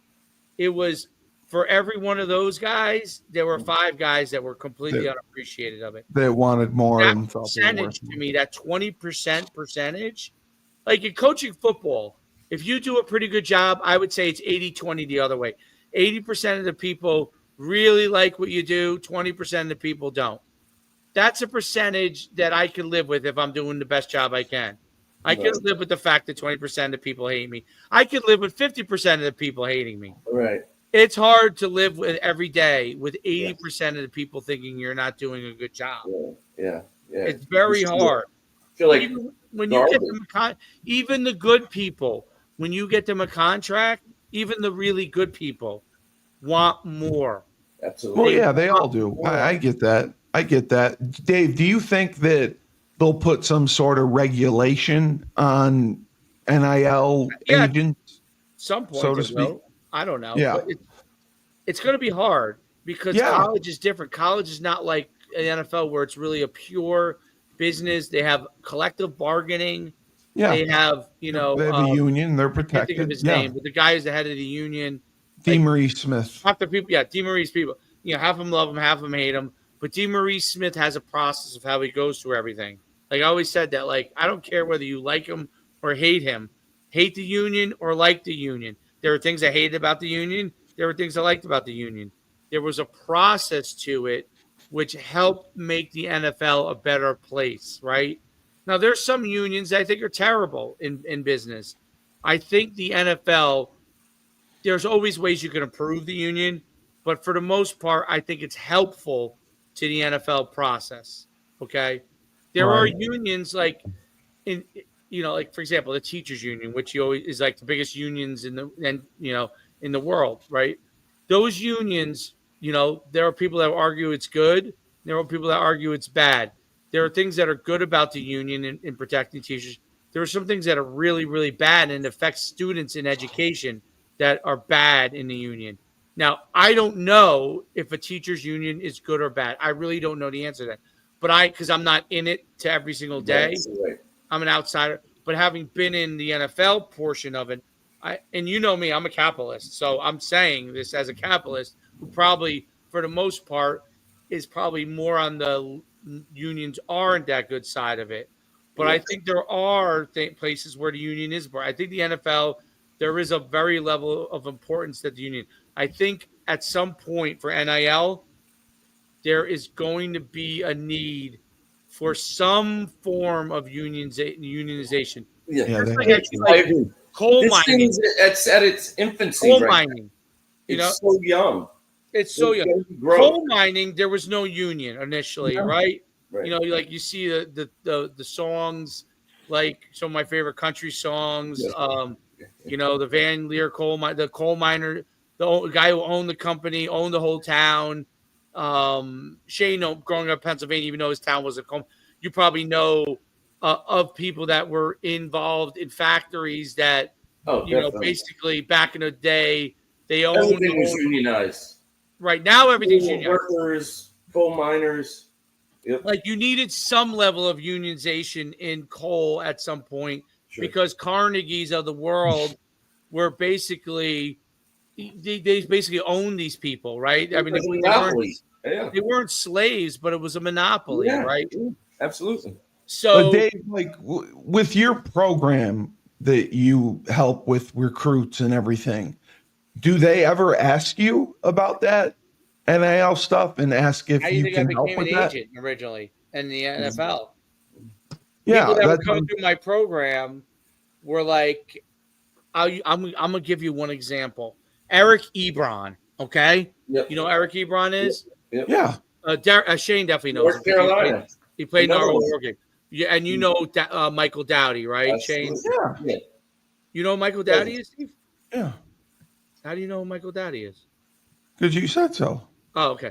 A: It was for every one of those guys, there were 5 guys that were completely unappreciated of it.
B: They wanted more
A: That
B: and
A: percentage to me, that 20% percentage, like in coaching football, if you do a pretty good job, I would say it's 80-20 the other way. 80% of the people really like what you do, 20% of the people don't. That's a percentage that I can live with if I'm doing the best job I can. I can live with the fact that 20% of people hate me. I could live with 50% of the people hating me.
C: Right.
A: It's hard to live with every day with 80% of the people thinking you're not doing a good job.
C: Yeah.
A: It's very hard.
C: I feel like
A: even when you get them even the good people, when you get them a contract, even the really good people want more.
C: Absolutely.
B: Well, they all do. I get that. Dave, do you think that they'll put some sort of regulation on NIL agents?
A: Some point,
B: so to speak.
A: I don't know.
B: Yeah.
A: But it's going to be hard because college is different. College is not like the NFL where it's really a pure business. They have collective bargaining.
B: Yeah.
A: They have,
B: they have a union. They're protected. I can't think
A: of his name, but the guy is the head of the union.
B: DeMaurice Smith.
A: Half the people, DeMaurice people. Half of them love him, half of them hate him. But DeMaurice Smith has a process of how he goes through everything. Like I always said that, like, I don't care whether you like him or hate him. Hate the union or like the union. There are things I hated about the union. There were things I liked about the union. There was a process to it which helped make the NFL a better place, right? Now, there's some unions that I think are terrible in business. I think the NFL, there's always ways you can improve the union, but for the most part, I think it's helpful to the NFL process, okay? There are unions like like for example, the teachers union, which is like the biggest unions in the world, right? Those unions, there are people that argue it's good. There are people that argue it's bad. There are things that are good about the union in protecting teachers. There are some things that are really, really bad and affect students in education that are bad in the union. Now, I don't know if a teachers union is good or bad. I really don't know the answer to that. But because I'm not in it to every single day, I'm an outsider. But having been in the NFL portion of it, and you know me, I'm a capitalist. So I'm saying this as a capitalist who probably, for the most part, is probably more on the unions aren't that good side of it. But I think there are places where the union is more. I think the NFL, there is a very level of importance that the union. I think at some point for NIL, there is going to be a need for some form of unionization.
C: Like coal mining. It's at its infancy.
A: Coal mining.
C: It's so young.
A: It's so young. Coal mining, there was no union initially, right? Like you see the songs, like some of my favorite country songs. The Van Leer the coal miner, the guy who owned the company, owned the whole town. Shane, growing up in Pennsylvania, even though his town was a coal, you probably know of people that were involved in factories that, basically back in the day, they owned.
C: Everything was unionized.
A: Right now, everything's unionized.
C: Workers, coal miners. Yep.
A: Like you needed some level of unionization in coal at some point because Carnegie's of the world were basically they basically owned these people, right? I mean, they weren't slaves, but it was a monopoly, right?
C: Absolutely.
B: So, but Dave, like with your program that you help with recruits and everything, do they ever ask you about that NIL stuff and ask if you can help with that? I became an agent
A: originally in the NFL.
B: Yeah,
A: people that were coming through my program were like, I'm gonna give you one example. Eric Ebron. Okay.
C: Yep.
A: You know who Eric Ebron is?
C: Yep.
B: Yeah.
A: Shane definitely knows
C: North Carolina.
A: He played in our
C: Another
A: old
C: one.
A: war game. Yeah, and you know Michael Dowdy, right, Shane?
C: Absolutely.
B: Yeah.
A: You know who Michael Dowdy is, Steve?
B: Yeah.
A: How do you know who Michael Dowdy is?
B: Because you said so.
A: Oh, okay.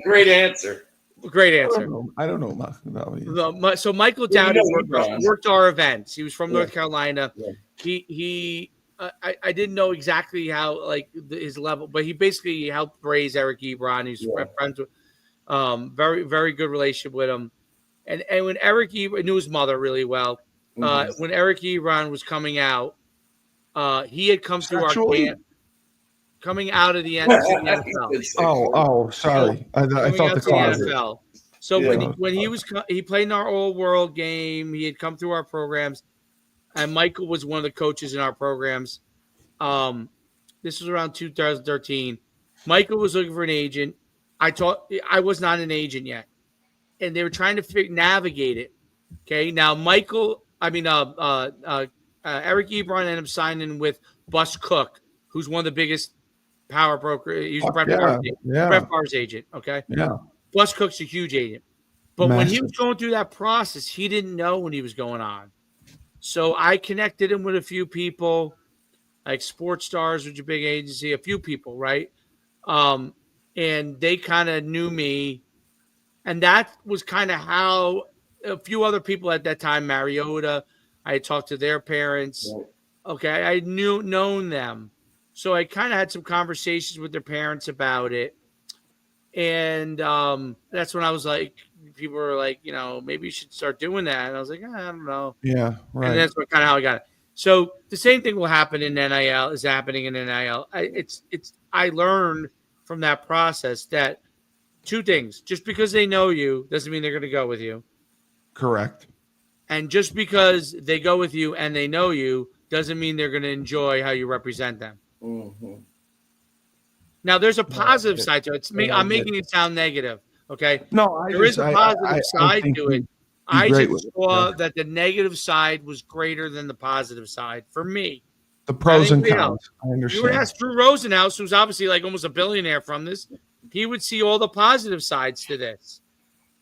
C: Great answer.
A: Great answer.
B: I don't know Michael.
A: So Michael
C: Well,
A: Dowdy
C: Ebron.
A: worked our events. He was from
C: Yeah.
A: North Carolina.
C: Yeah.
A: I didn't know exactly how his level, but he basically helped raise Eric Ebron. He's friends with very, very good relationship with him. And when Eric Ebron knew his mother really well, when Eric Ebron was coming out, he had come through our camp, coming out of the NFL.
B: Oh, sorry. I thought the closet.
A: NFL. So when he played in our old world game, he had come through our programs, and Michael was one of the coaches in our programs. This was around 2013. Michael was looking for an agent. I was not an agent yet, and they were trying to navigate it. Okay, now Eric Ebron ended up signing with Bus Cook, who's one of the biggest power broker. He's Brett Favre's agent. Okay,
B: yeah.
A: Bus Cook's a huge agent, but when he was going through that process, he didn't know when he was going on. So I connected him with a few people, like Sports Stars, which is a big agency, a few people, right? And they kind of knew me. And that was kind of how a few other people at that time, Mariota, I had talked to their parents. Right. Okay, I known them. So I kind of had some conversations with their parents about it. And that's when I was like, people were like, maybe you should start doing that. And I was like, I don't know.
B: Yeah, right.
A: And that's kind of how I got it. So the same thing will happen in NIL, is happening in NIL. I learned from that process that two things: just because they know you doesn't mean they're going to go with you.
B: Correct.
A: And just because they go with you and they know you doesn't mean they're going to enjoy how you represent them. Mm-hmm. Now, there's a positive side to it. I'm making it sound negative. Okay.
B: No,
A: there is a positive side to it. I just saw that the negative side was greater than the positive side for me.
B: The pros and cons. I understand.
A: You would ask Drew Rosenhaus, who's obviously like almost a billionaire from this. He would see all the positive sides to this.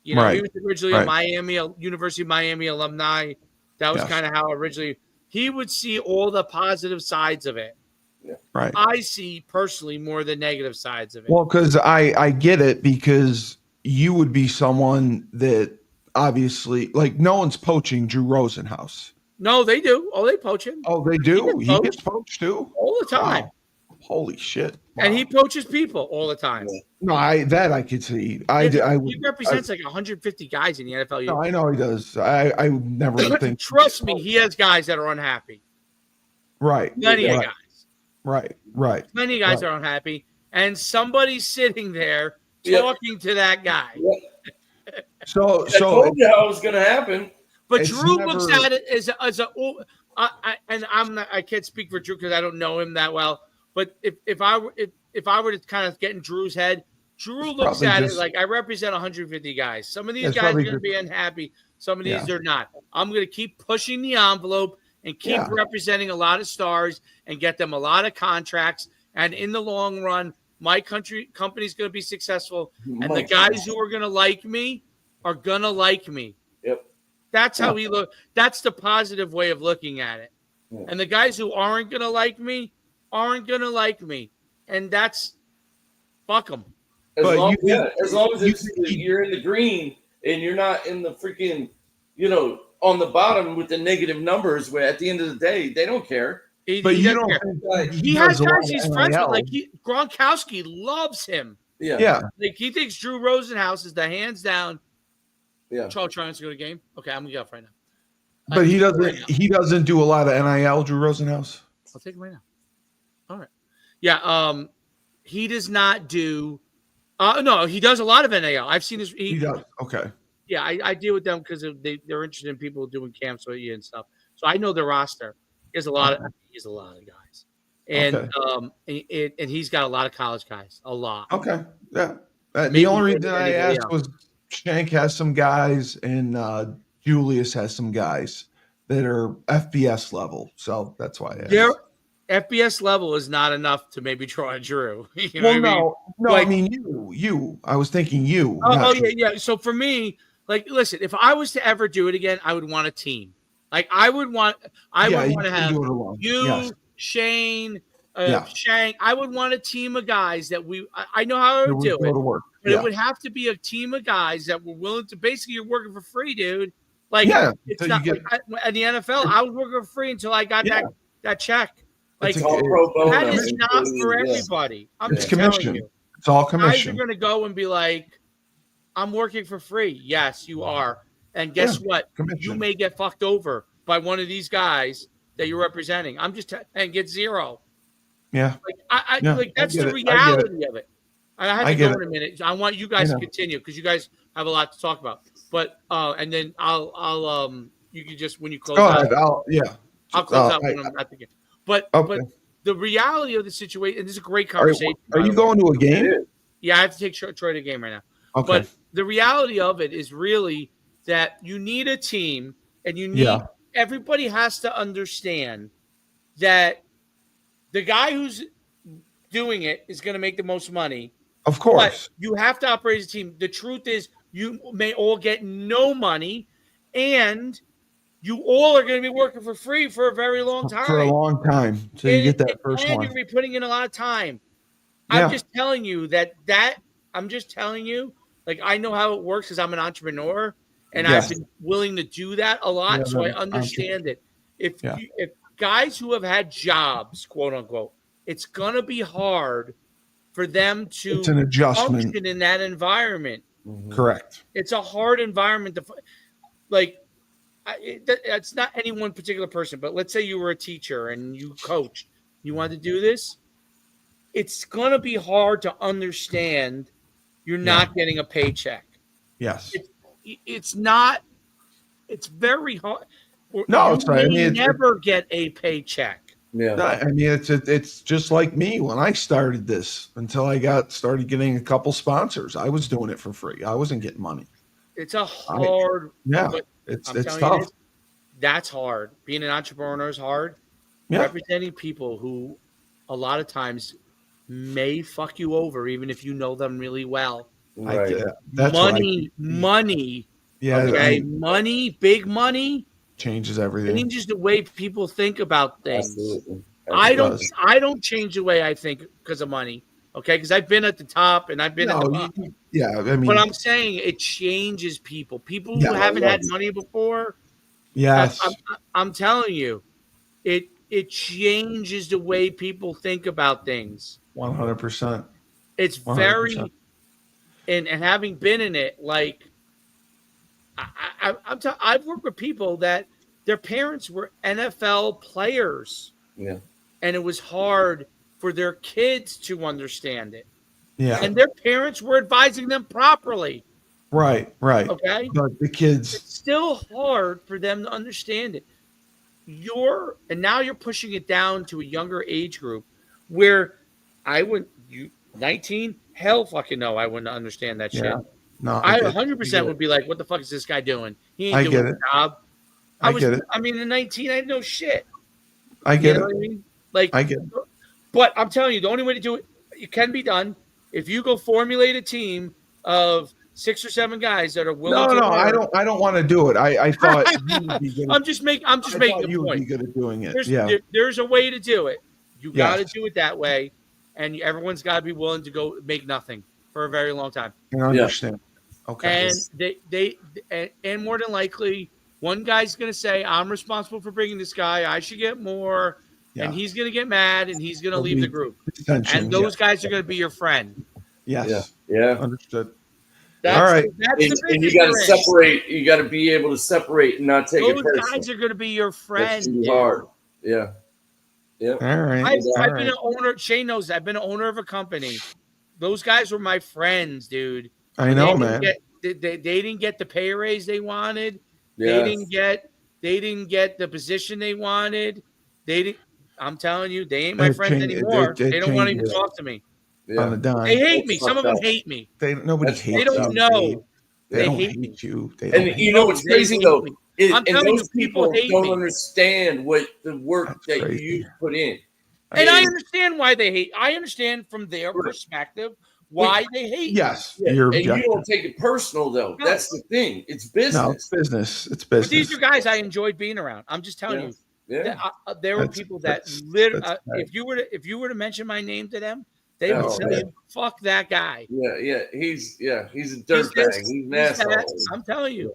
A: He was originally a University of Miami alumni. That was kind of how originally he would see all the positive sides of it.
B: Yeah. Right.
A: I see personally more the negative sides of it.
B: Well, because I get it, because you would be someone that obviously, like, no one's poaching Drew Rosenhaus.
A: No, they do. Oh, they poach him.
B: Oh, they do? He gets poached too?
A: All the time.
B: Wow. Holy shit.
A: Wow. And he poaches people all the time.
B: No, I could see.
A: He represents like 150 guys in the NFL.
B: No, I know he does. I never think.
A: Trust me, he has guys that are unhappy.
B: Right.
A: Plenty of guys.
B: Right.
A: Many guys are unhappy, and somebody's sitting there talking to that guy.
B: So
C: I told you how it was going to happen.
A: But Drew looks at it as I can't speak for Drew because I don't know him that well. But if I were to kind of get in Drew's head, Drew looks at it like, I represent 150 guys. Some of these guys are going to be unhappy. Some of these are not. I'm going to keep pushing the envelope and keep representing a lot of stars and get them a lot of contracts. And in the long run, my company's going to be successful. And the guys who are going to like me are going to like me.
C: Yep.
A: That's how he look. That's the positive way of looking at it. Yeah. And the guys who aren't going to like me aren't going to like me. And that's fuck them.
C: As long as you're in the green and you're not in the freaking, on the bottom with the negative numbers, where at the end of the day, they don't care.
A: He has guys he's friends with. Like Gronkowski loves him.
B: Yeah.
A: Like he thinks Drew Rosenhaus is the hands down.
C: Yeah.
A: Charles trying to go to the game. Okay, I'm gonna get off right now.
B: But he doesn't. He doesn't do a lot of NIL, Drew Rosenhaus.
A: I'll take him right now. All right. Yeah. He does not do. No, he does a lot of NIL. I've seen his.
B: He does. Okay.
A: Yeah, I deal with them because they're interested in people doing camps with you and stuff. So I know the roster. He has a lot of guys, and and he's got a lot of college guys. A lot.
B: Okay. Yeah. The only reason I asked was Shank has some guys and Julius has some guys that are FBS level. So that's why I
A: their
B: asked.
A: FBS level is not enough to maybe draw a Drew. You know
B: Well,
A: what I mean?
B: no,
A: Like,
B: I mean you. I was thinking you.
A: oh
B: Drew.
A: yeah. So for me, like, listen, if I was to ever do it again, I would want a team. Like, I would want to have
B: do it alone.
A: you,
B: Yes.
A: Shane,
B: Yeah.
A: Shank. I would want a team of guys that I know how I would do
B: go
A: it,
B: to work.
A: but it would have to be a team of guys that were willing to. Basically, you're working for free, dude. Like, it's not like in the NFL. I was working for free until I got that check. Like, that is not for everybody. I'm just telling you.
B: It's all commission.
A: Guys are going to go and be like, I'm working for free. Yes, you are. And guess what? You may get fucked over by one of these guys that you're representing. I'm just and get zero.
B: Yeah.
A: Like that's the reality of it. I have to go in a minute. I want you guys to continue because you guys have a lot to talk about. But and then I'll you can just when you close out. I'll close out when I'm at the game. But the reality of the situation, and this is a great conversation.
B: Are you going to a game?
A: Yeah, I have to take Troy to a game right now. Okay. But the reality of it is really that you need a team, and you need everybody has to understand that the guy who's doing it is going to make the most money.
B: Of course.
A: But you have to operate as a team. The truth is you may all get no money, and you all are going to be working for free for a very long time.
B: For a long time. So you get that first one.
A: And you're going to be putting in a lot of time. I'm just telling you like, I know how it works because I'm an entrepreneur, and I've been willing to do that a lot, so I understand it. If guys who have had jobs, quote unquote, it's going to be hard for them to
B: it's an adjustment.
A: Function in that environment.
B: Mm-hmm. Correct.
A: It's a hard environment to it's not any one particular person, but let's say you were a teacher and you coached, you wanted to do this. It's going to be hard to understand you're not getting a paycheck.
B: Yes.
A: It's not. It's very hard.
B: No, it's right. I mean,
A: never get a paycheck.
B: Yeah. No, I mean, it's just like me when I started this until I started getting a couple sponsors. I was doing it for free. I wasn't getting money.
A: It's a hard.
B: It's tough.
A: That's hard. Being an entrepreneur is hard. Yeah. Representing people who a lot of times may fuck you over, even if you know them really well.
B: Right.
A: Money. Yeah. Okay. Money, big money
B: changes everything.
A: Changes the way people think about things.
C: Absolutely.
A: I don't change the way I think because of money. Okay, because I've been at the top and I've been at the bottom.
B: Yeah, I mean,
A: but I'm saying it changes people. People who haven't had money before.
B: Yes,
A: I'm telling you, it changes the way people think about things.
B: 100%.
A: It's 100%. Very, and having been in it, like I've worked with people that their parents were NFL players.
C: Yeah,
A: and it was hard for their kids to understand it.
B: Yeah.
A: And their parents were advising them properly.
B: Right.
A: Okay.
B: But the kids.
A: It's still hard for them to understand it. And now you're pushing it down to a younger age group where 19? Hell fucking no, I wouldn't understand that shit.
B: No,
A: I 100% would be like, what the fuck is this guy doing? He ain't doing the job. I get it. I mean, in 19, I didn't know shit.
B: I get it.
A: What I mean? Like,
B: I get it.
A: But I'm telling you, the only way to do it, it can be done if you go formulate a team of 6 or 7 guys that are willing to.
B: No, I don't want to do it. I thought you would be good.
A: I'm just making a point.
B: You would be good at doing it.
A: There's a way to do it. You got to do it that way, and everyone's got to be willing to go make nothing for a very long time.
B: I understand. Okay.
A: And and more than likely, one guy's going to say, "I'm responsible for bringing this guy. I should get more." Yeah. And he's going to get mad, and he's going to leave the group. And those guys are going to be your friend.
B: Yes.
C: Yeah.
B: Understood.
C: All right. And you got to separate. You got to be able to separate and not take it personally.
A: Those guys are going to be your friend.
C: That's too hard. Yeah.
B: All right.
A: I've been an owner. Shane knows that. I've been an owner of a company. Those guys were my friends, dude.
B: I know, man.
A: They didn't get the pay raise they wanted. Yes. They didn't get the position they wanted. I'm telling you, they ain't my friends anymore. They don't want to even talk to me.
B: Yeah. On the dime.
A: They hate me. Some of them hate me.
B: Nobody hates you.
A: They don't know.
B: They don't hate you.
C: You know what's crazy though?
A: I'm telling you, people hate
C: don't
A: me.
C: understand what the work that you put in.
A: And I understand why they hate. I understand from their perspective why they hate.
B: Yes,
C: and you don't take it personal, though. No. That's the thing. It's business.
B: No, it's business. It's business.
A: But these are guys I enjoyed being around. I'm just telling you. Yeah. There were people that literally, if you were to mention my name to them, they would tell you, "Fuck that guy."
C: Yeah. He's a dirtbag. He's an asshole.
A: I'm telling you.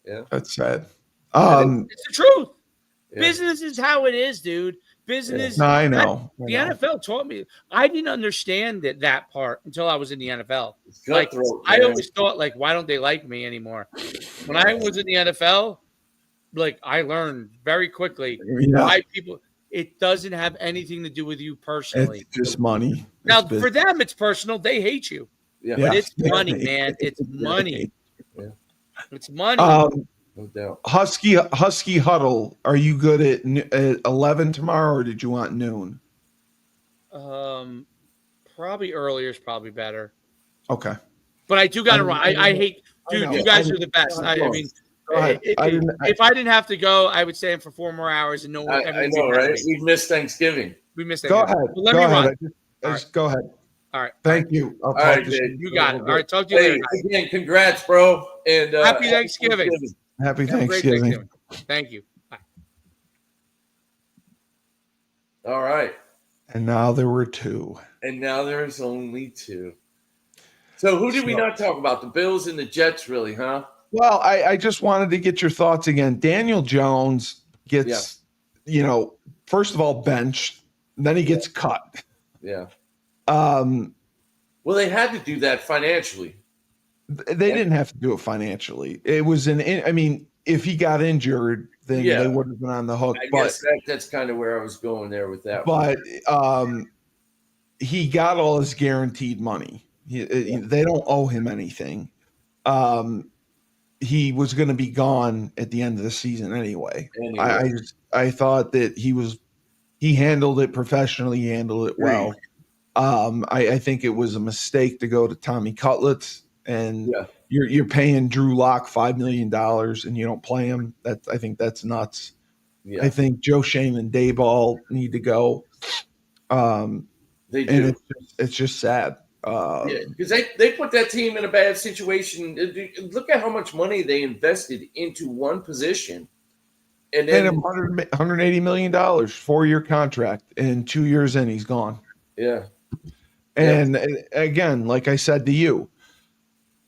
C: Yeah,
B: that's sad.
A: It's the truth. Yeah. Business is how it is, dude. Business.
B: No, I know.
A: The NFL taught me. I didn't understand that part until I was in the NFL. Like I always thought, like, why don't they like me anymore? When I was in the NFL, like I learned very quickly why people. It doesn't have anything to do with you personally.
B: It's just money.
A: Now, for them, it's personal. They hate you. Yeah, but it's money, man. It's money. Yeah. It's money.
C: No doubt.
B: Husky Huddle. Are you good at 11 tomorrow, or did you want noon?
A: Probably earlier is probably better.
B: Okay.
A: But I do got to run. I hate, dude. You guys are the best. I mean, if I didn't have to go, I would stay in for 4 more hours, and no one.
C: I know, right? We missed Thanksgiving.
B: Go ahead.
A: Well, let me run.
B: Go ahead.
A: All right.
B: Thank you.
C: All right,
A: you got it. All right. Talk to you later.
C: Again, congrats, bro. And
A: happy Thanksgiving.
B: Happy Thanksgiving.
A: Thank you. Bye.
C: All right.
B: And now there were 2.
C: And now there's only 2. So who did we not talk about? The Bills and the Jets, really, huh?
B: Well, I just wanted to get your thoughts again. Daniel Jones gets, first of all, benched. Then he gets cut.
C: Yeah. Well, they had to do that financially.
B: They didn't have to do it financially. It was if he got injured, then they would have been on the hook.
C: I guess that's kind of where I was going there with that.
B: But he got all his guaranteed money. They don't owe him anything. He was going to be gone at the end of the season anyway. I thought that he handled it professionally. He handled it well. I think it was a mistake to go to Tommy Cutlets, and you're paying Drew Lock $5 million and you don't play him. I think that's nuts. Yeah. I think Joe Shane and Dayball need to go.
C: They do.
B: It's just sad.
C: Because they put that team in a bad situation. Look at how much money they invested into one position. And then
B: $180 million, 4-year contract, and 2 years in, he's gone.
C: Yeah.
B: And again, like I said to you,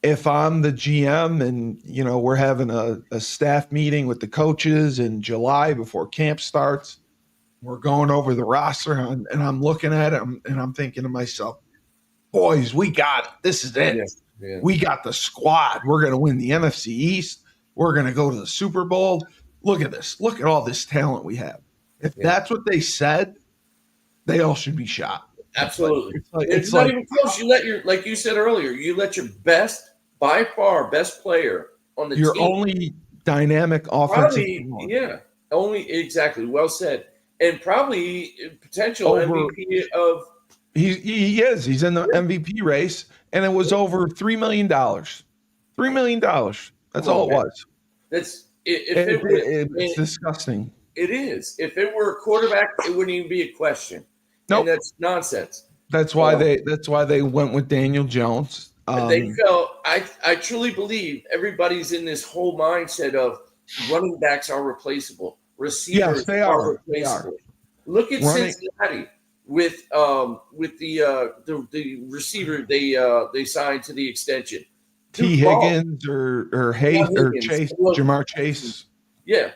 B: if I'm the GM and, we're having a staff meeting with the coaches in July before camp starts, we're going over the roster and I'm looking at it and I'm thinking to myself, boys, we got it. This is it. Yeah. We got the squad. We're going to win the NFC East. We're going to go to the Super Bowl. Look at this. Look at all this talent we have. If that's what they said, they all should be shot.
C: Absolutely. It's not even close. You let like you said earlier, you let your by far best player on the team.
B: Your only dynamic offensive.
C: Only exactly. Well said. And probably potential MVP of.
B: He is. He's in the MVP race, and it was over $3 million. $3 million. That's all it was. It's disgusting.
C: It is. If it were a quarterback, it wouldn't even be a question.
B: Nope.
C: And that's nonsense.
B: That's why they went with Daniel Jones.
C: They felt. I truly believe everybody's in this whole mindset of running backs are replaceable. Receivers are replaceable. Look at Cincinnati with the receiver they signed to the extension.
B: T. Higgins or Hayes or Chase, Jamar Chase.
C: Yeah.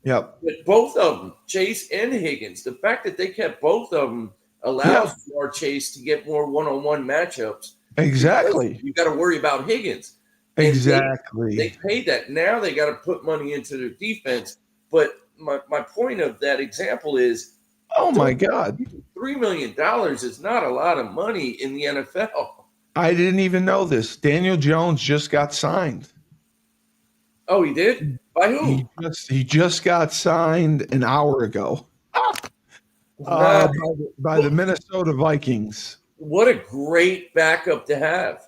B: Yep.
C: But both of them, Chase and Higgins, the fact that they kept both of them allows Jamar Chase to get more one-on-one matchups.
B: Exactly.
C: You got to worry about Higgins.
B: Exactly.
C: They paid that. Now they got to put money into their defense. But my point of that example is,
B: oh my God,
C: $3 million is not a lot of money in the NFL.
B: I didn't even know this. Daniel Jones just got signed.
C: Oh, he did? By who?
B: He just got signed an hour ago. By the Minnesota Vikings.
C: What a great backup to have.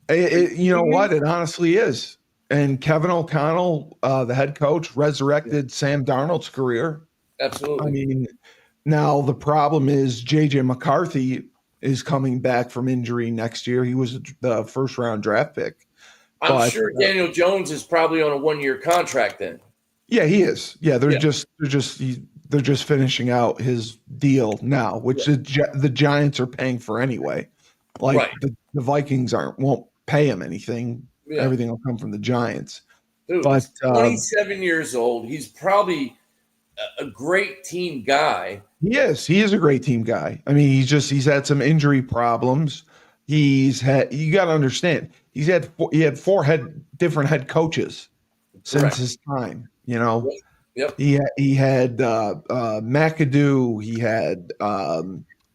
B: You know what? It honestly is. And Kevin O'Connell, the head coach, resurrected Sam Darnold's career.
C: Absolutely.
B: I mean, now the problem is J.J. McCarthy is coming back from injury next year. He was the first-round draft pick.
C: I'm sure Daniel Jones is probably on a 1-year contract then.
B: Yeah, he is. Yeah, they're just finishing out his deal now, which the Giants are paying for anyway. Like the Vikings won't pay him anything. Yeah. Everything will come from the Giants.
C: Dude, but 27 years old. He's probably a great team guy.
B: He is. He is a great team guy. I mean, he's had some injury problems. You got to understand. He had 4 different head coaches since his time. You know,
C: yep.
B: He had McAdoo. He had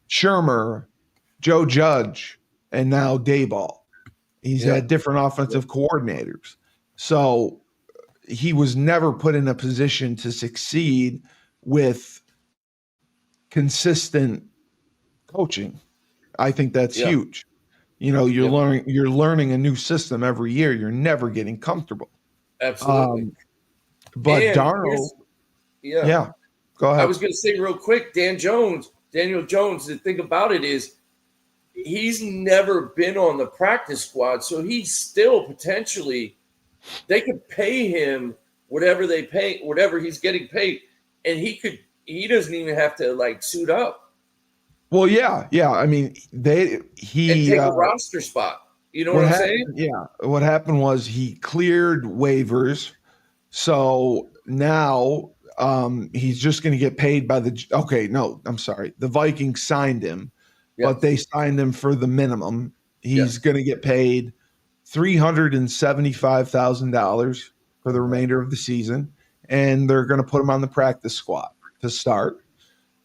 B: Shermer, Joe Judge, and now Daboll. He's had different offensive coordinators. So he was never put in a position to succeed with consistent coaching. I think that's huge. You know, you're learning a new system every year. You're never getting comfortable.
C: Absolutely.
B: But Darnold, go ahead.
C: I was going to say real quick, Daniel Jones, the thing about it is he's never been on the practice squad, so he's still potentially – they could pay him whatever he's getting paid, and he doesn't even have to, like, suit up.
B: Well, yeah. I mean,
C: and take a roster spot. You know what I'm saying?
B: Yeah. What happened was he cleared waivers, so now he's just going to get paid by the – okay, no, I'm sorry. The Vikings signed him, but they signed him for the minimum. He's going to get paid $375,000 for the remainder of the season, and they're going to put him on the practice squad to start.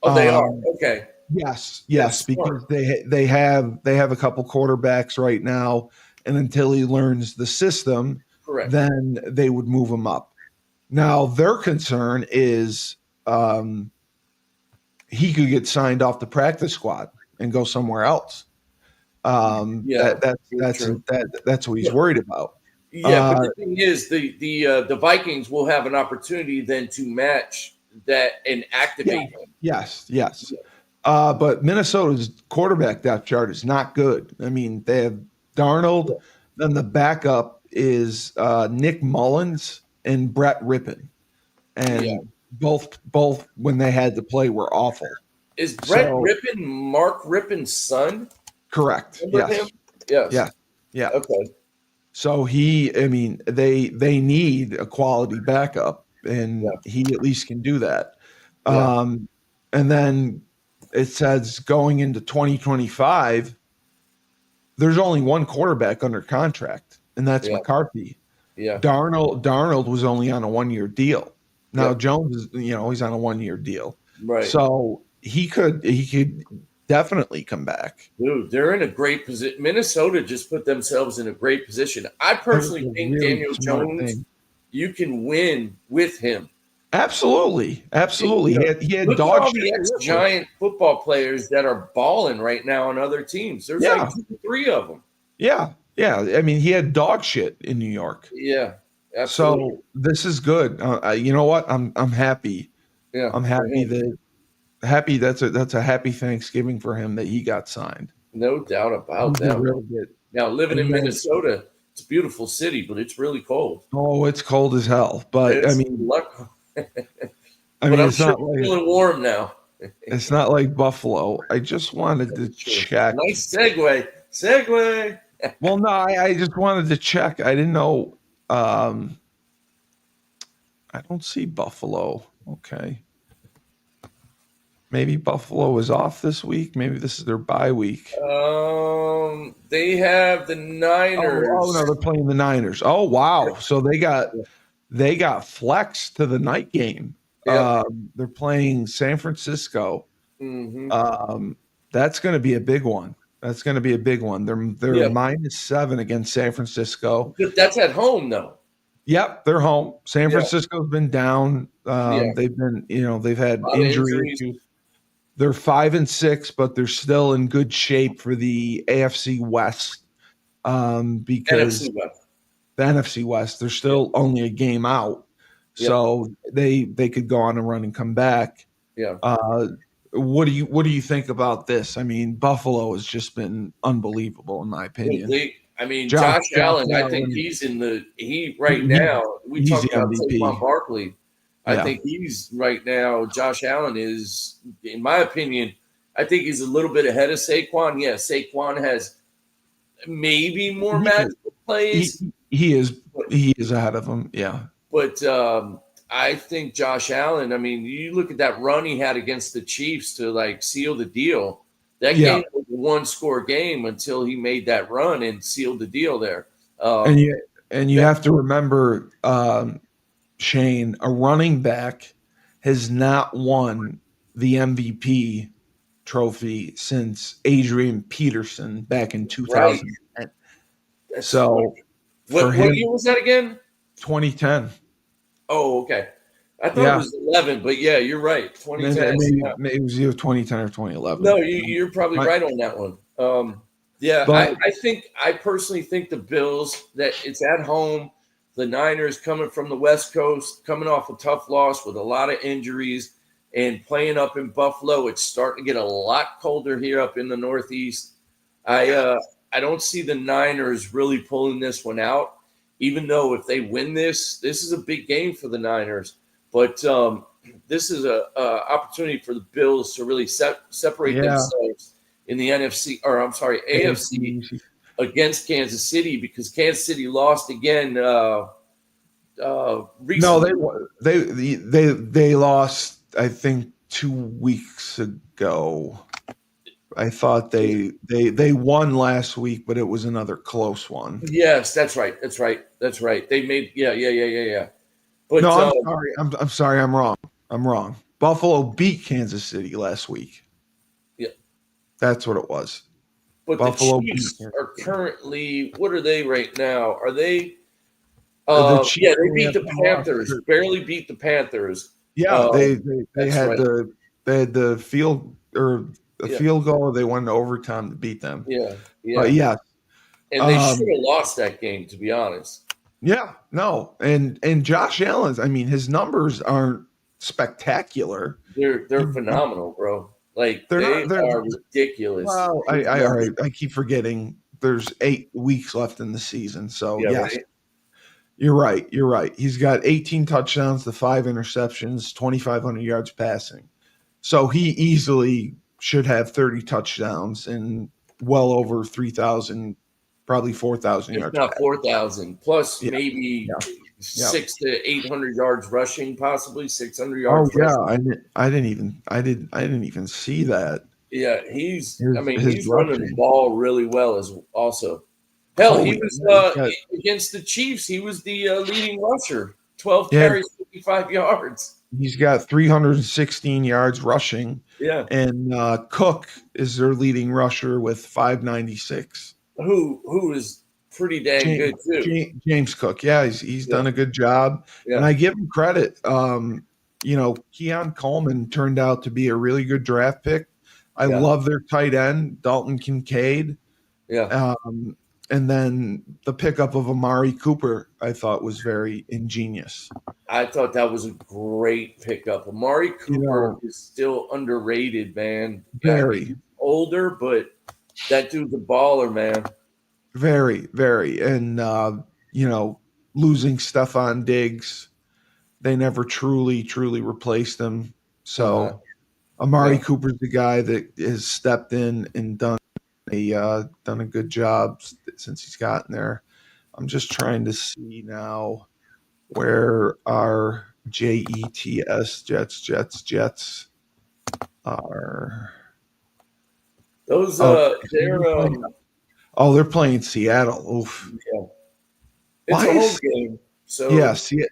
C: Oh, they are? Okay.
B: Yes, because they have a couple quarterbacks right now, and until he learns the system, then they would move him up. Now their concern is he could get signed off the practice squad and go somewhere else. That's what he's worried about.
C: Yeah, but the thing is, the Vikings will have an opportunity then to match that and activate him.
B: Yes. But Minnesota's quarterback depth chart is not good. I mean, they have Darnold, then the backup is Nick Mullins and Brett Rippon, and both when they had to play were awful.
C: Is Brett Rippon Mark Rippon's son?
B: Correct.
C: Remember him? Yes.
B: Yeah.
C: Okay.
B: So they need a quality backup, and he at least can do that. Yeah. And then it says going into 2025, there's only one quarterback under contract, and that's McCarthy.
C: Yeah.
B: Darnold was only on a 1-year deal. Now Jones is, he's on a 1-year deal.
C: Right.
B: So he could definitely come back.
C: Dude, they're in a great position. Minnesota just put themselves in a great position. I personally think really Daniel Jones, you can win with him.
B: Absolutely. He had
C: look
B: dog
C: at all the ex-Giant football players that are balling right now on other teams. There's like 2-3 of them.
B: Yeah. I mean, he had dog shit in New York.
C: Yeah, absolutely.
B: So this is good. You know what? I'm happy.
C: Yeah,
B: I'm happy that's a happy Thanksgiving for him that he got signed.
C: No doubt about that.
B: Really good.
C: Now living in Minnesota, it's a beautiful city, but it's really cold.
B: Oh, it's cold as hell. But it's
C: I'm sure feeling warm now.
B: It's not like Buffalo. I just wanted to check.
C: Nice segue.
B: Well, no, I just wanted to check. I didn't know. I don't see Buffalo. Okay. Maybe Buffalo is off this week. Maybe this is their bye week.
C: They have the Niners.
B: Oh no, they're playing the Niners. Oh wow. So they got flexed to the night game.
C: Yeah.
B: They're playing San Francisco.
C: Mm-hmm.
B: That's going to be a big one. They're -7 against San Francisco.
C: But that's at home, though.
B: Yep, they're home. San Francisco's been down. They've been, they've had injuries. They're 5-6, but they're still in good shape for the AFC West. Because
C: NFC West.
B: the NFC West. They're still only a game out, so they could go on a run and come back.
C: Yeah.
B: What do you think about this? I mean, Buffalo has just been unbelievable in my opinion.
C: Josh Allen, I think he's right now. We
B: he's
C: talked
B: the
C: about
B: MVP.
C: Saquon Barkley. I think he's right now. Josh Allen is, in my opinion, I think he's a little bit ahead of Saquon. Yeah, Saquon has maybe more magical plays.
B: He is ahead of him. Yeah,
C: but I think Josh Allen. I mean, you look at that run he had against the Chiefs to like seal the deal. That game was a one-score game until he made that run and sealed the deal there.
B: And you have to remember, Shane, a running back has not won the MVP trophy since Adrian Peterson back in 2010.
C: Right.
B: So,
C: what year was that again?
B: 2010.
C: Oh, okay. I thought it was 11, but yeah, you're right. 2010.
B: Maybe it was either 2010 or 2011.
C: No, you're probably right on that one. I personally think the Bills, that it's at home. The Niners coming from the West Coast, coming off a tough loss with a lot of injuries and playing up in Buffalo. It's starting to get a lot colder here up in the Northeast. I don't see the Niners really pulling this one out, even though if they win this is a big game for the Niners. But this is a opportunity for the Bills to really separate themselves in the AFC against Kansas City, because Kansas City lost again recently.
B: No, they lost, I think, 2 weeks ago. I thought they won last week, but it was another close one.
C: Yes, that's right. They made But
B: no, I'm sorry. I'm wrong. Buffalo beat Kansas City last week.
C: Yeah,
B: that's what it was.
C: But Buffalo the Chiefs are currently, what are they right now? Are they? They beat the Panthers. Barely beat the Panthers.
B: Yeah, they had the field field goal. They won to overtime to beat them.
C: Yeah.
B: But yeah,
C: and they should have lost that game, to be honest.
B: Yeah, no, and Josh Allen's, I mean, his numbers aren't spectacular.
C: They're phenomenal, bro. Like they're ridiculous.
B: Well, I keep forgetting there's 8 weeks left in the season, so yes. Right? You're right. He's got 18 touchdowns to 5 interceptions, 2,500 yards passing. So he easily should have 30 touchdowns and well over 3,000, probably 4,000 yards.
C: Not 4,000 plus maybe 600 to 800 yards rushing, possibly 600 yards.
B: Oh yeah, I didn't even see that.
C: Yeah, he's running the ball really well as also. Hell, he was against the Chiefs. He was the leading rusher, 12 carries, 55 yards.
B: He's got 316 yards rushing.
C: Yeah,
B: and Cook is their leading rusher with 596.
C: Who is pretty dang good too.
B: James Cook, he's done a good job, and I give him credit. Keon Coleman turned out to be a really good draft pick. I love their tight end, Dalton Kincaid.
C: Yeah.
B: And then the pickup of Amari Cooper, I thought was very ingenious.
C: I thought that was a great pickup. Amari Cooper is still underrated, man.
B: Very
C: older, but that dude's a baller, man.
B: Very, very. And, losing Stephon Diggs, they never truly replaced him. So Amari Cooper's the guy that has stepped in and done a good job since he's gotten there. I'm just trying to see now where our Jets are.
C: Those
B: they're playing Seattle. Oof.
C: Yeah. It's a home game. So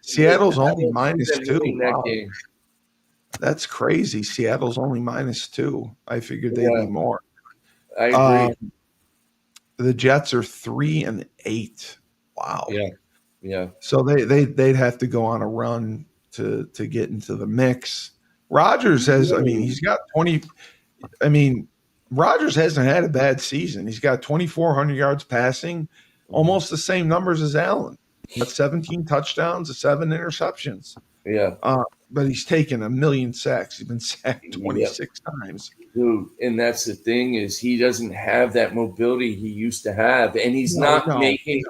B: Seattle's only -2.
C: Wow. Game.
B: That's crazy. Seattle's only -2. I figured they'd be more.
C: I agree.
B: The Jets are 3-8. Wow.
C: Yeah.
B: So they'd have to go on a run to get into the mix. Rodgers has, he's got 20. Rodgers hasn't had a bad season. He's got 2,400 yards passing, almost the same numbers as Allen. got 17 touchdowns, 7 interceptions.
C: Yeah.
B: But he's taken 1 million sacks. He's been sacked
C: Yeah.
B: 26 times.
C: Dude, and that's the thing is he doesn't have that mobility he used to have, and he's not making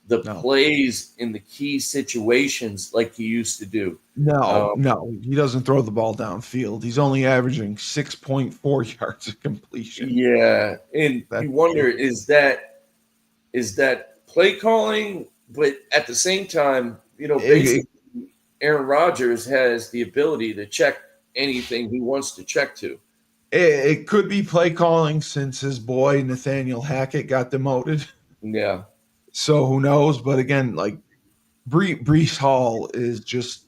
C: the plays in the key situations like he used to do.
B: No, he doesn't throw the ball downfield. He's only averaging 6.4 yards of completion.
C: Yeah, and you wonder is that play calling, but at the same time, basically Aaron Rodgers has the ability to check anything he wants to check to.
B: It could be play calling since his boy Nathaniel Hackett got demoted.
C: Yeah.
B: So who knows? But again, like Breece Hall is just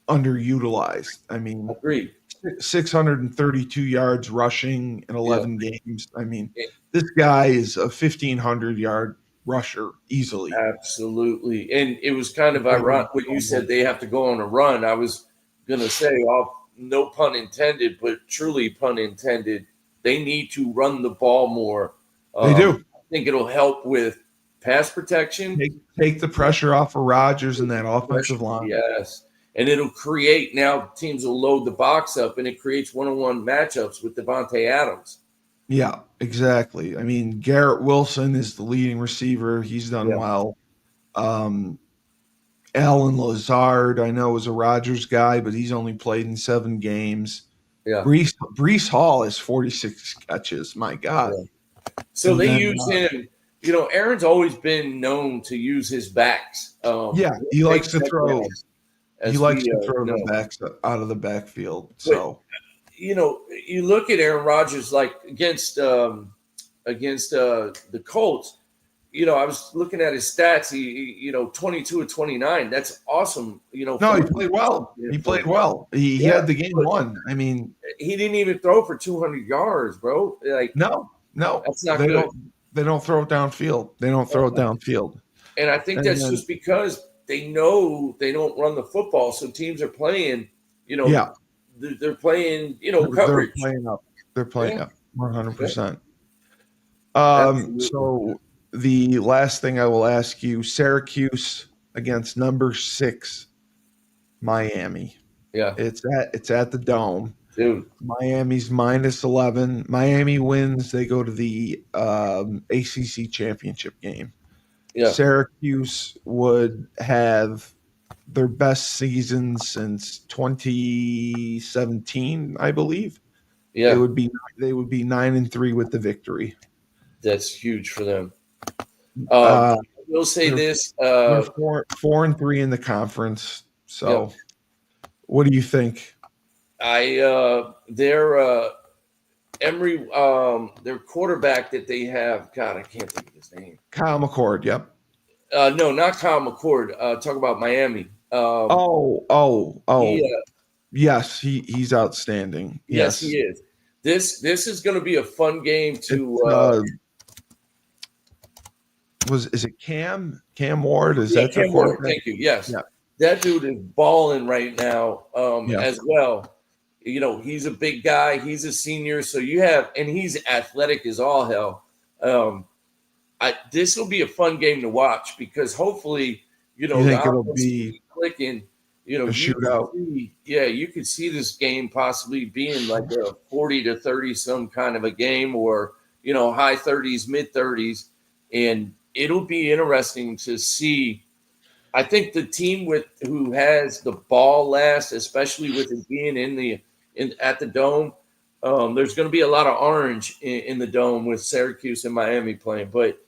B: underutilized. I mean,
C: agreed.
B: 632 yards rushing in 11 games. I mean, this guy is a 1,500-yard rusher easily.
C: Absolutely. And it was kind of ironic when you said they have to go on a run. I was going to say, no pun intended, but truly pun intended, they need to run the ball more.
B: They do.
C: I think it'll help with pass protection.
B: Take the pressure off of Rodgers and that offensive line.
C: Yes. And it'll create, now teams will load the box up, and it creates one-on-one matchups with Devontae Adams.
B: Yeah, exactly. I mean, Garrett Wilson is the leading receiver. He's done well. Alan Lazard, I know, is a Rodgers guy, but he's only played in 7 games.
C: Yeah.
B: Breece Hall has 46 catches. My God.
C: Yeah. So they use him. Aaron's always been known to use his backs.
B: He likes to throw. He likes to throw the backs out of the backfield. So,
C: you look at Aaron Rodgers like against the Colts. I was looking at his stats. He 22 of 29. That's awesome.
B: He played well. He played well. He had the game won. I mean,
C: he didn't even throw for 200 yards, bro. Like
B: no,
C: that's not good.
B: They don't throw it downfield. They don't throw it downfield.
C: And I think that's just because they know they don't run the football, so teams are playing. They're playing. Coverage.
B: They're playing up. They're playing up 100%. So the last thing I will ask you: Syracuse against number 6, Miami.
C: Yeah,
B: it's at the Dome.
C: Dude,
B: Miami's -11. Miami wins. They go to the ACC championship game.
C: Yeah.
B: Syracuse would have their best season since 2017, I believe.
C: Yeah.
B: They would be 9-3 with the victory.
C: That's huge for them. We'll say this:
B: they're 4-3 in the conference. So, what do you think?
C: Their Emory, their quarterback that they have, God, I can't think of his name.
B: Kyle McCord, yep.
C: No, not Kyle McCord. Talk about Miami.
B: Yes, he's outstanding.
C: Yes, he is. This is going to be a fun game to.
B: Is it Cam Ward? Is that
C: Cam Ward? Thank you. Yes, that dude is balling right now. As well. He's a big guy. He's a senior, so and he's athletic as all hell. This will be a fun game to watch because hopefully,
B: you think it'll be
C: clicking.
B: A shootout.
C: You could see this game possibly being like a 40-30 some kind of a game, or high 30s, mid 30s, and it'll be interesting to see. I think the team who has the ball last, especially with it being at the Dome, there's going to be a lot of orange in the Dome with Syracuse and Miami playing. But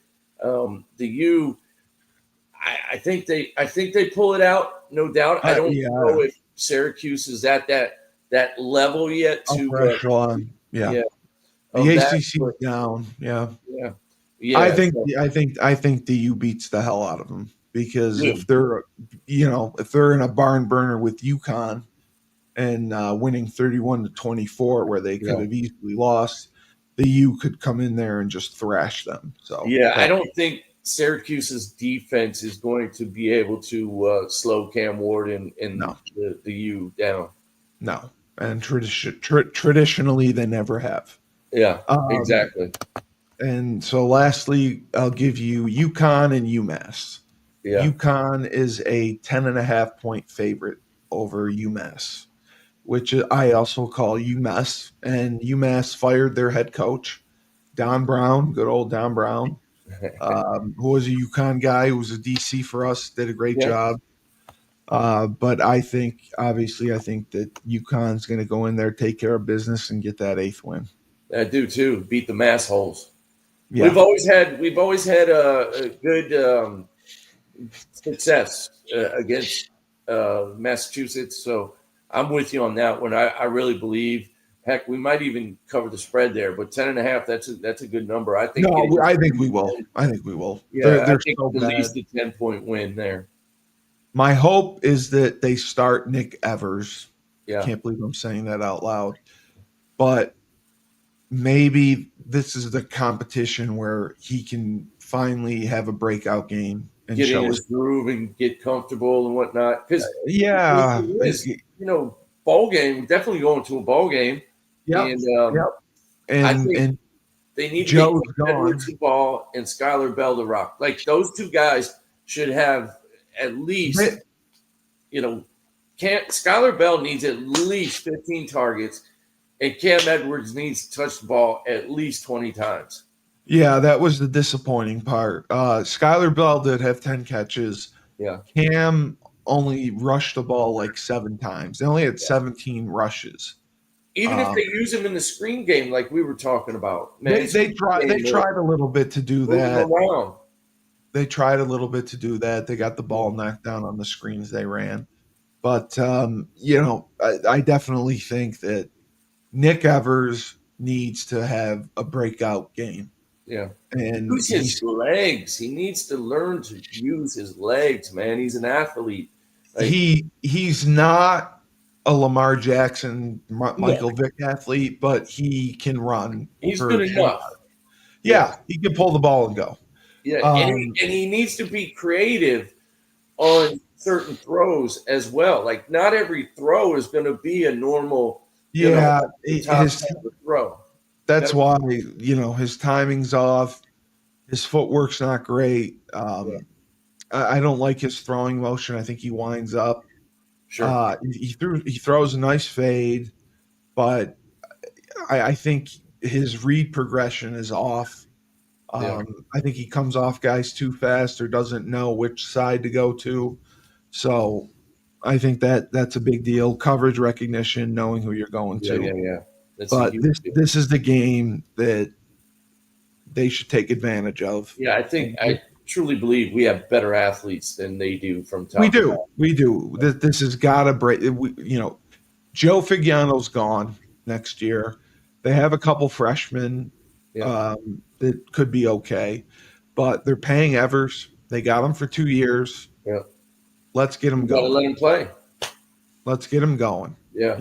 C: the U, I think they pull it out, no doubt. I don't know if Syracuse is at that level yet.
B: The ACC down. Yeah. I think the U beats the hell out of them. Because if they're in a barn burner with Yukon and winning 31-24, where they could have easily lost, the U could come in there and just thrash them. So
C: I don't think Syracuse's defense is going to be able to slow Cam Ward and the U down.
B: No, and traditionally they never have.
C: Yeah, exactly.
B: And so, lastly, I'll give you Yukon and UMass. Yukon is a 10.5 point favorite over UMass, which I also call UMass. And UMass fired their head coach, Don Brown, good old Don Brown, who was a Yukon guy, who was a DC for us, did a great job. But I think that UConn's going to go in there, take care of business, and get that 8th win.
C: I do too. Beat the mass holes.
B: Yeah.
C: We've always had a good success against Massachusetts. So I'm with you on that one. I really believe. Heck, we might even cover the spread there, but 10.5. That's a good number. I think.
B: No, I think we will. I think we will.
C: Yeah,
B: they're
C: I think
B: so
C: at
B: bad.
C: least a 10-point win there.
B: My hope is that they start Nick Evers.
C: Yeah,
B: can't believe I'm saying that out loud, but maybe this is the competition where he can finally have a breakout game and
C: get
B: show
C: in his groove and get comfortable and whatnot. Because ball game, definitely going to a ball game.
B: Yeah,
C: and I think
B: and
C: they need
B: Joe's
C: to get Edwards the ball and Skylar Bell the rock. Like those two guys should have at least, Skylar Bell needs at least 15 targets, and Cam Edwards needs to touch the ball at least 20 times.
B: Yeah, that was the disappointing part. Skylar Bell did have 10 catches.
C: Yeah.
B: Cam only rushed the ball like 7 times. They only had 17 rushes.
C: Even if they use him in the screen game like we were talking about. Man,
B: they tried a little bit to do that. They tried a little bit to do that. They got the ball knocked down on the screens they ran. But, I definitely think that Nick Evers needs to have a breakout game.
C: Yeah.
B: And
C: use his legs. He needs to learn to use his legs, man. He's an athlete.
B: Like, he's not a Lamar Jackson, Michael Vick athlete, but he can run.
C: He's good enough.
B: Yeah, he can pull the ball and go.
C: Yeah, and he needs to be creative on certain throws as well. Like not every throw is going to be a normal his throw.
B: That's why, his timing's off. His footwork's not great. I don't like his throwing motion. I think he winds up.
C: Sure.
B: He throws a nice fade, but I think his read progression is off. I think he comes off guys too fast or doesn't know which side to go to. So I think that's a big deal. Coverage recognition, knowing who you're going to.
C: Yeah.
B: But this is the game that they should take advantage of.
C: Yeah, I truly believe we have better athletes than they do from top.
B: We do. This has got to break. Joe Figiano's gone next year. They have a couple freshmen that could be okay, but they're paying Evers. They got him for 2 years.
C: Yeah,
B: let's get him going.
C: Let him play.
B: Let's get him going.
C: Yeah,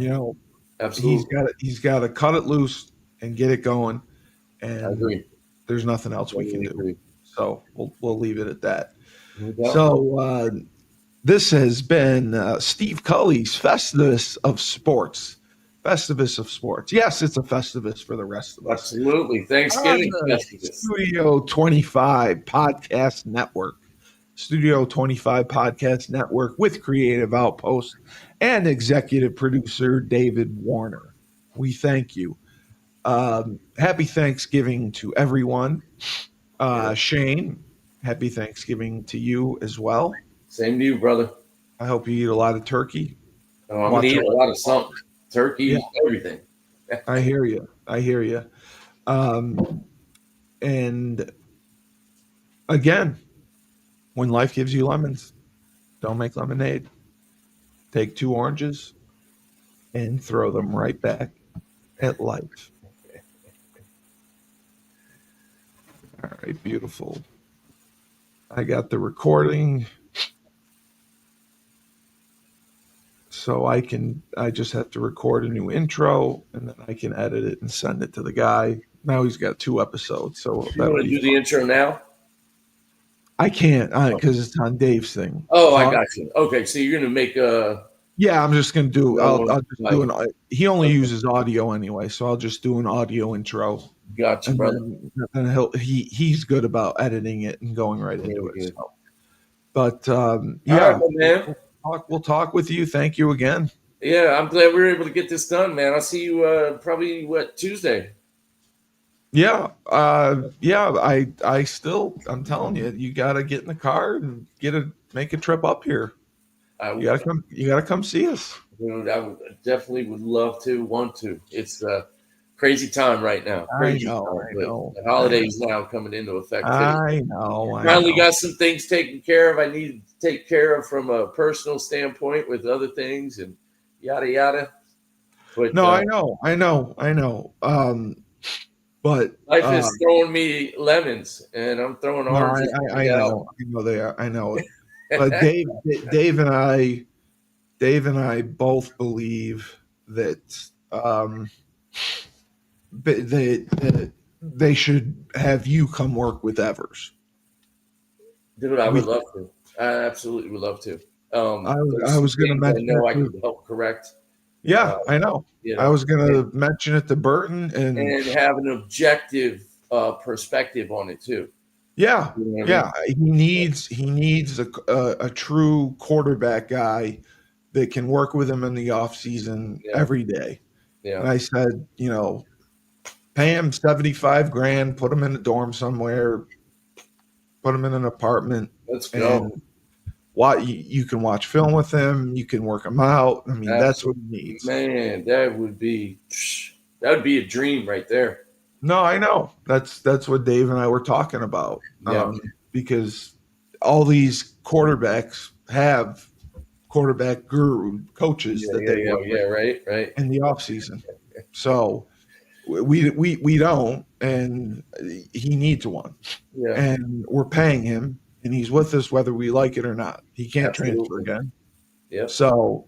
B: absolutely. He's got to cut it loose and get it going. And
C: I agree.
B: There's nothing else we can do. So we'll leave it at that.
C: No
B: so this has been Steve Cully's Festivus of Sports. Festivus of Sports. Yes, it's a Festivus for the rest of us.
C: Absolutely. Thanksgiving Festivus.
B: Studio 25 Podcast Network. Studio 25 Podcast Network with Creative Outpost and executive producer David Warner. We thank you. Happy Thanksgiving to everyone. Shane, happy Thanksgiving to you as well.
C: Same to you, brother.
B: I hope you eat a lot of turkey.
C: Oh, I'm going to eat a lot of something. Turkey, everything.
B: I hear you. And again, when life gives you lemons, don't make lemonade. Take 2 oranges and throw them right back at life. All right, beautiful. I got the recording. So I just have to record a new intro and then I can edit it and send it to the guy. Now he's got 2 episodes. So
C: you want to do the intro now?
B: I can't because it's on Dave's thing.
C: Oh, I got you. Okay, so you're going to make a...
B: Yeah, I'm just going to do... I'll just do an... He only uses audio anyway, so I'll just do an audio intro.
C: Gotcha, brother.
B: And he's good about editing it and going right into it. So. But
C: yeah, right, man.
B: We'll talk with you. Thank you again.
C: Yeah, I'm glad we were able to get this done, man. I'll see you probably Tuesday.
B: Yeah, I'm telling you, you got to get in the car and make a trip up here. You got to come see us.
C: Dude, I definitely would love to, want to. It's a crazy time right now. Crazy time.
B: I know.
C: The holidays now coming into effect.
B: I know.
C: Finally got some things taken care of. I need to take care of from a personal standpoint with other things and yada yada. But
B: no, I know. But
C: life is throwing me lemons, and I'm throwing oranges.
B: I know they are. I know it. But Dave and I both believe that they should have you come work with Evers.
C: Dude, I would love to. I absolutely would love to.
B: I was going to mention.
C: I know I can help correct.
B: Yeah, I know. I was going to mention it to Burton and
C: have an objective perspective on it too.
B: Yeah, you know I mean? He needs a true quarterback guy that can work with him in the off season every day. Yeah. And I said, pay him $75,000, put him in a dorm somewhere, put him in an apartment.
C: Let's go.
B: You can watch film with him. You can work him out. I mean, absolutely. That's what he needs.
C: Man, that would be a dream right there.
B: No, I know. That's what Dave and I were talking about.
C: Yeah.
B: Because all these quarterbacks have quarterback guru coaches that they work with
C: right
B: in the off season. So we don't, and he needs one. Yeah. And we're paying him, and he's with us whether we like it or not. He can't transfer again.
C: Yeah.
B: So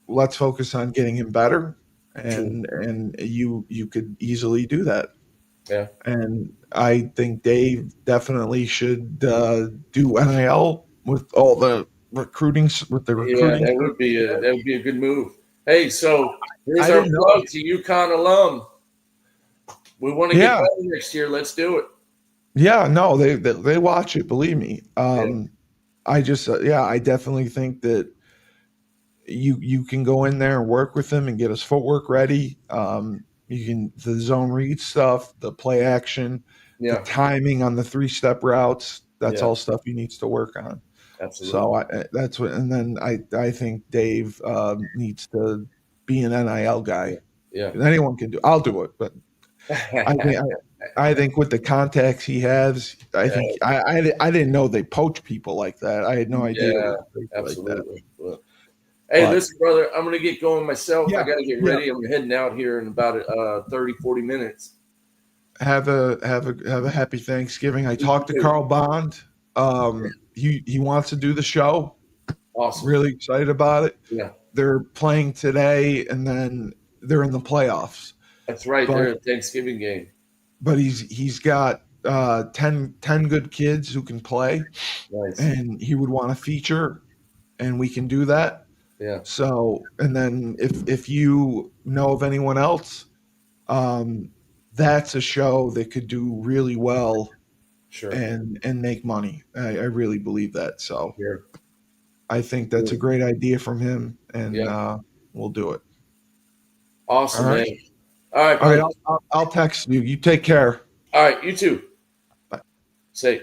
B: let's focus on getting him better, and you could easily do that.
C: Yeah.
B: And I think Dave definitely should do NIL with all the recruiting.
C: Yeah, that would be a good move. Hey, so here's our plug to Yukon alum. We want to get better next year. Let's do it.
B: Yeah, no, they watch it. Believe me. I just I definitely think that you can go in there and work with them and get his footwork ready. You can the zone read stuff, the play action, the timing on the 3-step routes. That's all stuff he needs to work on.
C: Absolutely.
B: So that's what. And then I think Dave needs to be an NIL guy.
C: Yeah.
B: Anyone can do. I'll do it, but I think with the contacts he has, I think I didn't know they poach people like that. I had no idea.
C: Yeah, absolutely. Like that. Hey, listen, brother, I'm going to get going myself. I got to get ready. I'm heading out here in about 30, 40 minutes.
B: Have a happy Thanksgiving. I talked to Carl Bond. He wants to do the show.
C: Awesome.
B: Really excited about it.
C: Yeah.
B: They're playing today, and then they're in the playoffs.
C: That's right. They're a Thanksgiving game.
B: But he's got 10 good kids who can play.
C: Nice.
B: And he would want to feature, and we can do that.
C: Yeah.
B: So, and then if you know of anyone else, that's a show that could do really well, and make money. I really believe that. So, I think that's a great idea from him, and we'll do it.
C: Awesome,
B: all right.
C: Man. All right.
B: I'll text you. You take care.
C: All right. You too.
B: Bye.
C: Say.